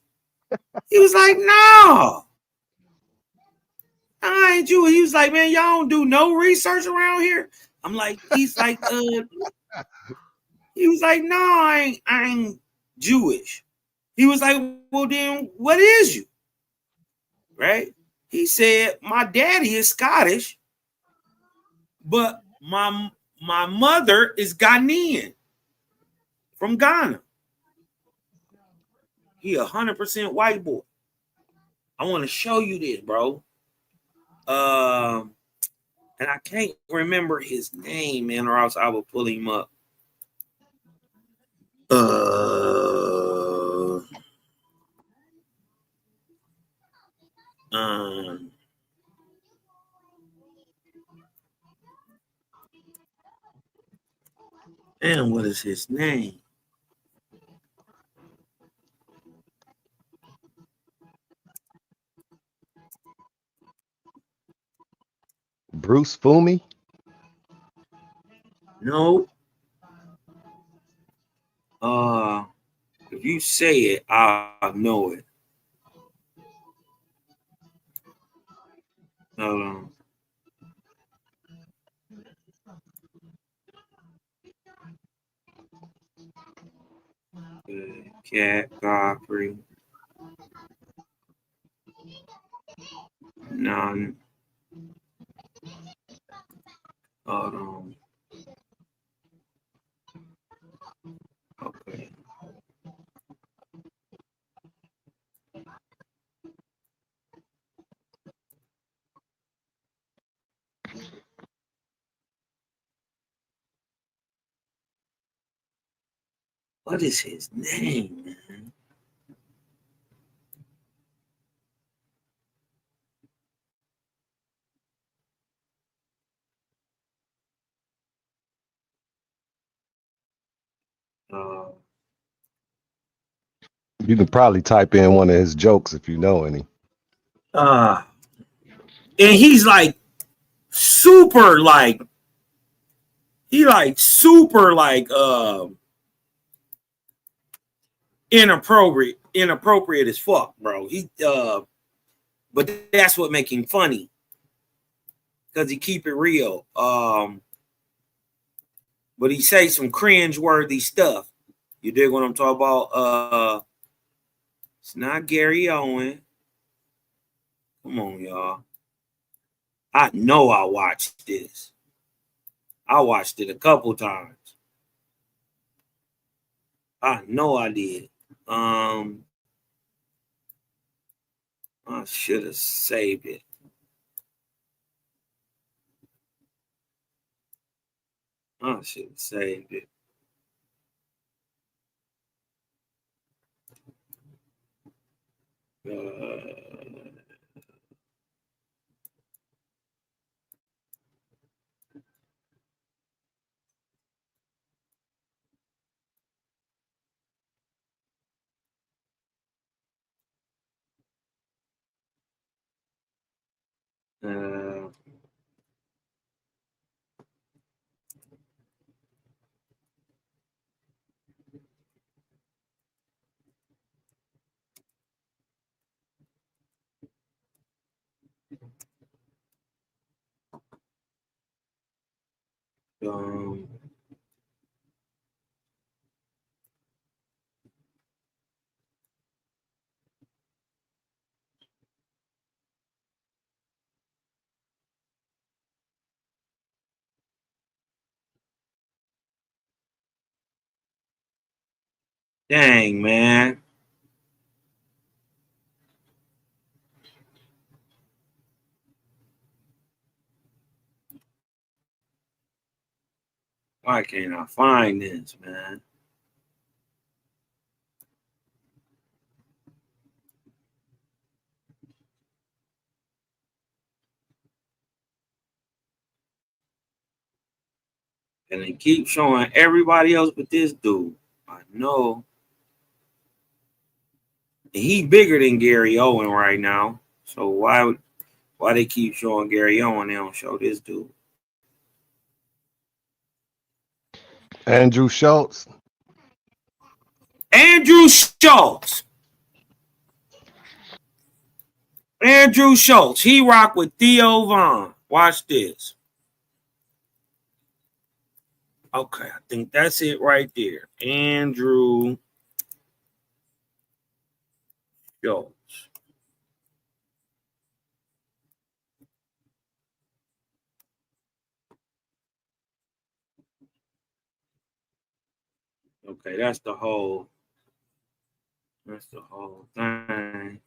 He was like, no, I ain't Jewish. He was like, man, y'all don't do no research around here. I'm like, he's like, he was like, no, I ain't Jewish. He was like, well, then what is you? Right? He said, my daddy is Scottish, but my mother is Ghanaian from Ghana. He 100% white boy. I want to show you this, bro. And I can't remember his name, man, or else I will pull him up. And what is his name? Bruce Fumi? No. If you say it, I'll know it. Hold on. Cat Godfrey. None. Hold on. Okay. What is his name, man? You can probably type in one of his jokes if you know any. And he's like super like super inappropriate as fuck, bro. But that's what make him funny, because he keep it real. But he say some cringe-worthy stuff. You dig what I'm talking about? It's not Gary Owen. Come on, y'all. I know I watched this. I watched it a couple times. I know I did. I should have saved it. I should have saved it. Dang, man. Why can't I find this, man? And they keep showing everybody else but this dude. I know. He bigger than Gary Owen right now. So why they keep showing Gary Owen? They don't show this dude. Andrew Schultz. Andrew Schultz. Andrew Schultz. He rock with Theo Von. Watch this. Okay, I think that's it right there. Andrew Schultz. Okay, that's the whole thing.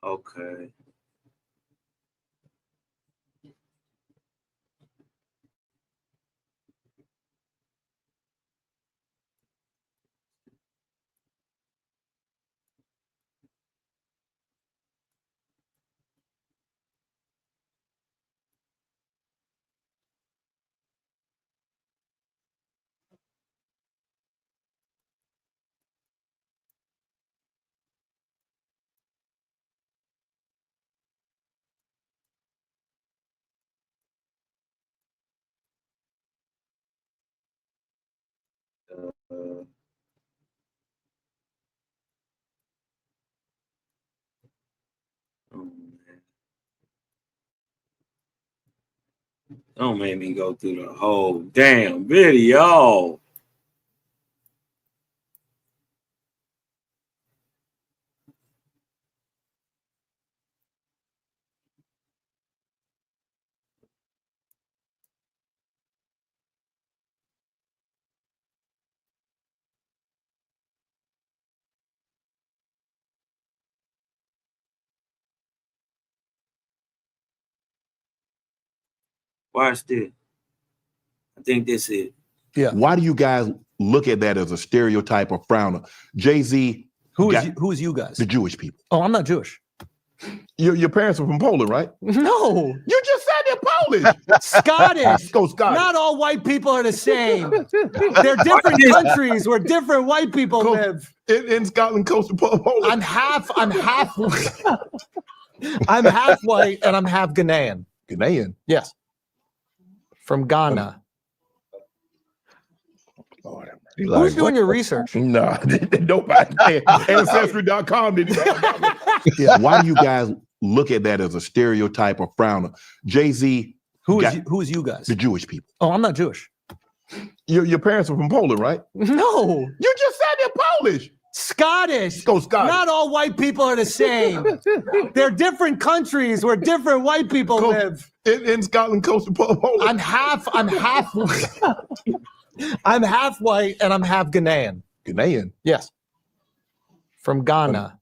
Okay. Don't make me go through the whole damn video. Watch this. I think this is it. Yeah. Why do you guys look at that as a stereotype or frown? Jay-Z. Who is you guys? The Jewish people. Oh, I'm not Jewish. Your parents are from Poland, right? No. You just said they're Polish. Scottish. Go Scottish. Not all white people are the same. They're different countries where different white people live. In Scotland, coastal Poland. I'm half I'm half white and I'm half Ghanaian. Ghanaian? Yes. From Ghana. Lord, who's doing your research? No, nobody. Ancestry.com did it. Yeah. Why do you guys look at that as a stereotype or frown? Jay-Z. Who is you guys? The Jewish people. Oh, I'm not Jewish. Your parents were from Poland, right? No. You just said they're Polish. Scottish. Go Scottish. Not all white people are the same. They're different countries where different white people live. In Scotland, coast of Poland. I'm half I'm half white and I'm half Ghanaian. Ghanaian? Yes. From Ghana.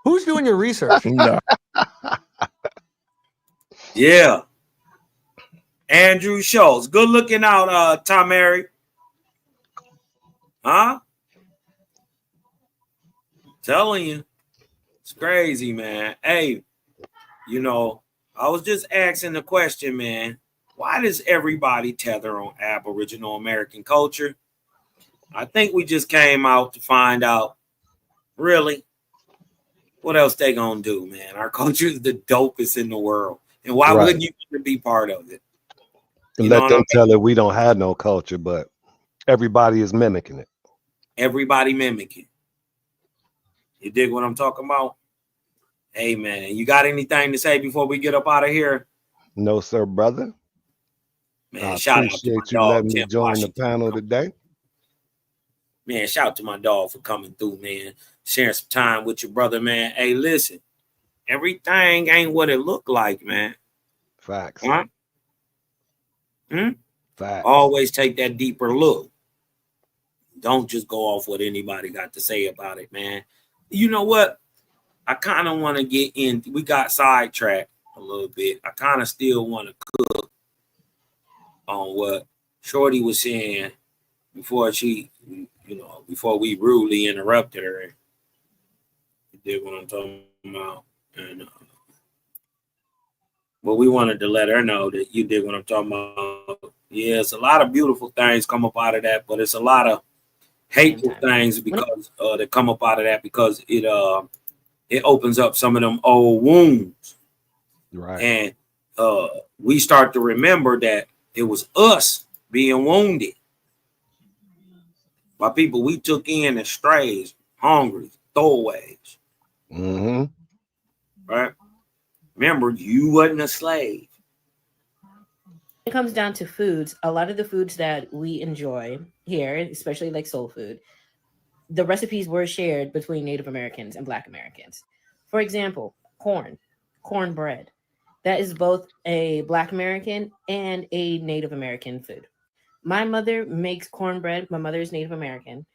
Who's doing your research? No. Yeah. Andrew Schultz. Good looking out, Tom Mary. Huh? Telling you. It's crazy, man. Hey, you know, I was just asking the question, man. Why does everybody tether on Aboriginal American culture? I think we just came out to find out, really, what else they gonna do, man? Our culture is the dopest in the world. And why wouldn't you want to be part of it? And let them tell it we don't have no culture, but everybody is mimicking it. Everybody mimicking. You dig what I'm talking about? Hey, man, you got anything to say before we get up out of here? No, sir, brother. Man, I shout out to appreciate my you dog, letting me Tim join Washington. the panel today. Man, shout out to my dog for coming through, man. Sharing some time with your brother, man. Hey, listen, everything ain't what it look like, man. Facts. Huh? Facts. Always take that deeper look. Don't just go off what anybody got to say about it, man. You know what? I kind of want to get in. We got sidetracked a little bit. I kind of still want to cook on what Shorty was saying before she, before we rudely interrupted her. You did what I'm talking about. And but we wanted to let her know that you did what I'm talking about. Yeah, it's a lot of beautiful things come up out of that, but it's a lot of hateful things because that come up out of that because it opens up some of them old wounds. Right. And we start to remember that it was us being wounded by people we took in as strays, hungry, throwaways. Mm-hmm. Right? Remember, you wasn't a slave. It comes down to foods. A lot of the foods that we enjoy here, especially like soul food, the recipes were shared between Native Americans and Black Americans. For example, cornbread. That is both a Black American and a Native American food. My mother makes cornbread. My mother is Native American.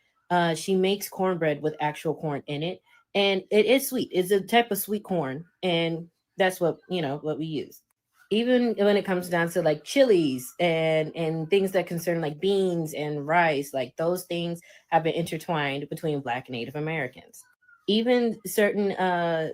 She makes cornbread with actual corn in it, and it is sweet. It's a type of sweet corn, and that's what we use. Even when it comes down to like chilies and things that concern like beans and rice, like those things have been intertwined between Black and Native Americans. Even certain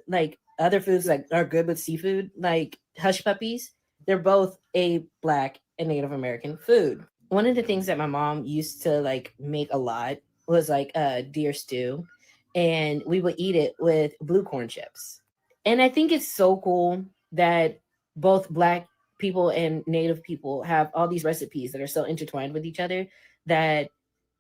like other foods like are good with seafood, like hush puppies, they're both a Black and Native American food. One of the things that my mom used to like make a lot was like deer stew, and we would eat it with blue corn chips. And I think it's so cool that both Black people and Native people have all these recipes that are so intertwined with each other that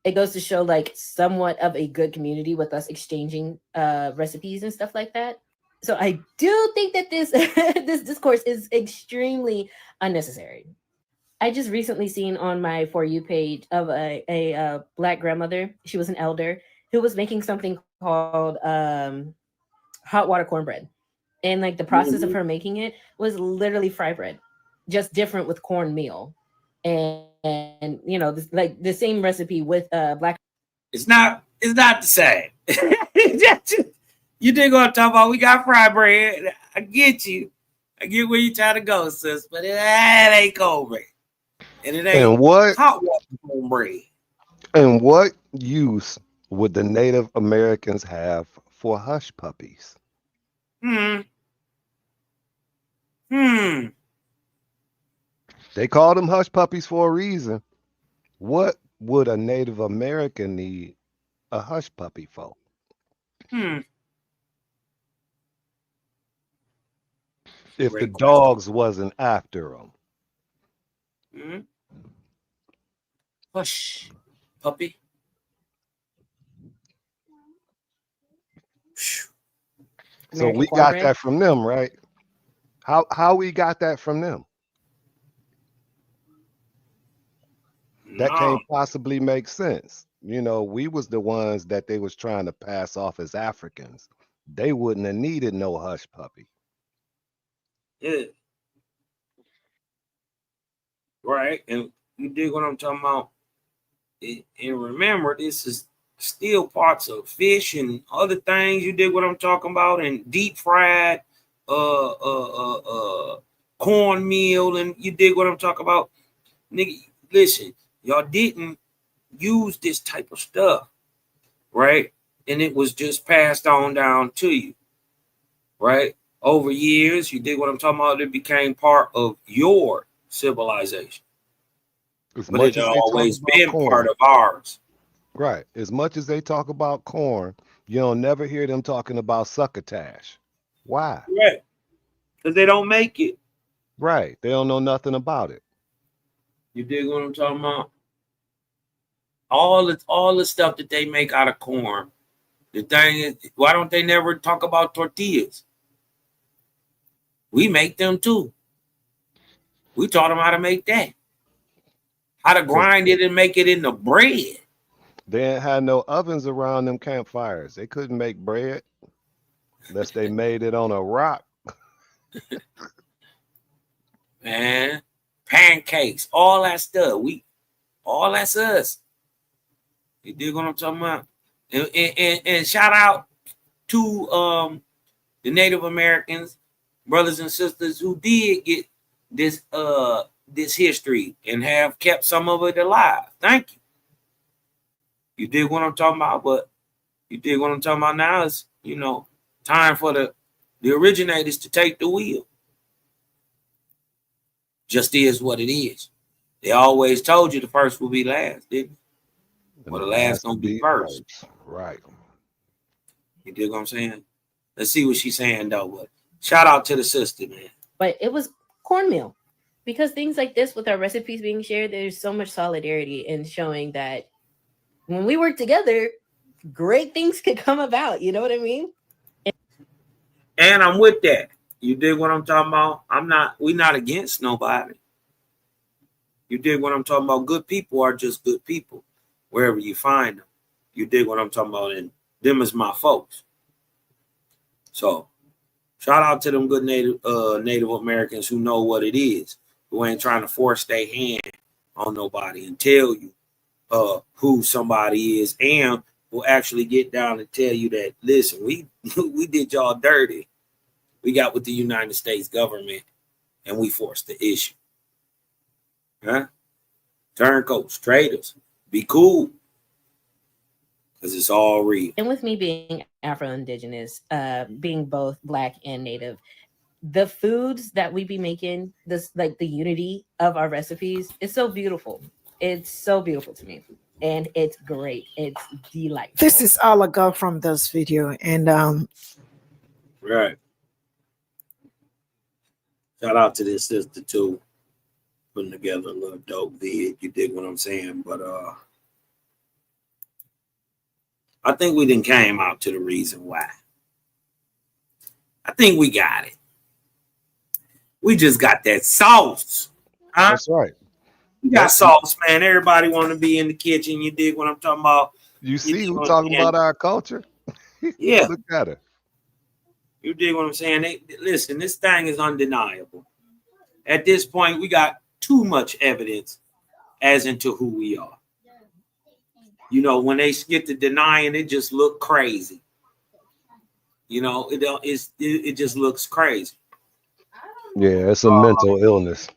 it goes to show like somewhat of a good community with us exchanging recipes and stuff like that. So I do think that this this discourse is extremely unnecessary. I just recently seen on my For You page of a Black grandmother. She was an elder who was making something called hot water cornbread. And like the process of her making it was literally fry bread, just different with cornmeal. And like the same recipe with Black. It's not the same. You dig what I'm talking about? We got fried bread. I get you. I get where you trying to go, sis, but it ain't cornbread. And it ain't hot water cornbread. And what use would the Native Americans have for hush puppies? They call them hush puppies for a reason. What would a Native American need a hush puppy for? If the dogs wasn't after them. Hush, puppy. So we got that from them, right? How we got that from them? That No. can't possibly make sense. You know, we was the ones that they was trying to pass off as Africans. They wouldn't have needed no hush puppy. Yeah. Right. And you dig what I'm talking about? And remember, this is still parts of fish and other things. You dig what I'm talking about? And deep fried cornmeal, and you dig what I'm talking about? Nigga, listen, y'all didn't use this type of stuff, right? And it was just passed on down to you, right? Over years, you dig what I'm talking about? It became part of your civilization. As But much it as they talk always about been part corn, of ours. right? As much as they talk about corn, you don't never hear them talking about succotash. Why? Right. Because they don't make it. Right. They don't know nothing about it. You dig what I'm talking about? All the stuff that they make out of corn. The thing is, why don't they never talk about tortillas? We make them too. We taught them how to make that. How to grind it and make it into bread. They ain't had no ovens around them campfires. They couldn't make bread unless they made it on a rock. Man, pancakes, all that stuff. All that's us. You dig what I'm talking about? And shout out to the Native Americans, brothers and sisters who did get this history and have kept some of it alive. Thank you. You dig what I'm talking about? But you dig what I'm talking about now is, time for the originators to take the wheel. Just is what it is. They always told you the first will be last, didn't they? Or the last gonna be first. Right. You dig what I'm saying? Let's see what she's saying though. But shout out to the sister, man. But it was cornmeal. Because things like this with our recipes being shared, there's so much solidarity in showing that when we work together, great things could come about. You know what I mean? And I'm with that. You dig what I'm talking about? We're not against nobody. You dig what I'm talking about? Good people are just good people, wherever you find them. You dig what I'm talking about? And them is my folks. So shout out to them good Native Americans who know what it is, who ain't trying to force their hand on nobody and tell you who somebody is, and will actually get down and tell you that, listen, we did y'all dirty. We got with the United States government and we forced the issue. Huh? Turncoats, traitors, be cool. Because it's all real. And with me being Afro-Indigenous, being both Black and Native, the foods that we be making, this like the unity of our recipes, is so beautiful. It's so beautiful to me. And it's great. It's delightful. This is all I got from this video. And Right. Shout out to this sister too, putting together a little dope vid. You dig what I'm saying? But I think we didn't came out to the reason why. I think we got it. We just got that sauce. Huh? That's right. We got sauce, man. Everybody want to be in the kitchen. You dig what I'm talking about? You see who talking about our culture? Yeah. Look at her. You dig what I'm saying? Listen, this thing is undeniable. At this point, we got too much evidence as into who we are. You know, when they get to denying, it just look crazy. You know, it just looks crazy. Yeah, it's a mental illness.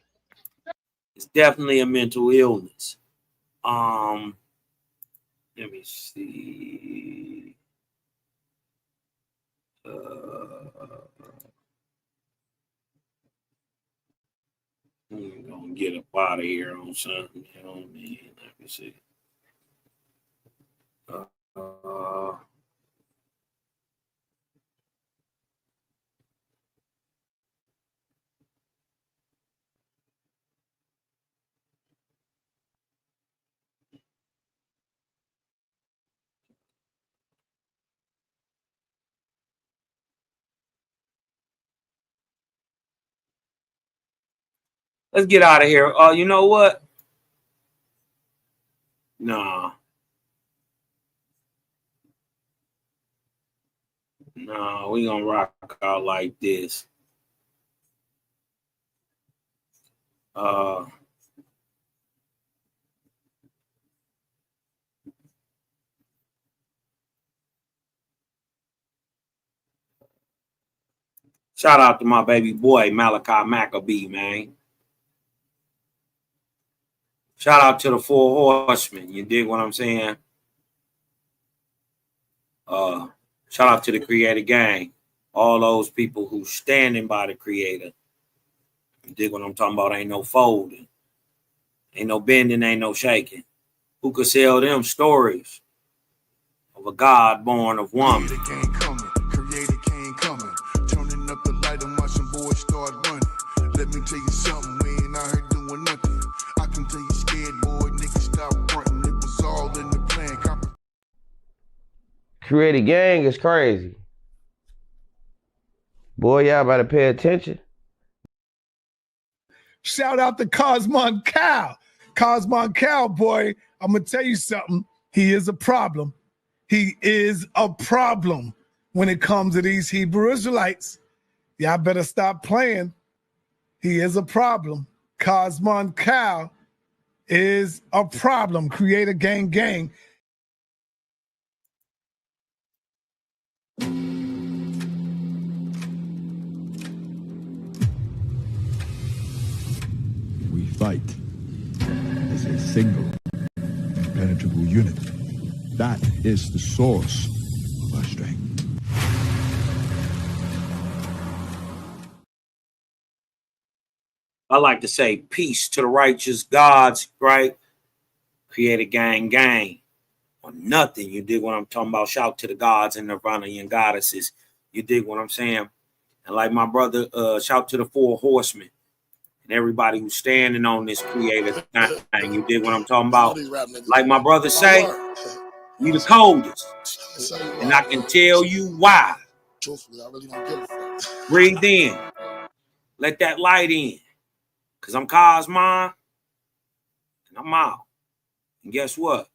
It's definitely a mental illness. Let me see. I'm gonna get up out of here on something. You know what I mean? Let me see. Let's get out of here. You know what? Nah, we gonna rock out like this. Shout out to my baby boy, Malachi Maccabee, man. Shout out to the 4 Horsemen. You dig what I'm saying? Shout out to the Creator Gang. All those people who standing by the Creator. You dig what I'm talking about? Ain't no folding. Ain't no bending, ain't no shaking. Who could sell them stories of a God born of woman? Creator King coming. Turning up the light and watching boys start running. Let me tell you something, we ain't out here doing nothing. I can tell you scared, boy, niggas stop fronting. It was all in the plan. Creator Gang is crazy. Boy, y'all better pay attention. Shout out to Cosmon Cow. Cosmon Cow, boy, I'm going to tell you something. He is a problem. He is a problem when it comes to these Hebrew Israelites. Y'all better stop playing. He is a problem. Cosmon Cow is a problem. Creator Gang Gang. We fight as a single, impenetrable unit. That is the source of our strength. I like to say peace to the righteous gods, right? Creator Gang Gang. Or nothing. You dig what I'm talking about? Shout to the gods and Nirvanian goddesses. You dig what I'm saying? And like my brother, shout to the 4 Horsemen. And everybody who's standing on this Creator thing. You dig what I'm talking about? Like my brother say, we the coldest. And I can tell you why. Truthfully, I really don't give a fuck. Breathe in. Let that light in. Because I'm Cosmon. And I'm out. And guess what?